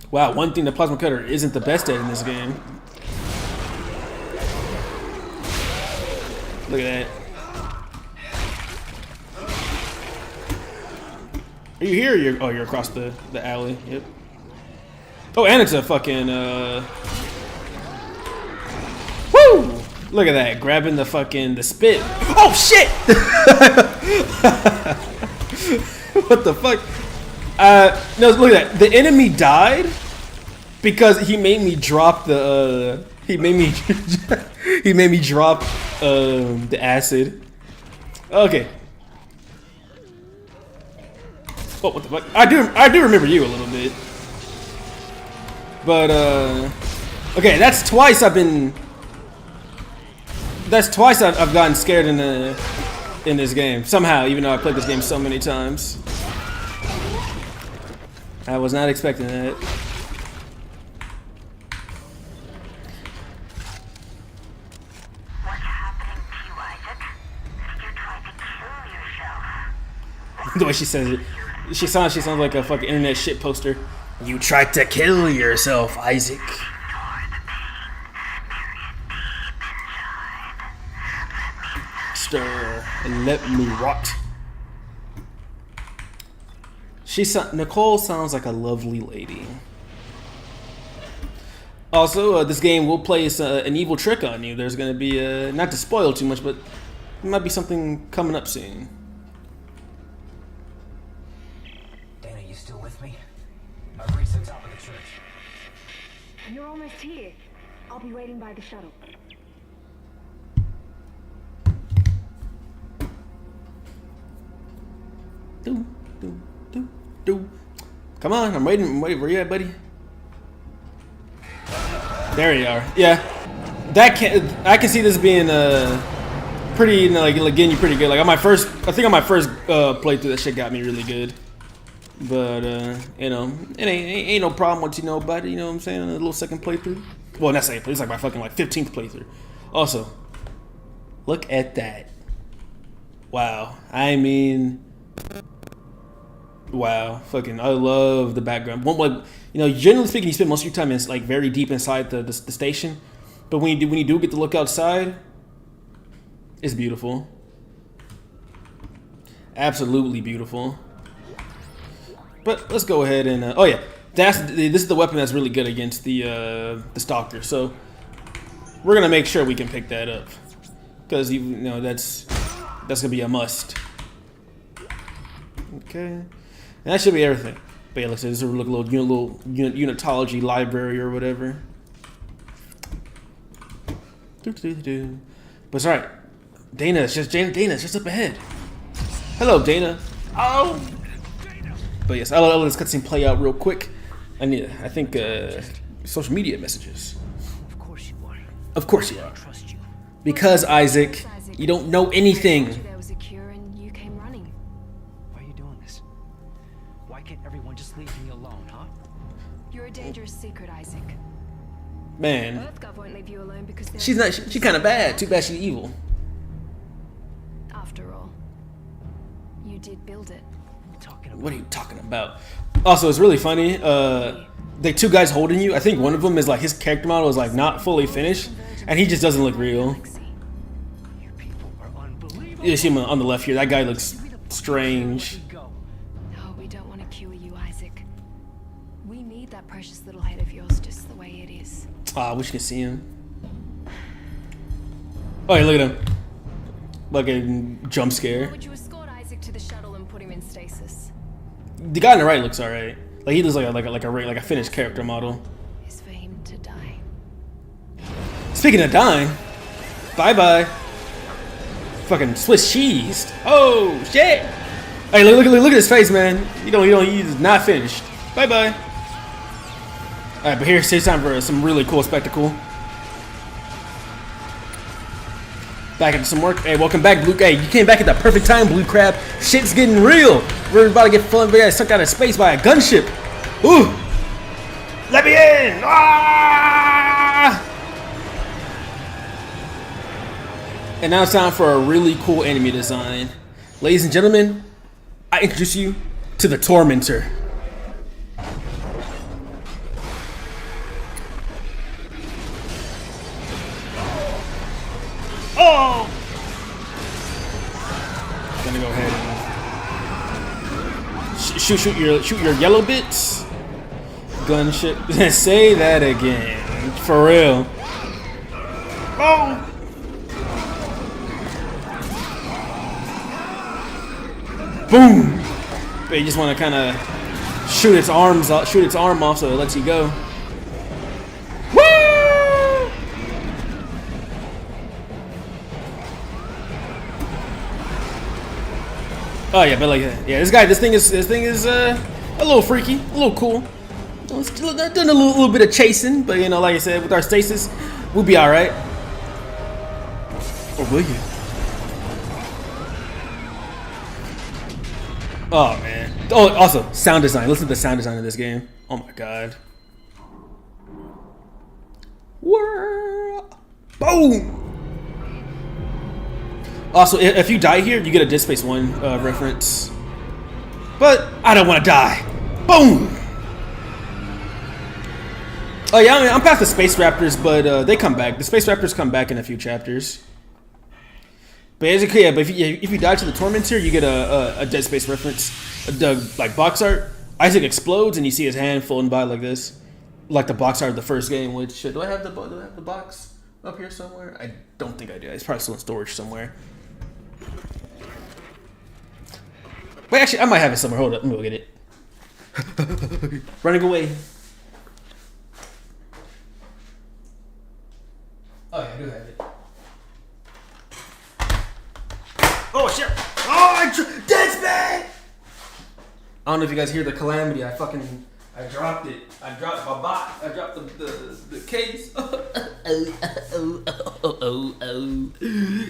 Wow, one thing the plasma cutter isn't the best at in this game. Look at that. Are you here? Or you're across the alley. Yep. Oh, and it's a fucking woo! Look at that, grabbing the spit. Oh shit! What the fuck? No, look at that. The enemy died because he made me drop the he made me drop the acid. Okay. Oh, what the fuck? I do remember you a little bit. But okay, that's twice I've gotten scared in this game somehow, even though I played this game so many times. I was not expecting that. What's happening to you, Isaac? You tried to kill yourself. The way she says it, she sounds like a fucking internet shit poster. You tried to kill yourself, Isaac. Ignore the pain. Bury it deep inside. Stir and let me rot. Nicole sounds like a lovely lady. Also, this game will play an evil trick on you. There's going to be, not to spoil too much, but there might be something coming up soon. Dana, you still with me? I've reached the top of the church. You're almost here. I'll be waiting by the shuttle. Come on, I'm waiting. Wait, where you at, buddy? There you are. Yeah, I can see this being pretty, like getting you pretty good. Like on my first, I think on my first playthrough, that shit got me really good. But it ain't no problem once you know about it. You know what I'm saying? A little second playthrough. Well, not second playthrough. It's like my fucking 15th playthrough. Also, look at that. Wow. I mean. Wow, fucking! I love the background. Generally speaking, you spend most of your time in like very deep inside the station, but when you do get to look outside, it's beautiful. Absolutely beautiful. But let's go ahead and oh yeah, this is the weapon that's really good against the stalker. So we're gonna make sure we can pick that up because you know that's gonna be a must. Okay, and that should be everything. But yeah, let's say this is a little unitology library or whatever. But it's alright. Dana's just up ahead. Hello, Dana. Oh. But yes, I'll let this cutscene play out real quick. I think social media messages. Of course you are. Of course you I are. trust you. Because Isaac, you don't know anything. There was a cure and you came running. Why are you doing this? Why can't everyone just leave me alone, huh? You're a dangerous secret, Isaac. Man, EarthGov won't leave you alone because they're... she's not. She kind of bad. Too bad she's evil. After all, you did build it. Talking about What are you talking about? Also, it's really funny. The two guys holding you. I think one of them is like his character model is like not fully finished, and he just doesn't look real. you people are unbelievable. You see him on the left here. That guy looks strange. Go. No, we don't want to cure you, Isaac. We need that precious little head of yours just the way it is. Ah, I wish you could see him. Oh, yeah, look at him. Like a jump scare. Would you escort Isaac to the shuttle and put him in stasis? The guy on the right looks alright. Like he looks like a finished character model. Is for him to die. Speaking of dying, bye bye. Fucking Swiss cheese. Oh shit! Hey, look at his face, man. He's not finished. Bye bye. All right, but here's time for some really cool spectacle. Back into some work. Hey, welcome back, Blue. Hey, you came back at the perfect time, Blue Crab. Shit's getting real. We're about to get fun. We got sucked out of space by a gunship. Ooh! Let me in! Ah! And now it's time for a really cool enemy design. Ladies and gentlemen, I introduce you to the Tormentor. Oh! Gonna go ahead and shoot your yellow bits. Gunship. Say that again, for real. Oh! Boom! But you just want to kind of shoot its arm off, so it lets you go. Oh yeah, but like yeah, this thing is a little freaky, a little cool. It's done a little bit of chasing, but you know, like I said, with our stasis, we'll be all right. Or will you? Oh man. Oh, also sound design. Listen to the sound design of this game. Oh my god. Boom. Also, if you die here, you get a Dead Space 1 reference. But I don't want to die. Boom! Oh yeah, I mean, I'm past the Space Raptors, but they come back. The Space Raptors come back in a few chapters. Basically, yeah, but if you die to the Tormentor, you get a Dead Space reference. Like box art. Isaac explodes and you see his hand floating by like this. Like the box art of the first game, which... Do I have the box up here somewhere? I don't think I do. It's probably still in storage somewhere. Wait, actually, I might have it somewhere. Hold up, let me go get it. Running away. Oh, yeah, I do have it. Oh, shit! Oh, Dead Space! I don't know if you guys hear the calamity. I dropped it. I dropped my box. I dropped the case.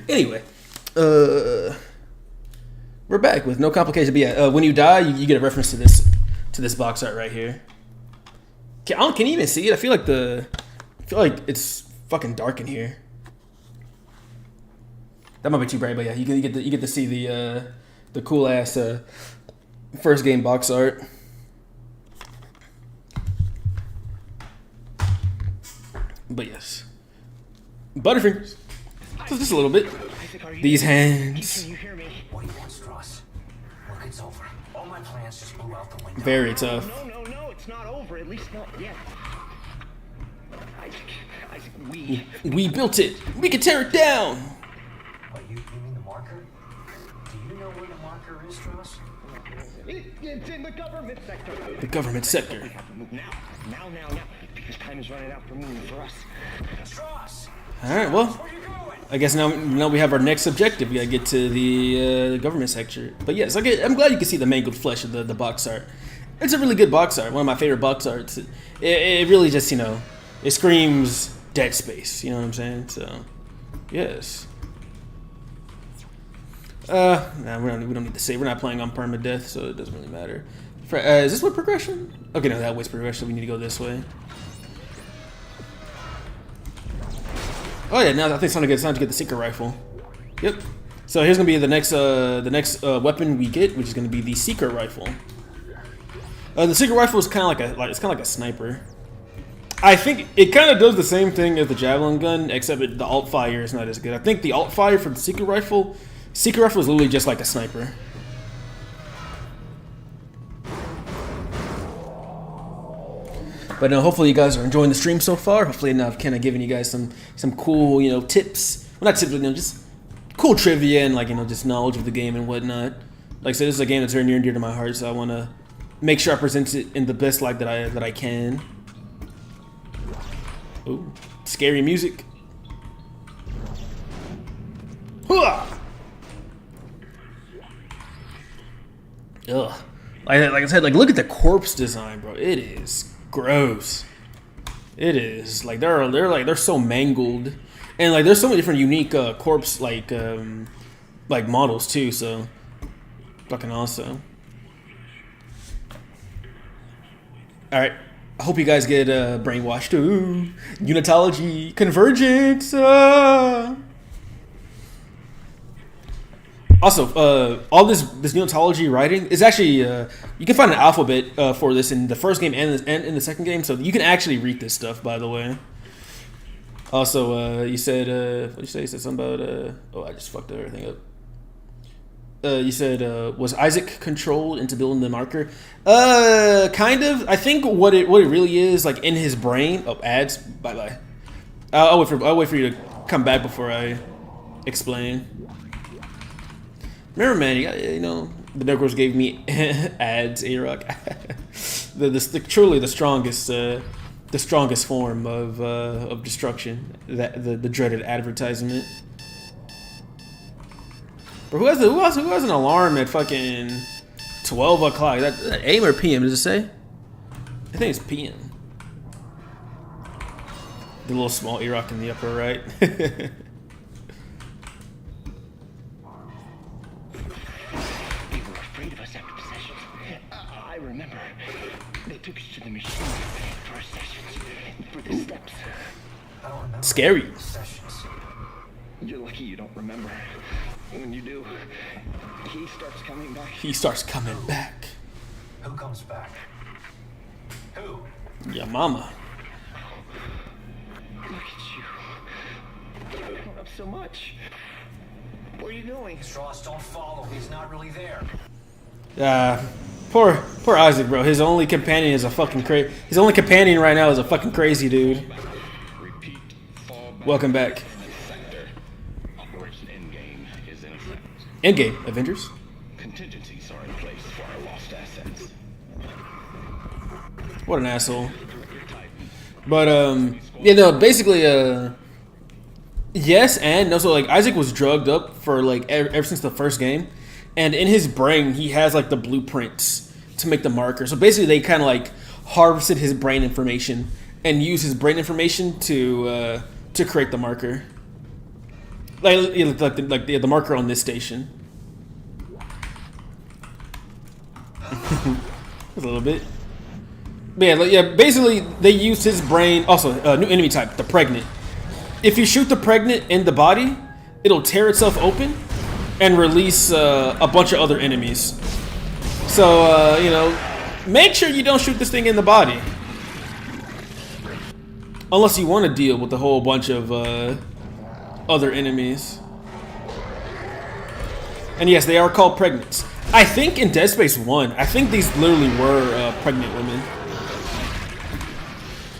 Anyway, we're back with no complications. But yeah, when you die, you get a reference to this box art right here. Can you even see it? I feel like it's fucking dark in here. That might be too bright, but yeah, you get to see the cool ass first game box art. But yes, Butterfingers. Just a little bit. These hands. What do you want, Strauss? Look, it's over. All my my plans just blew out the window. Very tough. No, it's not over. At least not yet. We built it. We can tear it down. What, you mean the marker? Do you know where the marker is, Strauss? It's in the government sector. The government sector. Now. Because time is running out for me and for us. Strauss! All right. Well, Where you going? I guess now we have our next objective. We gotta get to the government sector. But yes, I'm glad you can see the mangled flesh of the box art. It's a really good box art. One of my favorite box arts. It really just, you know, it screams Dead Space. You know what I'm saying? So, yes. Nah, we don't need to save. We're not playing on permadeath, so it doesn't really matter. Is this with progression? Okay, no, that way's progression. We need to go this way. Oh yeah, now I think it's time to get the secret rifle. Yep. So here's gonna be the next weapon we get, which is gonna be the secret rifle. The secret rifle is kind of like a sniper. I think it kind of does the same thing as the javelin gun, except the alt fire is not as good. I think the alt fire for the secret rifle is literally just like a sniper. But no, hopefully you guys are enjoying the stream so far. Hopefully I've kind of given you guys some cool, you know, tips. Well, not tips, but, you know, just cool trivia and, like, you know, just knowledge of the game and whatnot. Like I said, this is a game that's very near and dear to my heart, so I want to make sure I present it in the best light that I can. Ooh, scary music. Hooah! Ugh. Like I said, like, look at the corpse design, bro. It is gross. It is like they're so mangled, and like there's so many different unique corpse like models too. So fucking awesome. All right, I hope you guys get brainwashed. Ooh, unitology, convergence. Also, all this unitology writing is actually you can find an alphabet for this in the first game and in the second game, so you can actually read this stuff. By the way. Also, you said what did you say? You said something about oh, I just fucked everything up. You said was Isaac controlled into building the marker? Kind of. I think what it really is, like, in his brain. Oh, ads. Bye bye. I'll wait for you to come back before I explain. Remember, man, you know, the Negros gave me ads, A-Rock. Truly the strongest form of destruction. The dreaded advertisement. But who has an alarm at fucking 12 o'clock? Is that AM or PM? Does it say? I think it's PM. The little small A-Rock in the upper right. I remember. They took us to the machine for sessions, for the steps. I don't remember. Scary. Sessions. You're lucky you don't remember. When you do, he starts coming back. He starts coming back. Who comes back? Who? Your mama. Look at you. You've grown up so much. Where are you going? Strauss, don't follow. He's not really there. Poor Isaac, bro. His only companion is a fucking crazy. His only companion right now is a fucking crazy dude. Repeat, fall back. Welcome back. Sector. Operation Endgame is in effect. Endgame, Avengers. Contingencies are in place for our lost assets. What an asshole. But yeah, no, basically, yes and no. So like Isaac was drugged up for like ever since the first game, and in his brain he has like the blueprints to make the marker. So basically, they kind of like harvested his brain information and used his brain information to create the marker. Like the marker on this station. A little bit. But yeah, basically they used his brain. Also, new enemy type, the pregnant. If you shoot the pregnant in the body, it'll tear itself open and release a bunch of other enemies. So, you know, make sure you don't shoot this thing in the body. Unless you want to deal with a whole bunch of other enemies. And yes, they are called pregnants. I think in Dead Space 1, I think these literally were pregnant women.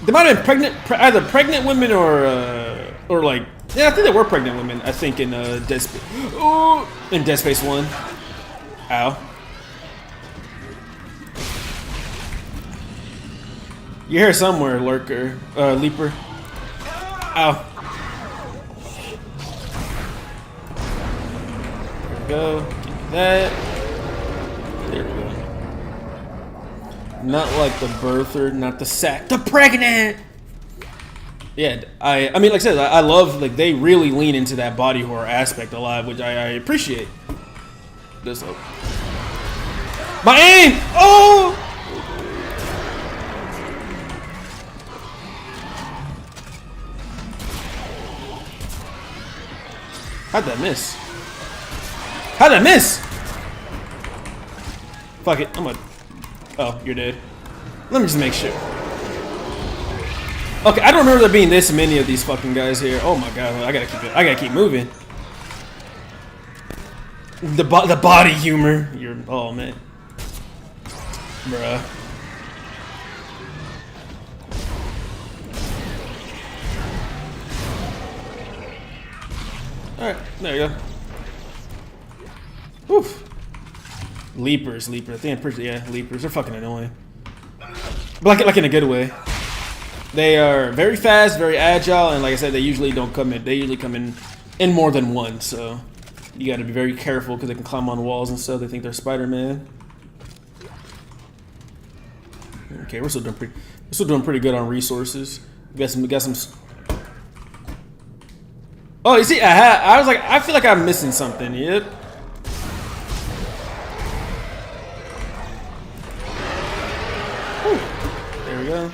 They might have been either pregnant women or like, yeah, I think they were pregnant women. I think in Dead Space 1. Ow. You're here somewhere, lurker, leaper. Ow. There we go. Get that. There we go. Not like the birther, not the sack, the pregnant. Yeah, I mean, like I said, I love, like, they really lean into that body horror aspect a lot, which I appreciate. This up. My aim! Oh! How'd that miss? How'd that miss? Fuck it, I'm gonna... Oh, you're dead. Let me just make sure. Okay, I don't remember there being this many of these fucking guys here. Oh my god, I gotta keep moving. The body humor. You're, oh man. Bruh. Alright, there you go. Whew. Leapers. I think I'm pretty, yeah, leapers. They're fucking annoying. But like in a good way. They are very fast, very agile, and like I said, they usually don't come in. They usually come in more than one, so you got to be very careful because they can climb on walls and stuff. They think they're Spider-Man. Okay, we're still doing pretty good on resources. We got some. Oh, you see, I was like, I feel like I'm missing something. Yep. Whew. There we go.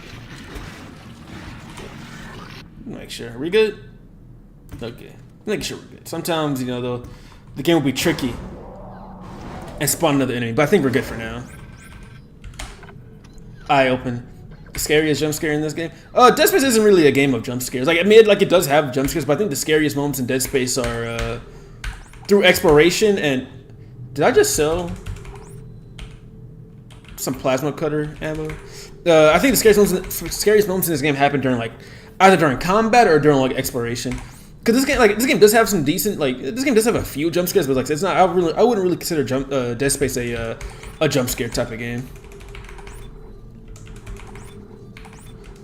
Make sure. Are we good? Okay. Make sure we're good. Sometimes, you know, the game will be tricky and spawn another enemy, but I think we're good for now. Eye open. The scariest jump scare in this game? Dead Space isn't really a game of jump scares. Like, I mean, it does have jump scares, but I think the scariest moments in Dead Space are through exploration. And did I just sell some plasma cutter ammo? I think the scariest moments in this game happen during, like, either during combat or during, like, exploration. Because this game does have some decent, like, this game does have a few jump scares, but like it's not. I wouldn't really consider Dead Space a jump scare type of game.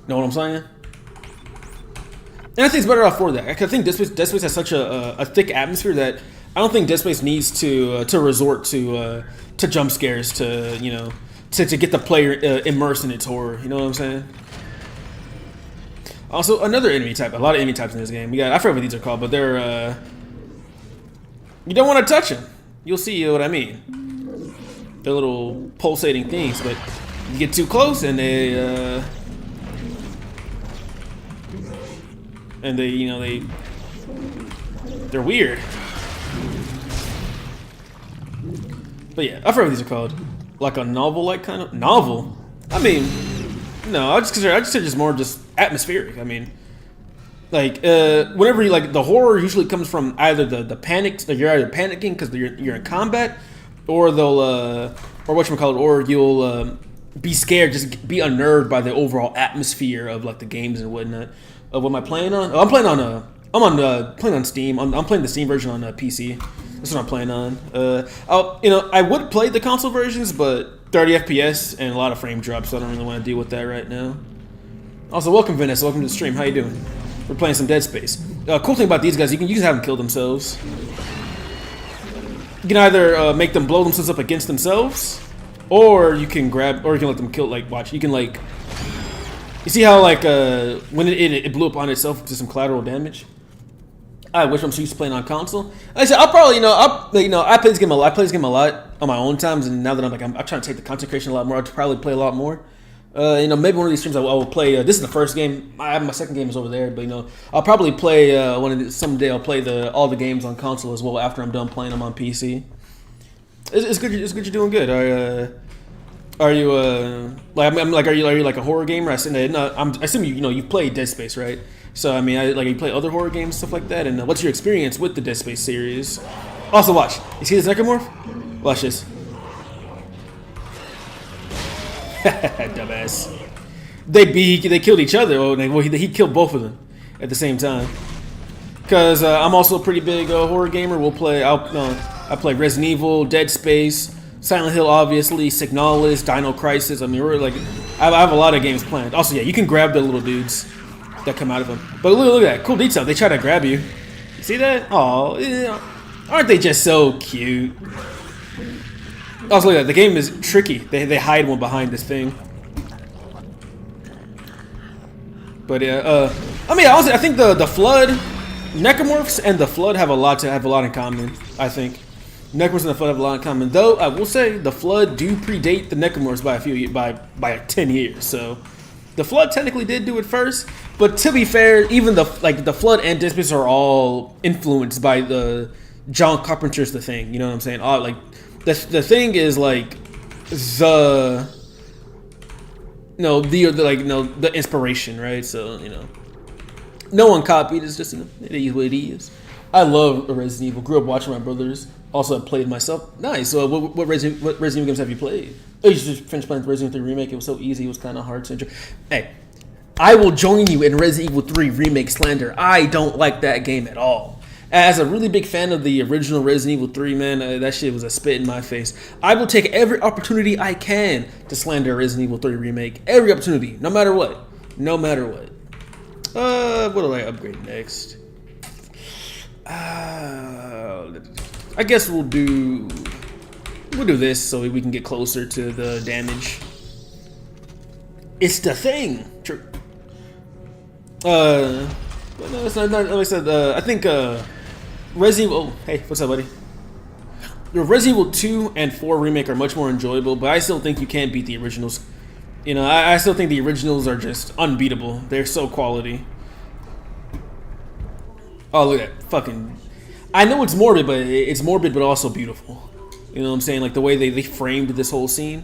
Know what I'm saying? And I think it's better off for that. I think Dead Space has such a thick atmosphere that I don't think Dead Space needs to resort to jump scares to, you know, to get the player immersed in its horror. You know what I'm saying? Also, another enemy type. A lot of enemy types in this game. We got, I forget what these are called, but they're you don't want to touch them. You'll see what I mean. They're little pulsating things, but you get too close and they you know, they're weird. But yeah, I forget what these are called. Like a novel-like kind of novel. I mean, no, I just consider just more just atmospheric. I mean, like whenever you, like, the horror usually comes from either the panic, like you're either panicking because you're in combat, or they'll or whatchamacallit, or you'll be scared, just be unnerved by the overall atmosphere of like the games and whatnot. What am I playing on? Oh, I'm playing on playing on Steam. I'm playing the Steam version on PC. That's what I'm playing on. You know, I would play the console versions, but 30 FPS and a lot of frame drops, so I don't really want to deal with that right now. Also, welcome Vanessa. Welcome to the stream. How you doing? We're playing some Dead Space. Cool thing about these guys, you can have them kill themselves. You can either make them blow themselves up against themselves, or you can let them kill. Like, watch. You can, like. You see how, like, when it blew up on itself to some collateral damage? I wish I'm so used to playing on console. Like I said, I'll probably, I play this game a lot. I play this game a lot on my own times, and now that I'm trying to take the concentration a lot more, I'll probably play a lot more. Maybe one of these streams I will play. This is the first game. My second game is over there, but I'll probably play someday. I'll play all the games on console as well after I'm done playing them on PC. It's good. It's good. You're doing good. Are you are you like a horror gamer? I assume you've played Dead Space, right? So I mean, you play other horror games, stuff like that. And what's your experience with the Dead Space series? Also, watch. You see this necromorph? Watch this. Dumbass. They killed each other. Well, he killed both of them at the same time. Cause I'm also a pretty big horror gamer. I play Resident Evil, Dead Space, Silent Hill, obviously, Signalis, Dino Crisis. I mean, we're like, I have a lot of games planned. Also, yeah, you can grab the little dudes that come out of them. But look at that, cool detail. They try to grab you. You see that? Oh, aren't they just so cute? Also, look at that. The game is tricky. They hide one behind this thing. But yeah, I mean, honestly, I think the Flood, Necromorphs and the Flood have a lot in common. I think Necromorphs and the Flood have a lot in common. Though I will say the Flood do predate the Necromorphs by 10 years. So the Flood technically did do it first. But to be fair, even the Flood and Dead Space are all influenced by the John Carpenter's The Thing. You know what I'm saying? Like the Thing is like the inspiration, right? So, no one copied. It's just, it is what it is. I love Resident Evil. Grew up watching my brothers. Also, I played myself. Nice. So, what Resident Evil games have you played? Oh, you just finished playing Resident Evil 3 Remake. It was so easy. It was kind of hard to enjoy. Hey, I will join you in Resident Evil 3 Remake slander. I don't like that game at all. As a really big fan of the original Resident Evil 3, man, that shit was a spit in my face. I will take every opportunity I can to slander Resident Evil 3 Remake. Every opportunity, no matter what. No matter what. What do I upgrade next? I guess we'll do this so we can get closer to the damage. It's the Thing. True. But no, it's not like I said. I think Resident Evil. Oh, hey, what's up, buddy? The Resident Evil 2 and 4 remake are much more enjoyable, but I still think you can't beat the originals. I still think the originals are just unbeatable. They're so quality. Oh, look at that fucking. I know it's morbid, but also beautiful. You know what I'm saying? Like the way they framed this whole scene.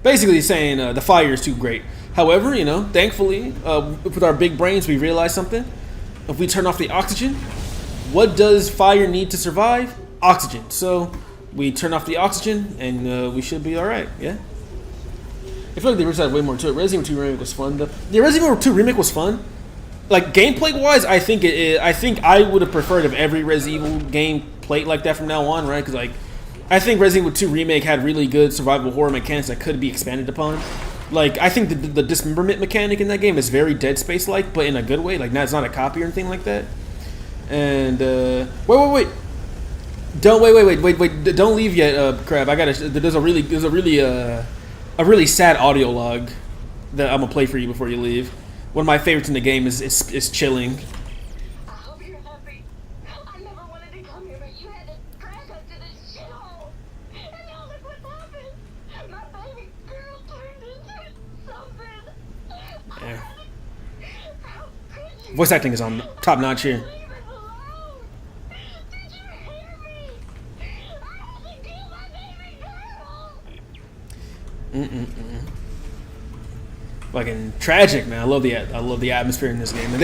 Basically saying the fire is too great. However, thankfully, with our big brains, we realize something. If we turn off the oxygen, what does fire need to survive? Oxygen. So we turn off the oxygen, and we should be all right. Yeah. I feel like the original had way more to it. Resident Evil 2 remake was fun. The Resident Evil 2 remake was fun. Like gameplay wise, I think I would have preferred if every Resident Evil game played like that from now on, right? Because I think Resident Evil 2 remake had really good survival horror mechanics that could be expanded upon. Like, I think the dismemberment mechanic in that game is very Dead Space-like, but in a good way. Like, it's not a copy or anything like that. And, wait. Don't leave yet, Crab. There's a really sad audio log that I'm gonna play for you before you leave. One of my favorites in the game is Chilling. I hope you're happy. I never wanted to come here, but you had to drag us to this shithole. And now look what's happened. My baby girl turned into something. Yeah. How could you Voice acting is on top notch here. leave us alone? Did you hear me? I had to kill my baby girl. Fucking tragic, man. I love the atmosphere in this game, and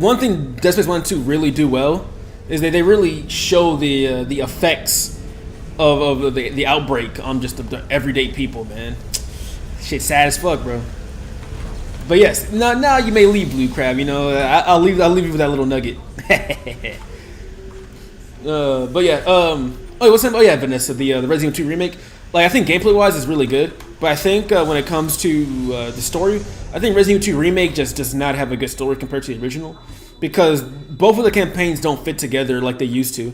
one thing Dead Space 1 and 2 really do well is they really show the effects of the outbreak on just the everyday people, man. Shit, sad as fuck, bro. But yes, now you may leave, Blue Crab. I'll leave you with that little nugget. But yeah, what's that? Oh yeah, Vanessa, the Resident Evil 2 remake. Like, I think gameplay wise is really good, but I think when it comes to the story, I think Resident Evil 2 remake just does not have a good story compared to the original, because both of the campaigns don't fit together like they used to.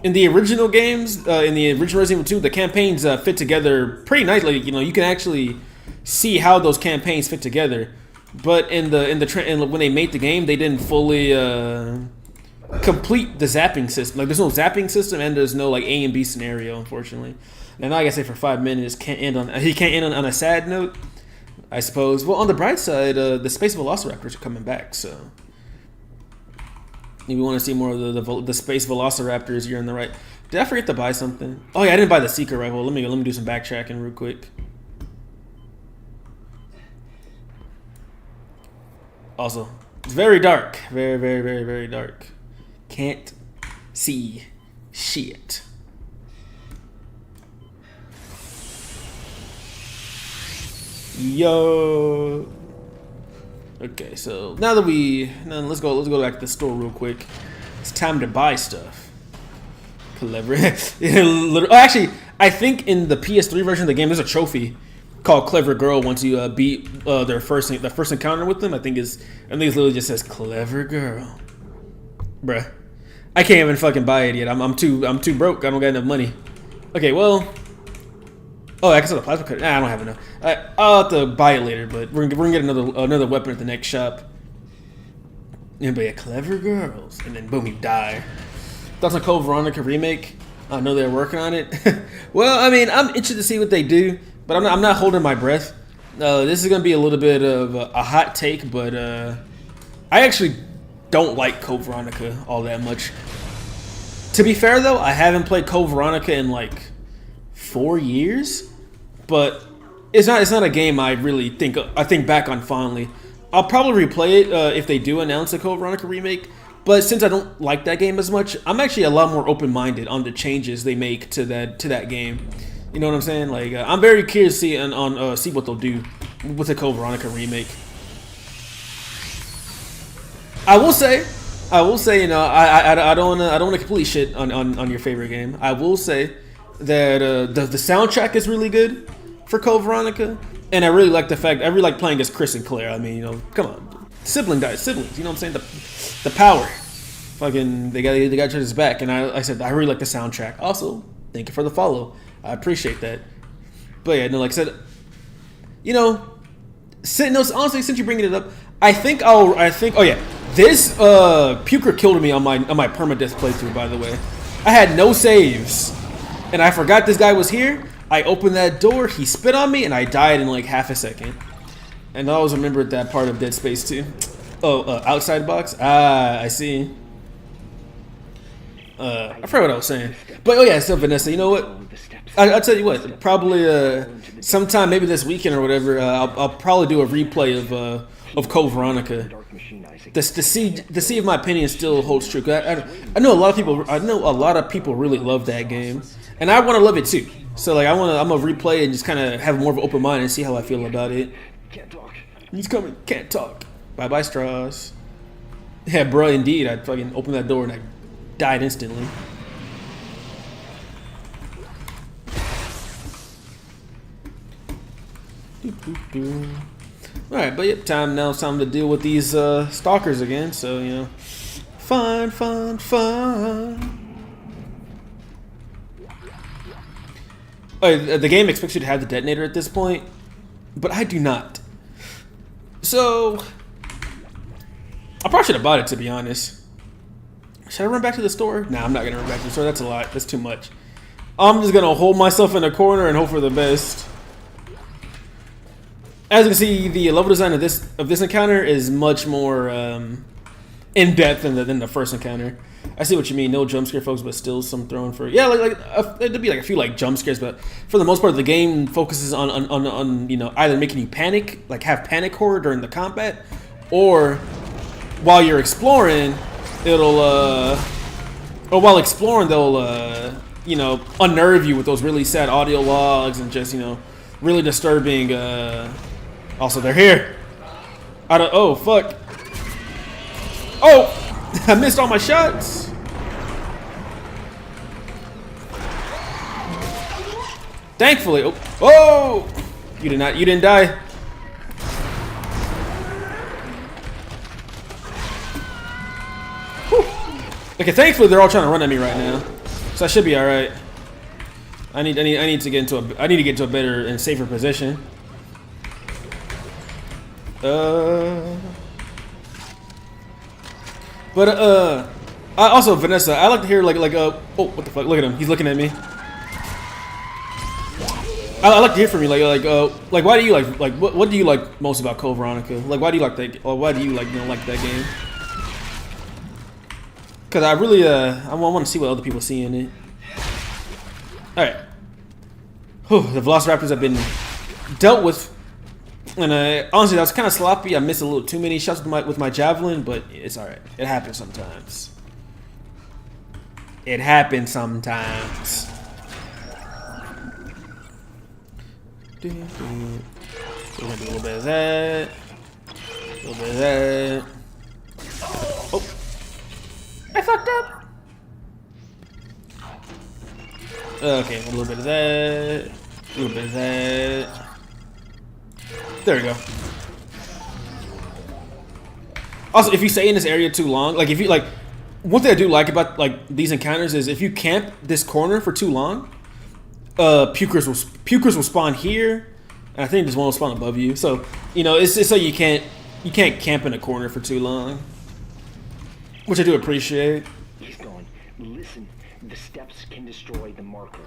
In the original games, in the original Resident Evil 2, the campaigns fit together pretty nicely. You can actually see how those campaigns fit together. But when they made the game, they didn't fully complete the zapping system. Like, there's no zapping system, and there's no like A and B scenario, unfortunately. And like I say, for 5 minutes, he can't end on a sad note, I suppose. Well, on the bright side, the Space Velociraptors are coming back, so if you want to see more of the Space Velociraptors, you're in the right. Did I forget to buy something? Oh yeah, I didn't buy the Seeker rifle. Let me do some backtracking real quick. Also, it's very dark, very, very, very, very dark. Can't see shit. Yo. Okay, so now let's go back to the store real quick. It's time to buy stuff. Clever. Actually, I think in the PS3 version of the game, there's a trophy called Clever Girl once you beat the first encounter with them. I think it literally just says Clever Girl. Bruh. I can't even fucking buy it yet. I'm too broke. I don't got enough money. Okay, well. Oh, I guess the plasma cutter. Nah, I don't have enough. I'll have to buy it later, but we're gonna get another weapon at the next shop. Yeah, but yeah, Clever Girls, and then boom, you die. Thoughts on Code Veronica remake? I know they're working on it. Well, I mean, I'm interested to see what they do, but I'm not holding my breath. This is gonna be a little bit of a hot take, but I actually don't like Code Veronica all that much. To be fair though, I haven't played Code Veronica in like 4 years, but it's not a game I really think back on fondly. I'll probably replay it if they do announce a Code Veronica remake, but since I don't like that game as much, I'm actually a lot more open-minded on the changes they make to that game. You know what I'm saying? Like I'm very curious to see what they'll do with the Code Veronica remake. I will say, you know, I don't want to completely shit on your favorite game. I will say that the soundtrack is really good for Code Veronica, and I really like the fact I really like playing as Chris and Claire. I mean, you know, come on, siblings. You know what I'm saying? The power, fucking they got each other's back, and I said I really like the soundtrack. Also, thank you for the follow. I appreciate that. But yeah, no, like I said, you know, honestly, since you're bringing it up, I think oh yeah, this puker killed me on my permadeath playthrough. By the way, I had no saves, and I forgot this guy was here. I opened that door, he spit on me, and I died in like half a second. And I always remembered that part of Dead Space 2. Oh, outside box? Ah, I see. I forgot what I was saying. But oh yeah, so Vanessa, you know what? I'll tell you what, probably sometime maybe this weekend or whatever, I'll probably do a replay of Code Veronica. To see if my opinion still holds true. I know a lot of people really love that game, and I want to love it too. So like I'm gonna replay and just kind of have more of an open mind and see how I feel about it. Can't talk. He's coming. Can't talk. Bye bye straws. Yeah, bro. Indeed, I fucking opened that door and I died instantly. All right, but yep, now it's time to deal with these stalkers again. So you know, fun. The game expects you to have the detonator at this point, but I do not. So I probably should have bought it, to be honest. Should I run back to the store? Nah, I'm not gonna run back to the store. That's a lot. That's too much. I'm just gonna hold myself in a corner and hope for the best. As you can see, the level design of this encounter is much more in depth than the first encounter. I see what you mean. No jump scare, folks, but still some throwing for it'd be like a few like jump scares, but for the most part, the game focuses on you know either making you panic, like have panic horror during the combat, or while you're exploring, or while exploring they'll you know unnerve you with those really sad audio logs and just you know really disturbing. Also, they're here. Oh fuck! Oh. I missed all my shots. Thankfully, oh, you didn't die. Whew. Okay, thankfully they're all trying to run at me right now, so I should be all right. I need to get into a better and safer position. But I also Vanessa, I like to hear oh what the fuck? Look at him, he's looking at me. I like to hear from you like why do you like what do you like most about Code Veronica? Like why do you like that? Or why do you like that game? Because I really I want to see what other people see in it. All right, the Velociraptors have been dealt with. And honestly, that was kind of sloppy. I missed a little too many shots with my javelin, but it's all right. It happens sometimes. It happens sometimes. We're gonna do a little bit of that. A little bit of that. Oh, I fucked up. Okay, a little bit of that. A little bit of that. There we go. Also, if you stay in this area too long, like if you like, one thing I do like about like these encounters is if you camp this corner for too long, pukers will spawn here, and I think this one will spawn above you. So you know it's just so you can't camp in a corner for too long, which I do appreciate. He's going. Listen, the steps can destroy the marker.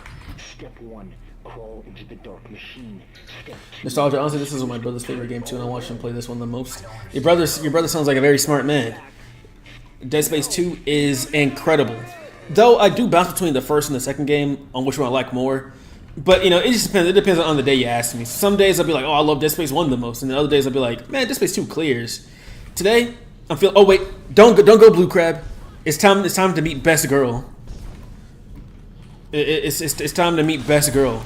Step 1, crawl into the dark machine. Step 2. Nostalgia. Honestly, this is my brother's favorite game too, and I watched him play this one the most. Your brother sounds like a very smart man. Dead Space 2 is incredible. Though I do bounce between the first and the second game on which one I like more. But you know, it just depends. It depends on the day you ask me. Some days I'll be like, oh, I love Dead Space 1 the most, and the other days I'll be like, man, Dead Space 2 clears. Today, I'm feeling. Oh wait, don't go Blue Crab. It's time to meet Best Girl. It's time to meet Best Girl.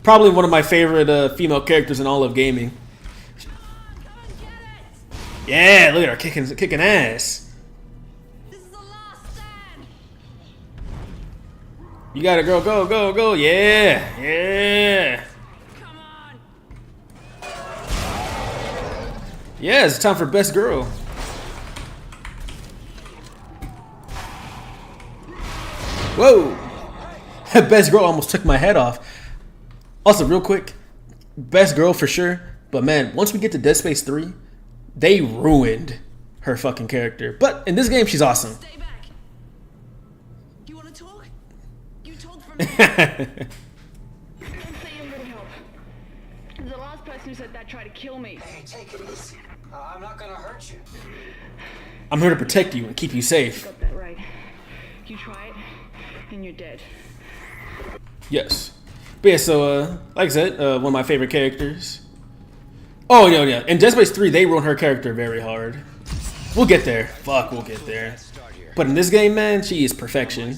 Probably one of my favorite female characters in all of gaming. Yeah, look at her kicking ass. You got it, girl. Go. Yeah. Come on. Yeah, it's time for Best Girl. Whoa. Best Girl almost took my head off. Also, real quick, Best Girl for sure. But man, once we get to Dead Space 3, they ruined her fucking character. But in this game, she's awesome. Stay back. You want to talk? You talk from here. Don't say you're gonna help. The last person who said that tried to kill me. Hey, take it easy. I'm not gonna hurt you. I'm here to protect you and keep you safe. Got that right. You try it, and you're dead. Yes. But yeah, so like I said, one of my favorite characters. Oh yeah. In Dead Space 3, they ruined her character very hard. We'll get there. Fuck, we'll get there. But in this game, man, she is perfection.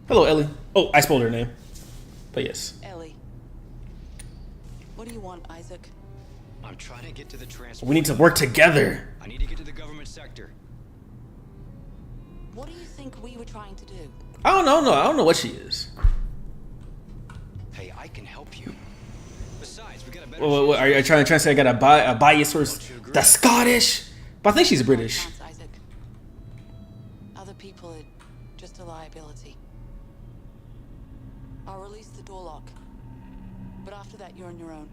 Hello, Ellie. Oh, I spoiled her name. But yes. Ellie. What do you want, Isaac? I'm trying to get to the transport. We need to work together. I need to get to the government sector. What do you think we were trying to do? I don't know what she is. Hey, I can help you. Besides, we got a better. What, are you trying to say I got a bias towards the Scottish? But I think she's British. Chance, Isaac. Other people are just a liability. I'll release the door lock. But after that, you're on your own.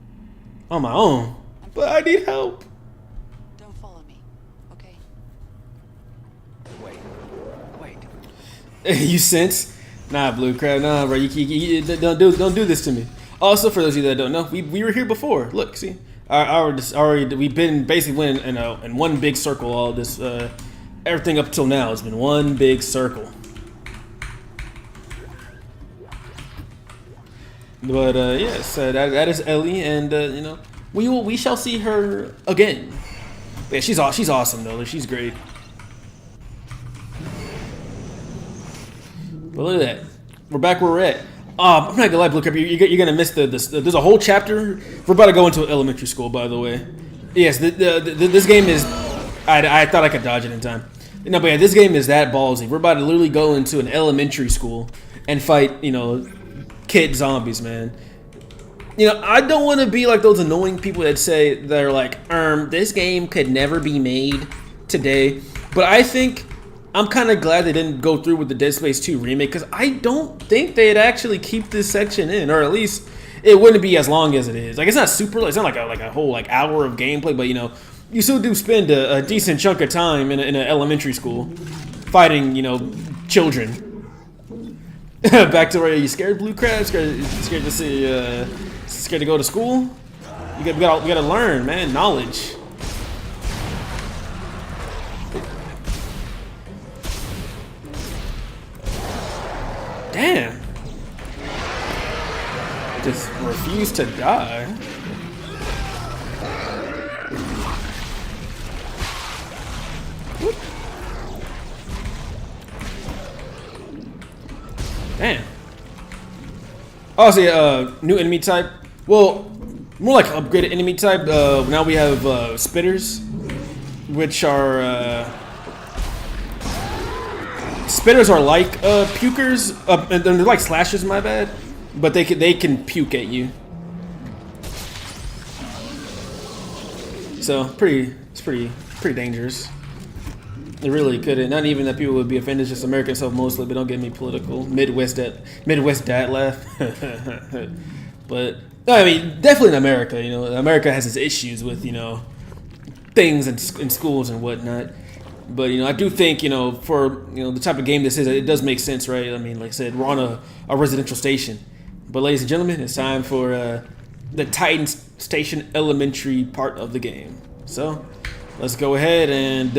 On my own. But I need help. Don't follow me, okay? Wait. You sense? Nah, Blue Crab. Nah, bro. You don't do this to me. Also, for those of you that don't know, we were here before. Look, see, we've been basically in one big circle. All this, everything up till now has been one big circle. But yes, that is Ellie, and you know, we shall see her again. Yeah, she's awesome though. She's great. But look at that. We're back where we're at. I'm not gonna lie, Blue Crab, you're gonna miss there's a whole chapter. We're about to go into elementary school, by the way. Yes, this game is. I thought I could dodge it in time. No, but yeah, this game is that ballsy. We're about to literally go into an elementary school and fight, you know, kid zombies, man. You know, I don't want to be like those annoying people that say they're like, this game could never be made today. But I think I'm kind of glad they didn't go through with the Dead Space 2 remake, because I don't think they'd actually keep this section in, or at least it wouldn't be as long as it is. Like, it's not super. It's not like a whole like hour of gameplay, but you know, you still do spend a decent chunk of time in an elementary school fighting, you know, children. Back to where you scared, Blue Crab? Scared to see? Scared to go to school? We gotta learn, man. Knowledge. Damn. Just refuse to die. Whoop. Damn. Oh, so yeah, new enemy type. Well, more like upgraded enemy type. Now we have spitters, which are spitters are like pukers, and they're like slashers. My bad, but they can puke at you. So it's pretty dangerous. It really couldn't. Not even that people would be offended. It's just American stuff mostly. But don't get me political. Midwest dad laugh. But no, I mean definitely in America. You know, America has its issues with things in schools and whatnot. But I do think for the type of game this is, it does make sense, right? I mean, like I said, we're on a residential station. But ladies and gentlemen, it's time for the Titan Station Elementary part of the game. So let's go ahead and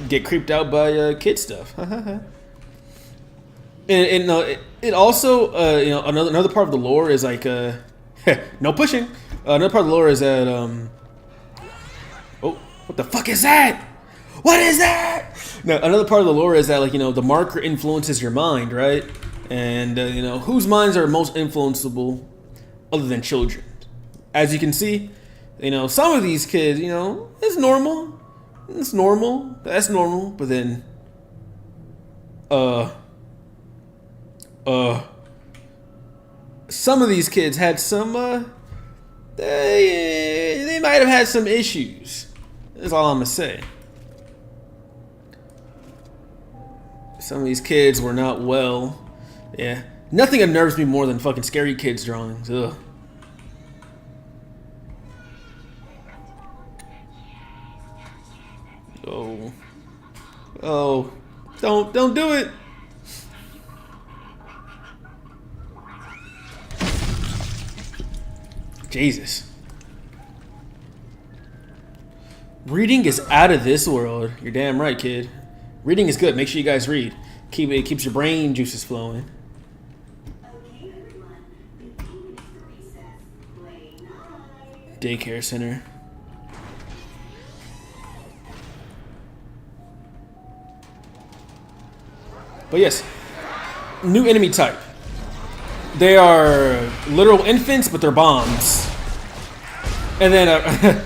get creeped out by kid stuff. and it also another part of the lore is like no pushing. Another part of the lore is that oh, what the fuck is that? What is that? No, another part of the lore is that the marker influences your mind, right? And whose minds are most influenceable other than children? As you can see, some of these kids, it's normal. It's normal. That's normal. But then, some of these kids had some, they might have had some issues. That's all I'm gonna say. Some of these kids were not well. Yeah. Nothing unnerves me more than fucking scary kids drawings. Ugh. Oh, don't do it. Jesus. Reading is out of this world. You're damn right, kid. Reading is good. Make sure you guys read. It keeps your brain juices flowing. Daycare center. But yes, new enemy type. They are literal infants, but they're bombs. And then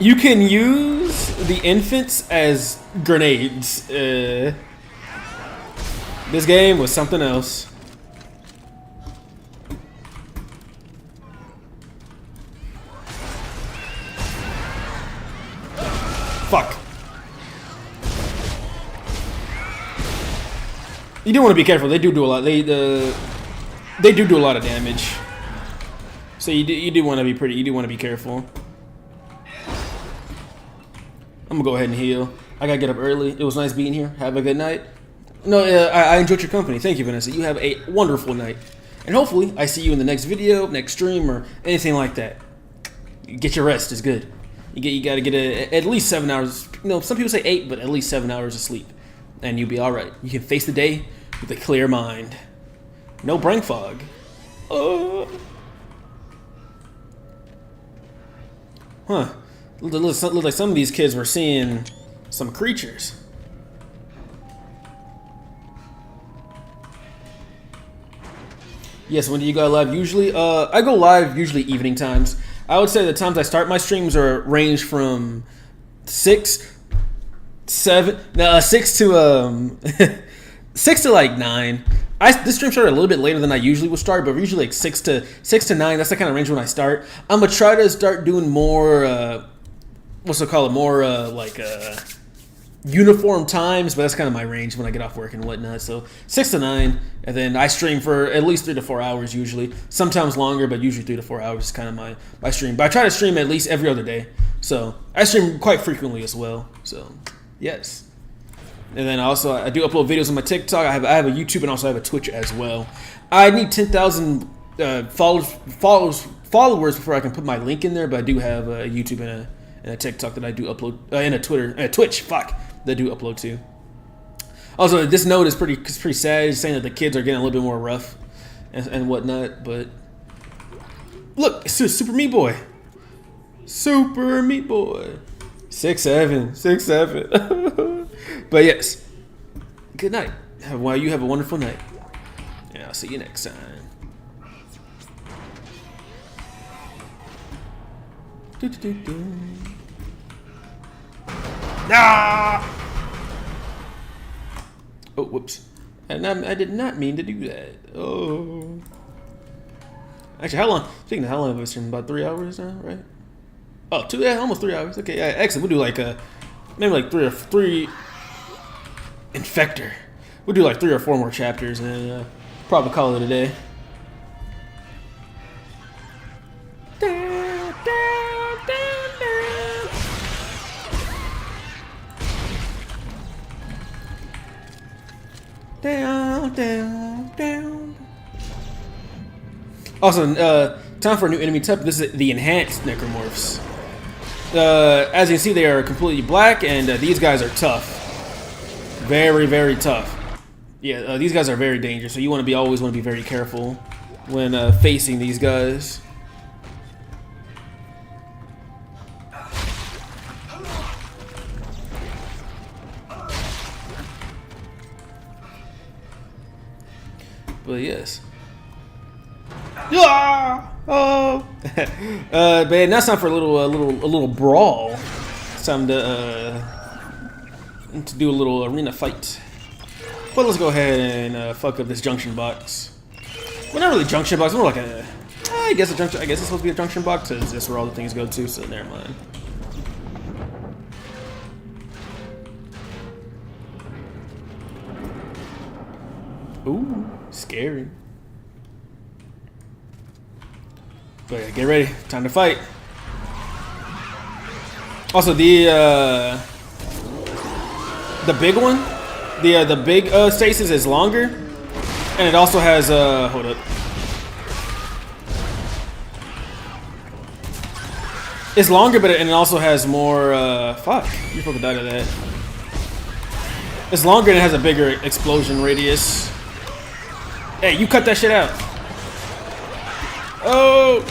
you can use the infants as grenades. This game was something else. Fuck. You do want to be careful. They do a lot. They do a lot of damage. So you do want to be pretty. You do want to be careful. I'm gonna go ahead and heal. I gotta get up early. It was nice being here. Have a good night. No, I enjoyed your company. Thank you, Vanessa. You have a wonderful night. And hopefully, I see you in the next video, next stream, or anything like that. Get your rest. It's good. You gotta get at least 7 hours. Some people say 8, but at least 7 hours of sleep, and you'll be all right. You can face the day with a clear mind. No brain fog. Huh. Looks like some of these kids were seeing some creatures. Yes, when do you go live? Usually, I go live usually evening times. I would say the times I start my streams are range from 6 to 6 to like 9. This stream started a little bit later than I usually would start, but usually like 6 to 9. That's the kind of range when I start. I'm gonna try to start doing more. What's it called? More uniform times, but that's kind of my range when I get off work and whatnot. So 6 to 9, and then I stream for at least 3 to 4 hours usually. Sometimes longer, but usually 3 to 4 hours is kind of my stream. But I try to stream at least every other day. So I stream quite frequently as well. So yes. And then also I do upload videos on my TikTok. I have a YouTube and also I have a Twitch as well. I need 10,000 followers before I can put my link in there. But I do have a YouTube and a TikTok that I do upload, and a Twitch. Fuck. That I do upload to. Also, this note is pretty sad. It's saying that the kids are getting a little bit more rough and whatnot. But look, it's Super Meat Boy. Super Meat Boy. 6'7". But yes, good night. You have a wonderful night. And I'll see you next time. Ah! Oh, whoops. And I did not mean to do that. Oh. Actually, how long? Speaking of how long have I streamed? About 3 hours now, right? Oh, almost 3 hours. Okay, yeah, excellent. We'll do like maybe like three Infector. We'll do like 3 or 4 more chapters and then probably call it a day. Down, down, down. Also, time for a new enemy type. This is the enhanced necromorphs. As you can see, they are completely black, and these guys are tough. Very, very tough. Yeah, these guys are very dangerous, so you always want to be very careful when facing these guys. But yes. Ah! Oh. But now it's time for a little brawl. It's time to do a little arena fight. But let's go ahead and fuck up this junction box. Well, not really junction box. More like a. I guess a junction. I guess it's supposed to be a junction box. Cause that's where all the things go to. So never mind. Ooh, scary. But yeah, get ready. Time to fight. Also, the big one, the big stasis is longer, and it also has hold up. It's longer, but it also has more. Fuck, you fucking died of that. It's longer and it has a bigger explosion radius. Hey, you cut that shit out. Oh.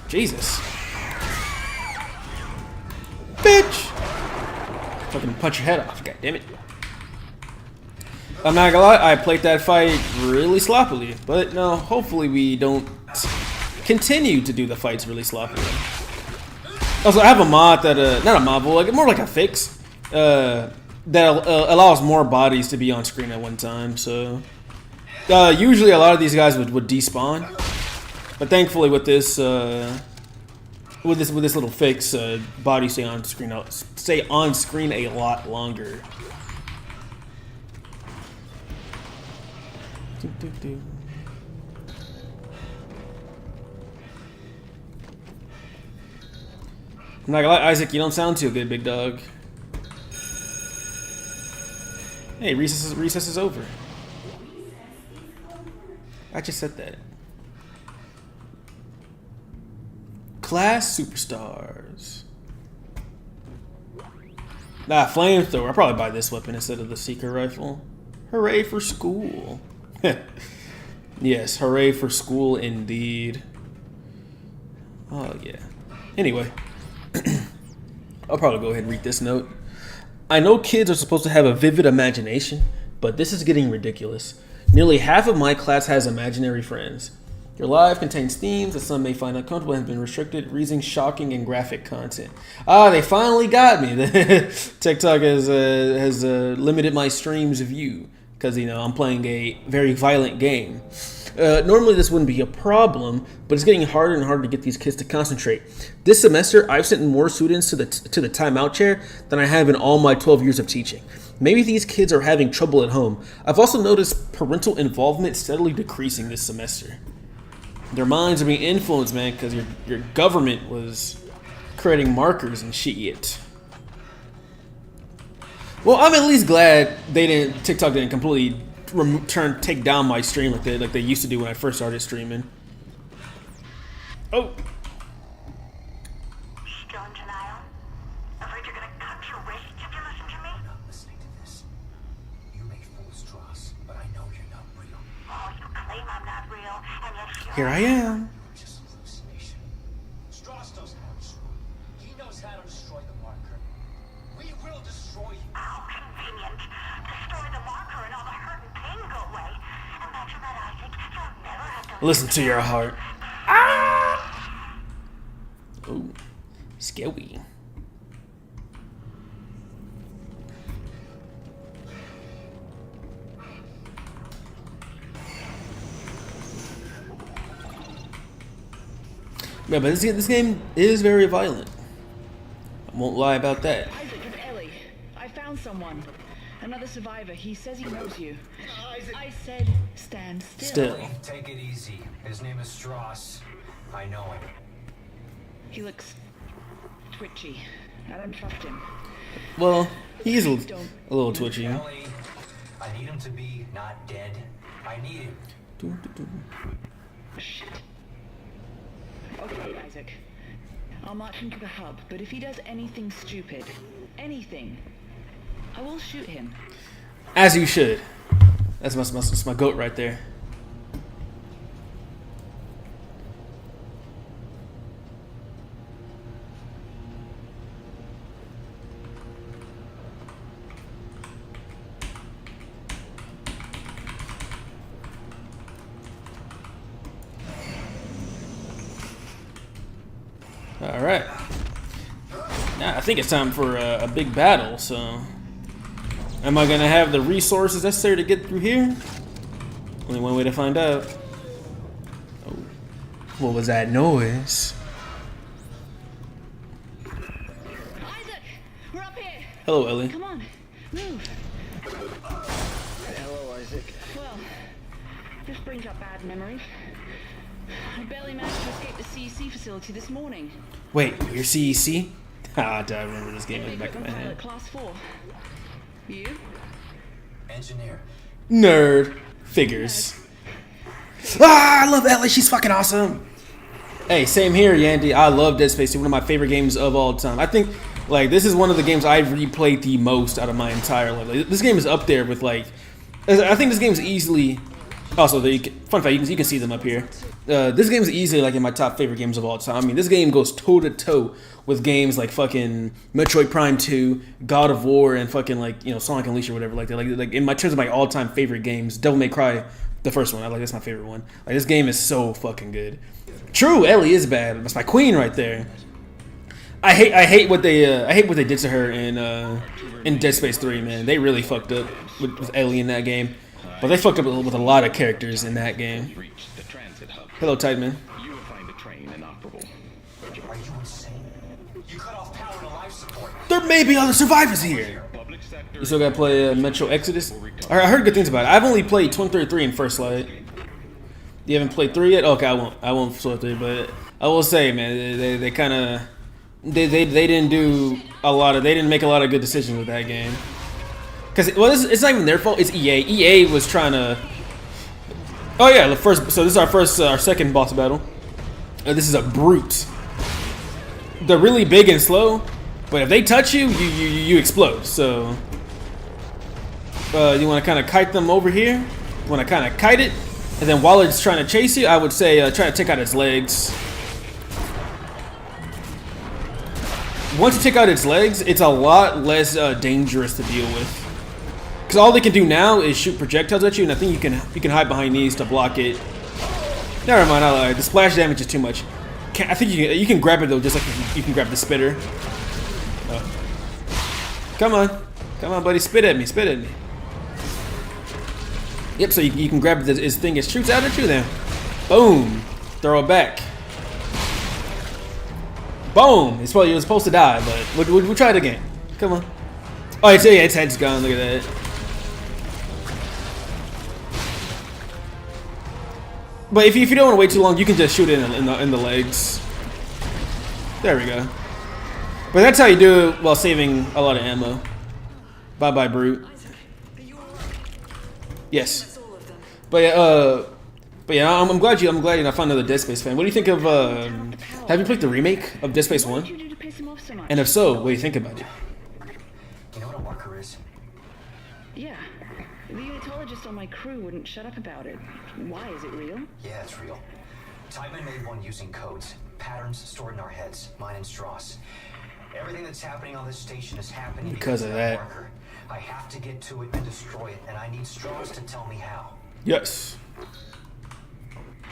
Jesus. Bitch. Fucking punch your head off, god damn it. I'm not gonna lie, I played that fight really sloppily, but no, hopefully we don't continue to do the fights really sloppily. Also, I have a mod that, not a mod, but like, more like a fix, that allows more bodies to be on screen at one time, so. Usually a lot of these guys would despawn, but thankfully with this little fix, bodies stay on screen a lot longer. I'm not gonna lie, Isaac, you don't sound too good, big dog. Hey, recess is over. I just said that. Class superstars. Nah, flamethrower. I'll probably buy this weapon instead of the secret rifle. Hooray for school. Yes, hooray for school indeed. Oh yeah. Anyway. I'll probably go ahead and read this note. I know kids are supposed to have a vivid imagination, but this is getting ridiculous. Nearly half of my class has imaginary friends. Your live contains themes that some may find uncomfortable and have been restricted, raising shocking and graphic content. Ah, they finally got me. TikTok has limited my stream's view because, you know, I'm playing a very violent game. Normally this wouldn't be a problem, but it's getting harder and harder to get these kids to concentrate. This semester, I've sent more students to the timeout chair than I have in all my 12 years of teaching. Maybe these kids are having trouble at home. I've also noticed parental involvement steadily decreasing this semester. Their minds are being influenced, man, because your government was creating markers and shit. Well, I'm at least glad TikTok didn't completely take down my stream like they used to do when I first started streaming. Oh. Still in denial? Afraid you're gonna cut your wrist if you listen to me? I'm not listening to this. You may fool Strauss, but I know you're not real. Oh, you claim I'm not real, and yet you... Here I am. You're just a hallucination. Strauss knows how to destroy. He knows how to destroy the marker. We will destroy you. How convenient. Destroy the marker and all the hurt and pain go away. And that Listen to your heart. Ah! Oh, scary. Yeah, but this game is very violent. I won't lie about that. Isaac, it's Ellie. I found someone. Another survivor. He says he knows you. I said stand still. Still. Take it easy. His name is Strauss. I know him. He looks twitchy. I don't trust him. Well, he's a little twitchy. Ellie, I need him to be not dead. I need him. Shit. Okay, Isaac. I'll march him to the hub, but if he does anything stupid, anything, I will shoot him. As you should. That's my goat right there. All right. Now I think it's time for a big battle. So, am I gonna have the resources necessary to get through here? Only one way to find out. Oh, what was that noise? Isaac, we're up here. Hello, Ellie. Come on, move. Hello, Isaac. Well, this brings up bad memories. I barely managed to escape the CEC facility this morning. Wait, you're CEC? Ah, I remember this game in the back of my head. Class 4. You? Engineer. Nerd. Figures. Ah, I love Ellie. She's fucking awesome. Hey, same here, Yandy. I love Dead Space 2. One of my favorite games of all time. I think, like, this is one of the games I've replayed the most out of my entire life. Like, this game is up there with, like, I think this game is easily. Also, fun fact, you can see them up here. This game is easily like in my top favorite games of all time. I mean, this game goes toe to toe with games like fucking Metroid Prime 2, God of War, and fucking like Sonic Unleashed or whatever like that. Like in my terms of my all time favorite games, Devil May Cry, the first one. That's my favorite one. Like this game is so fucking good. True, Ellie is bad. That's my queen right there. I hate what they did to her in Dead Space 3. Man, they really fucked up with Ellie in that game. But they fucked up with a lot of characters in that game. Hello, Tideman. You will find the train inoperable. Are you insane? You cut off power to life support. There may be other survivors here. You still gotta play Metro Exodus? I heard good things about it. I've only played 2033 in First Light. You haven't played 3 yet? Okay, I won't slow 3, but I will say, man, they kind of they didn't do a lot of, they didn't make a lot of good decisions with that game. Cause it's not even their fault. It's EA. EA was trying to. Oh yeah, the first. So this is our second boss battle. This is a brute. They're really big and slow, but if they touch you, you explode. So you want to kind of kite them over here. You want to kind of kite it, and then while it's trying to chase you, I would say try to take out its legs. Once you take out its legs, it's a lot less dangerous to deal with. Because all they can do now is shoot projectiles at you, and I think you can hide behind these to block it. Never mind, I lied. The splash damage is too much. I think you can grab it though, just like you can grab the spitter. Come on, buddy, spit at me. Yep, so you can grab this thing. It shoots out at you, then boom, throw it back. Boom. It was supposed to die, but we'll try it again. Come on. Oh, its head's gone. Look at that. But if you don't want to wait too long, you can just shoot it in the legs. There we go. But that's how you do it while saving a lot of ammo. Bye bye, brute. Yes. But yeah, I'm glad you I found another Dead Space fan. What do you think of? Have you played the remake of Dead Space 1? And if so, what do you think about it? You know what a marker is? Yeah. The unitologist on my crew wouldn't shut up about it. Why? Is it real? Yeah, it's real. Tiedemann made one using codes, patterns stored in our heads, mine and Strauss. Everything that's happening on this station is happening because of that. Marker. I have to get to it and destroy it, and I need Strauss to tell me how. Yes.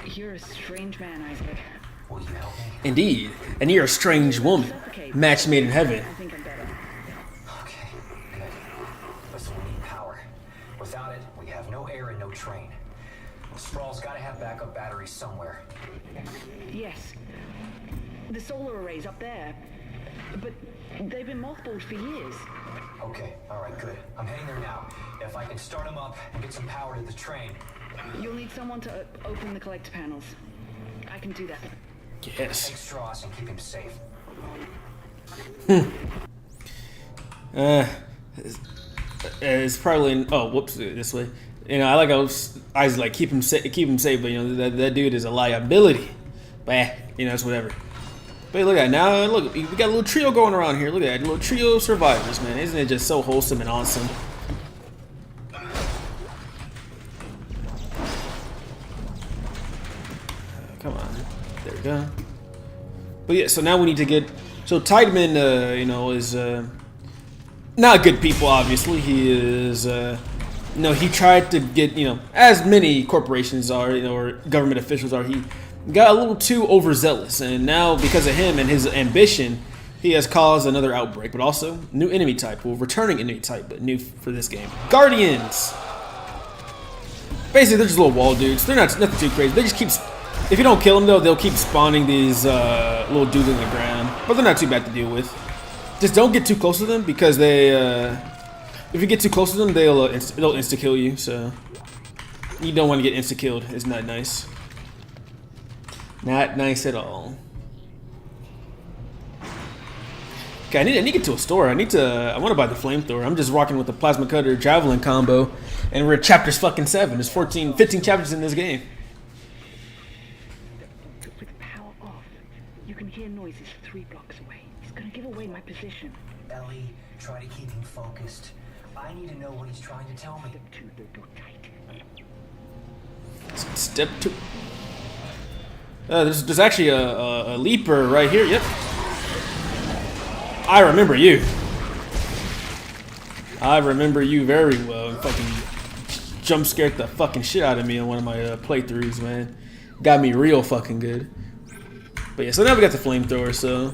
You're a strange man, Isaac. Will you help me? Indeed. And you're a strange woman. Match made in heaven. I think I'm better. Okay, good. Listen, we need power. Without it, we have no air and no train. Sprawl's gotta have backup batteries somewhere. Yes. The solar array's up there. But they've been mothballed for years. Okay, alright, good. I'm heading there now. If I can start them up and get some power to the train. You'll need someone to open the collector panels. I can do that. Yes. Take Strauss and keep him safe. It's probably oh whoops this way. You know, I was like keep him safe, but you know that dude is a liability. Bah, you know it's whatever. But look at that. Now look, we got a little trio going around here. Look at that, a little trio of survivors, man. Isn't it just so wholesome and awesome? Come on, there we go. But yeah, so now we need to get. So Tideman, you know, is not good people. Obviously, he is. No, he tried to get, you know, as many corporations are, you know, or government officials are. He got a little too overzealous, and now because of him and his ambition, he has caused another outbreak. But also new enemy type, well, returning enemy type, but new for this game. Guardians. Basically, they're just little wall dudes. They're not nothing too crazy. They just keep. If you don't kill them though, they'll keep spawning these little dudes in the ground. But they're not too bad to deal with. Just don't get too close to them because they. If you get too close to them, they'll insta kill you. So you don't want to get insta killed. It's not nice. Not nice at all. Okay, I need to get to a store. I want to buy the flamethrower. I'm just rocking with the plasma cutter javelin combo, and we're at chapters fucking 7. There's 15 chapters in this game. With power off, you can hear noises 3 blocks away. He's gonna give away my position. Ellie, try to keep him focused. I need to know what he's trying to tell me. Step 2, the door tight. Step 2. There's actually a leaper right here. Yep. I remember you. I remember you very well. Fucking jump scared the fucking shit out of me on one of my playthroughs, man. Got me real fucking good. But yeah, so now we got the flamethrower. So,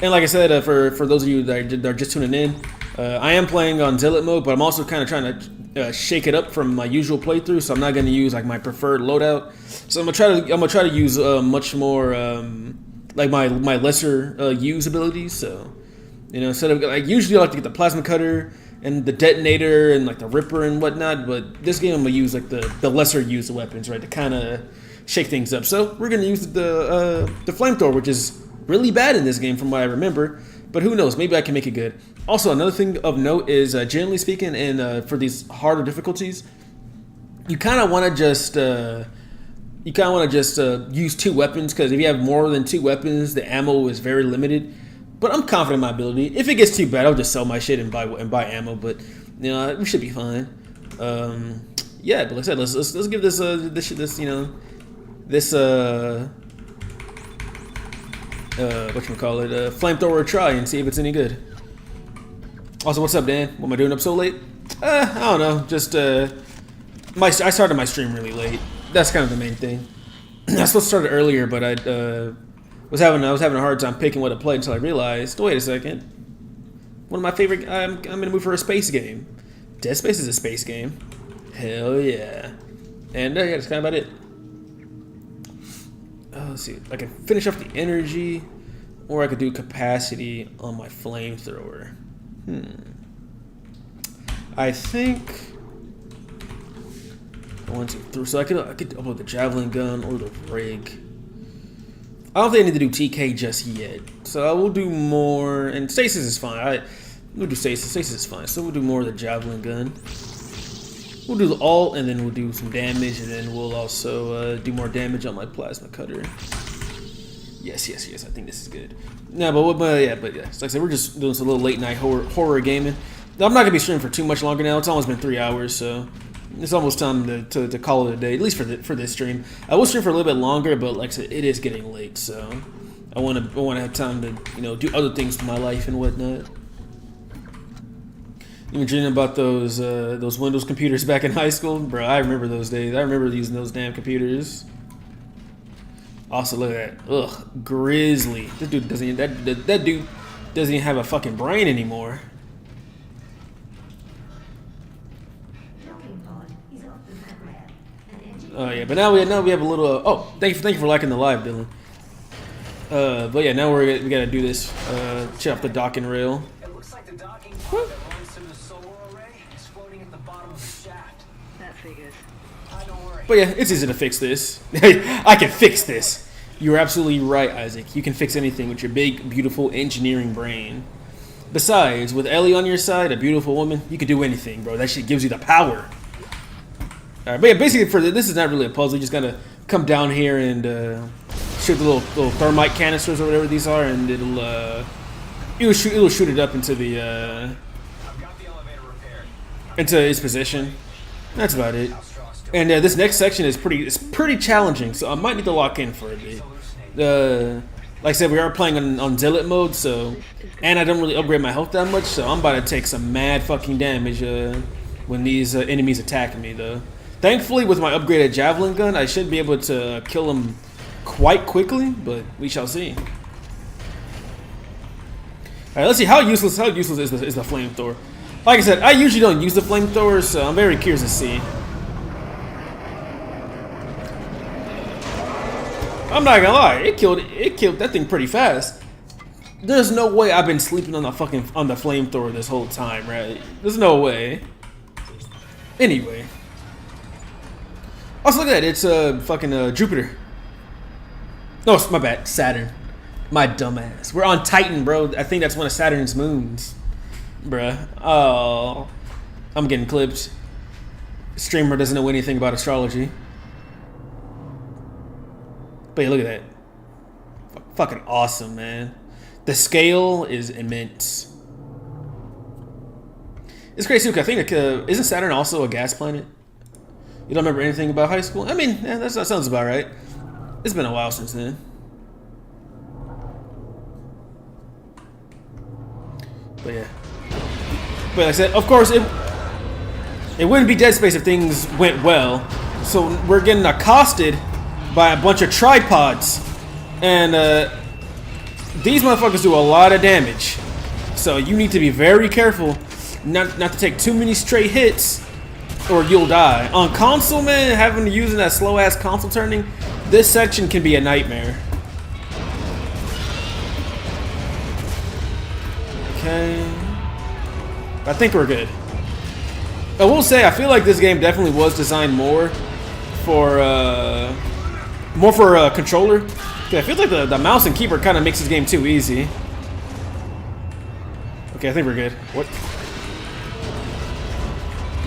and like I said, for those of you that are just tuning in, I am playing on Zealot mode, but I'm also kind of trying to shake it up from my usual playthrough. So I'm not going to use like my preferred loadout. So I'm gonna try to use much more like my lesser use abilities. So you know, instead of like usually I like to get the plasma cutter and the detonator and like the ripper and whatnot, but this game I'm gonna use like the lesser used weapons, right, to kind of shake things up. So we're gonna use the flamethrower, which is really bad in this game from what I remember. But who knows? Maybe I can make it good. Also, another thing of note is, generally speaking, and for these harder difficulties, you kind of want to just use 2 weapons, because if you have more than 2 weapons, the ammo is very limited. But I'm confident in my ability. If it gets too bad, I'll just sell my shit and buy ammo. But you know, we should be fine. Yeah, but like I said, let's give this flamethrower a try and see if it's any good. Also, what's up, Dan? What am I doing up so late? I don't know. Just I started my stream really late. That's kind of the main thing. I was supposed to start it earlier, but I was having a hard time picking what to play until I realized. Wait a second. One of my favorite. I'm in the mood for a space game. Dead Space is a space game. Hell yeah. And yeah, that's kind of about it. Let's see. I can finish off the energy, or I could do capacity on my flamethrower. I think 1, 2, 3. So I could upload the javelin gun or the rig. I don't think I need to do TK just yet. So I will do more, and stasis is fine. We'll do stasis. Stasis is fine. So we'll do more of the javelin gun. We'll do the ult, and then we'll do some damage, and then we'll also do more damage on my plasma cutter. Yes. I think this is good. No, but yeah. So like I said, we're just doing some little late night horror gaming. I'm not gonna be streaming for too much longer now. It's almost been 3 hours, so it's almost time to call it a day. At least for this stream. I will stream for a little bit longer, but like I said, it is getting late, so I want to have time to do other things with my life and whatnot. You been dreaming about those Windows computers back in high school, bro? I remember those days. I remember using those damn computers. Also, look at that. Ugh, Grizzly. This dude doesn't. That dude doesn't even have a fucking brain anymore. Oh yeah, but now we have a little. Oh, thank you for liking the live, Dylan. But yeah, now we gotta do this. Check out the docking rail. It looks like the docking part that runs through the solar array is floating at the bottom of the shaft. That figures. Don't worry. But yeah, it's easy to fix this. I can fix this. You're absolutely right, Isaac. You can fix anything with your big, beautiful engineering brain. Besides, with Ellie on your side, a beautiful woman, you can do anything, bro. That shit gives you the power. Alright, but yeah, basically for this is not really a puzzle. You just gotta come down here and shoot the little thermite canisters or whatever these are, and it'll shoot it up into the into its position. That's about it. And this next section is pretty challenging, so I might need to lock in for a bit. Like I said, we are playing on Zealot mode, so and I don't really upgrade my health that much, so I'm about to take some mad fucking damage when these enemies attack me, though. Thankfully, with my upgraded javelin gun, I should be able to kill them quite quickly, but we shall see. All right, let's see how useless is the flamethrower. Like I said, I usually don't use the flamethrower, so I'm very curious to see. I'm not gonna lie, it killed that thing pretty fast. There's no way I've been sleeping on the flamethrower this whole time, right? There's no way. Anyway. Also, look at that. It's fucking Jupiter. No, my bad. Saturn. My dumbass. We're on Titan, bro. I think that's one of Saturn's moons. Bruh. Oh. I'm getting clipped. Streamer doesn't know anything about astrology. But yeah, look at that. Fucking awesome, man. The scale is immense. It's crazy, too, 'cause I think isn't Saturn also a gas planet? You don't remember anything about high school? I mean, yeah, that sounds about right. It's been a while since then. But yeah. But like I said, of course, it wouldn't be Dead Space if things went well. So we're getting accosted by a bunch of tripods. And these motherfuckers do a lot of damage. So you need to be very careful not to take too many straight hits, or you'll die. On console, man, having to use that slow ass console turning, this section can be a nightmare. Okay, I think we're good. I will say I feel like this game definitely was designed more for a controller. I feel like the mouse and keyboard kind of makes this game too easy. Okay, I think we're good. What?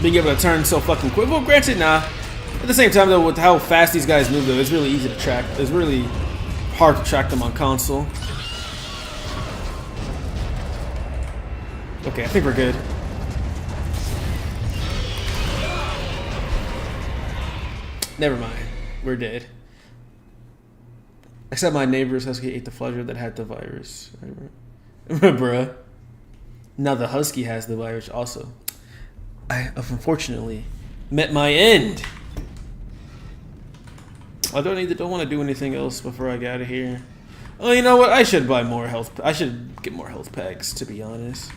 Being able to turn so fucking quick. Well, granted, nah. At the same time, though, with how fast these guys move, though, it's really easy to track. It's really hard to track them on console. Okay, I think we're good. Never mind. We're dead. Except my neighbor's husky ate the flusher that had the virus. Bruh. Now the husky has the virus also. I have unfortunately met my end. I don't want to do anything else before I get out of here. Oh, you know what? I should buy more health. I should get more health packs, to be honest.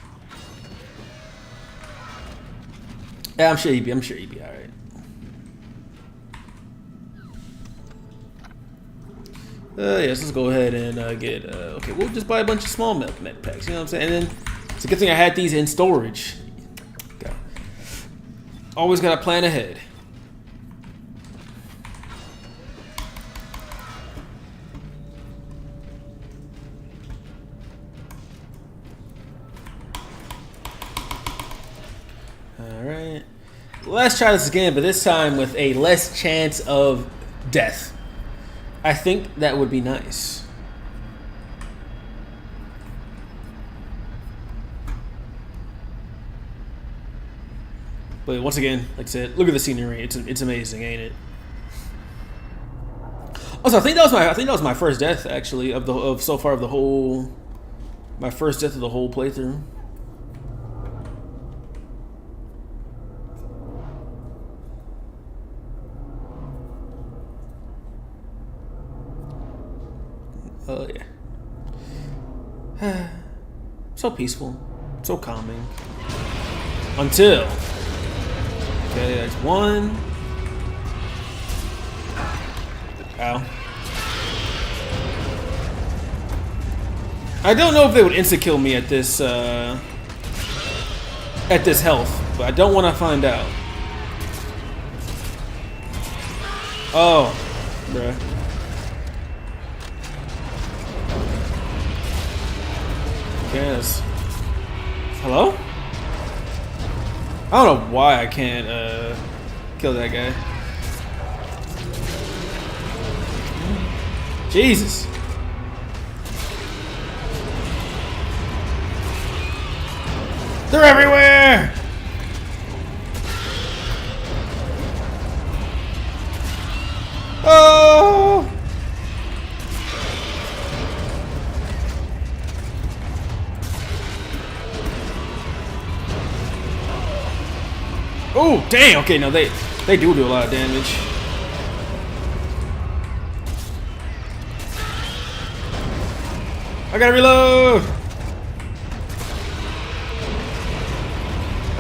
Yeah, I'm sure he'd be all right. Yes, let's go ahead and get. Okay, we'll just buy a bunch of small med packs. You know what I'm saying? And then it's a good thing I had these in storage. Always gotta plan ahead. Alright. Let's try this again, but this time with a less chance of death. I think that would be nice. But once again, like I said, look at the scenery. It's amazing, ain't it? Also, I think that was my first death actually my first death of the whole playthrough. Oh yeah. So peaceful, so calming. Until, okay, that's one. Ow. I don't know if they would insta-kill me at this health, but I don't want to find out. Oh, bruh. Yes. Hello? I don't know why I can't kill that guy. Jesus. They're everywhere! Oh! Oh, damn! Okay, no, they do a lot of damage. I gotta reload!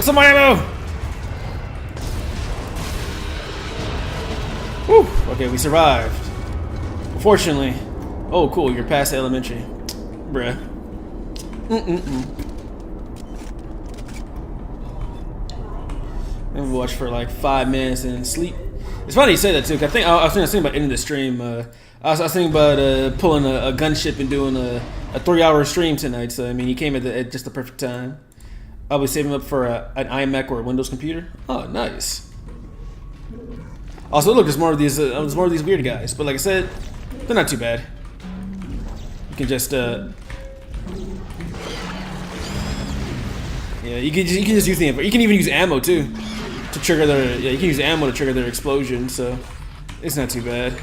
Some ammo! Whew, okay, we survived. Unfortunately. Oh, cool, you're past elementary. Bruh. And watch for like 5 minutes and sleep. It's funny you say that too, 'cause I was thinking about ending the stream. I was thinking about pulling a gunship and doing a 3-hour stream tonight, so I mean, you came at just the perfect time. I'll be saving up for an iMac or a Windows computer. Oh, nice. Also, look, there's more of these weird guys, but like I said, they're not too bad. You can just yeah, you can just use the ammo. You can even use ammo too to trigger their you can use ammo to trigger their explosion, so it's not too bad.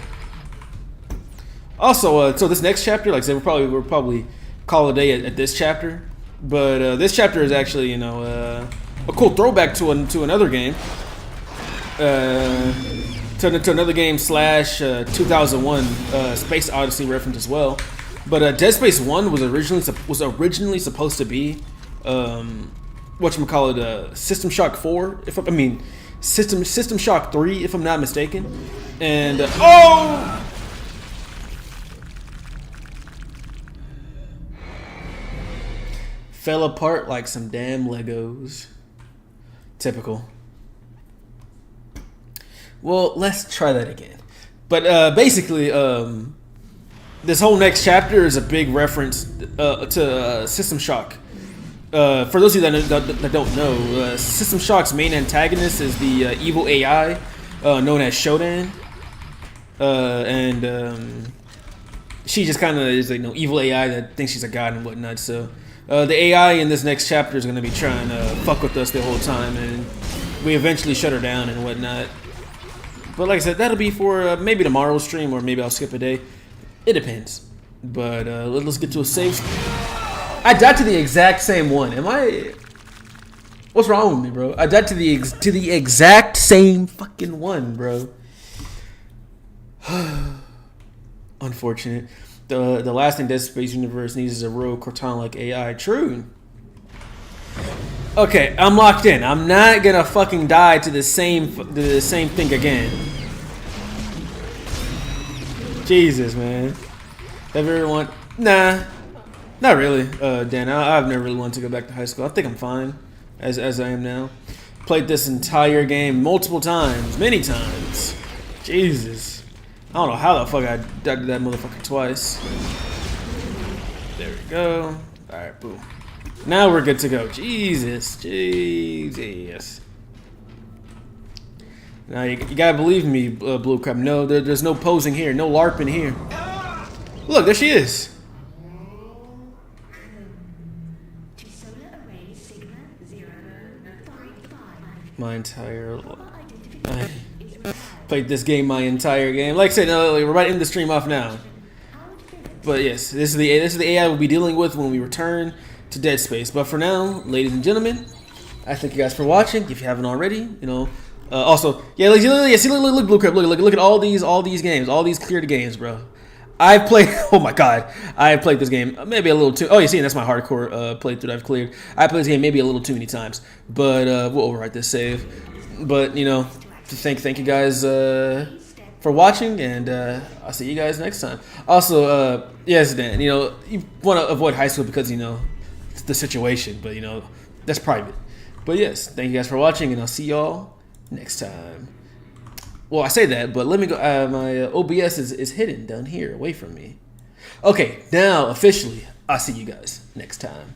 Also, so this next chapter, like I said, we'll probably call it a day at this chapter. But this chapter is actually, you know, a cool throwback to another game, to another game / 2001 Space Odyssey reference as well. But Dead Space 1 was originally supposed to be whatchamacallit, System Shock 4. System Shock 3, if I'm not mistaken. And oh. Fell apart like some damn Legos. Typical. Well, let's try that again. But basically, this whole next chapter is a big reference to System Shock. For those of you that don't know, System Shock's main antagonist is the evil AI known as Shodan. And she just kind of is like, evil AI that thinks she's a god and whatnot, so... the AI in this next chapter is going to be trying to fuck with us the whole time, and we eventually shut her down and whatnot. But like I said, that'll be for maybe tomorrow's stream, or maybe I'll skip a day. It depends. But let's get to a save. I died to the exact same one. Am I... What's wrong with me, bro? I died to the exact same fucking one, bro. Unfortunate. The last thing Dead Space universe needs is a rogue Cortana-like AI. True. Okay, I'm locked in. I'm not gonna fucking die to the same thing again. Jesus, man. Have you ever want? Nah, not really. Dan, I've never really wanted to go back to high school. I think I'm fine as I am now. Played this entire game multiple times, many times. Jesus. I don't know how the fuck I died to that motherfucker twice. There we go. Alright, boom. Now we're good to go. Jesus. Now you gotta believe me, Blue Crab. No, there's no posing here. No LARPing here. Look, there she is. My entire life. Played this game my entire game. Like I said, we're right in the stream off now. But yes, this is the AI we'll be dealing with when we return to Dead Space. But for now, ladies and gentlemen, I thank you guys for watching. If you haven't already, also, yeah, look, Blue Crab, look at all these games, all these cleared games, bro. I played. Oh my god, I played this game maybe a little too. Oh, you see, that's my hardcore playthrough I've cleared. I played this game maybe a little too many times, but we'll overwrite this save. But you know, thank you guys for watching, and I'll see you guys next time. Also, yes, Dan, you know, you want to avoid high school because you know the situation, but you know that's private. But yes, thank you guys for watching, and I'll see y'all next time. Well, I say that, but let me go. My OBS is hidden down here, away from me. Okay, now officially, I'll see you guys next time.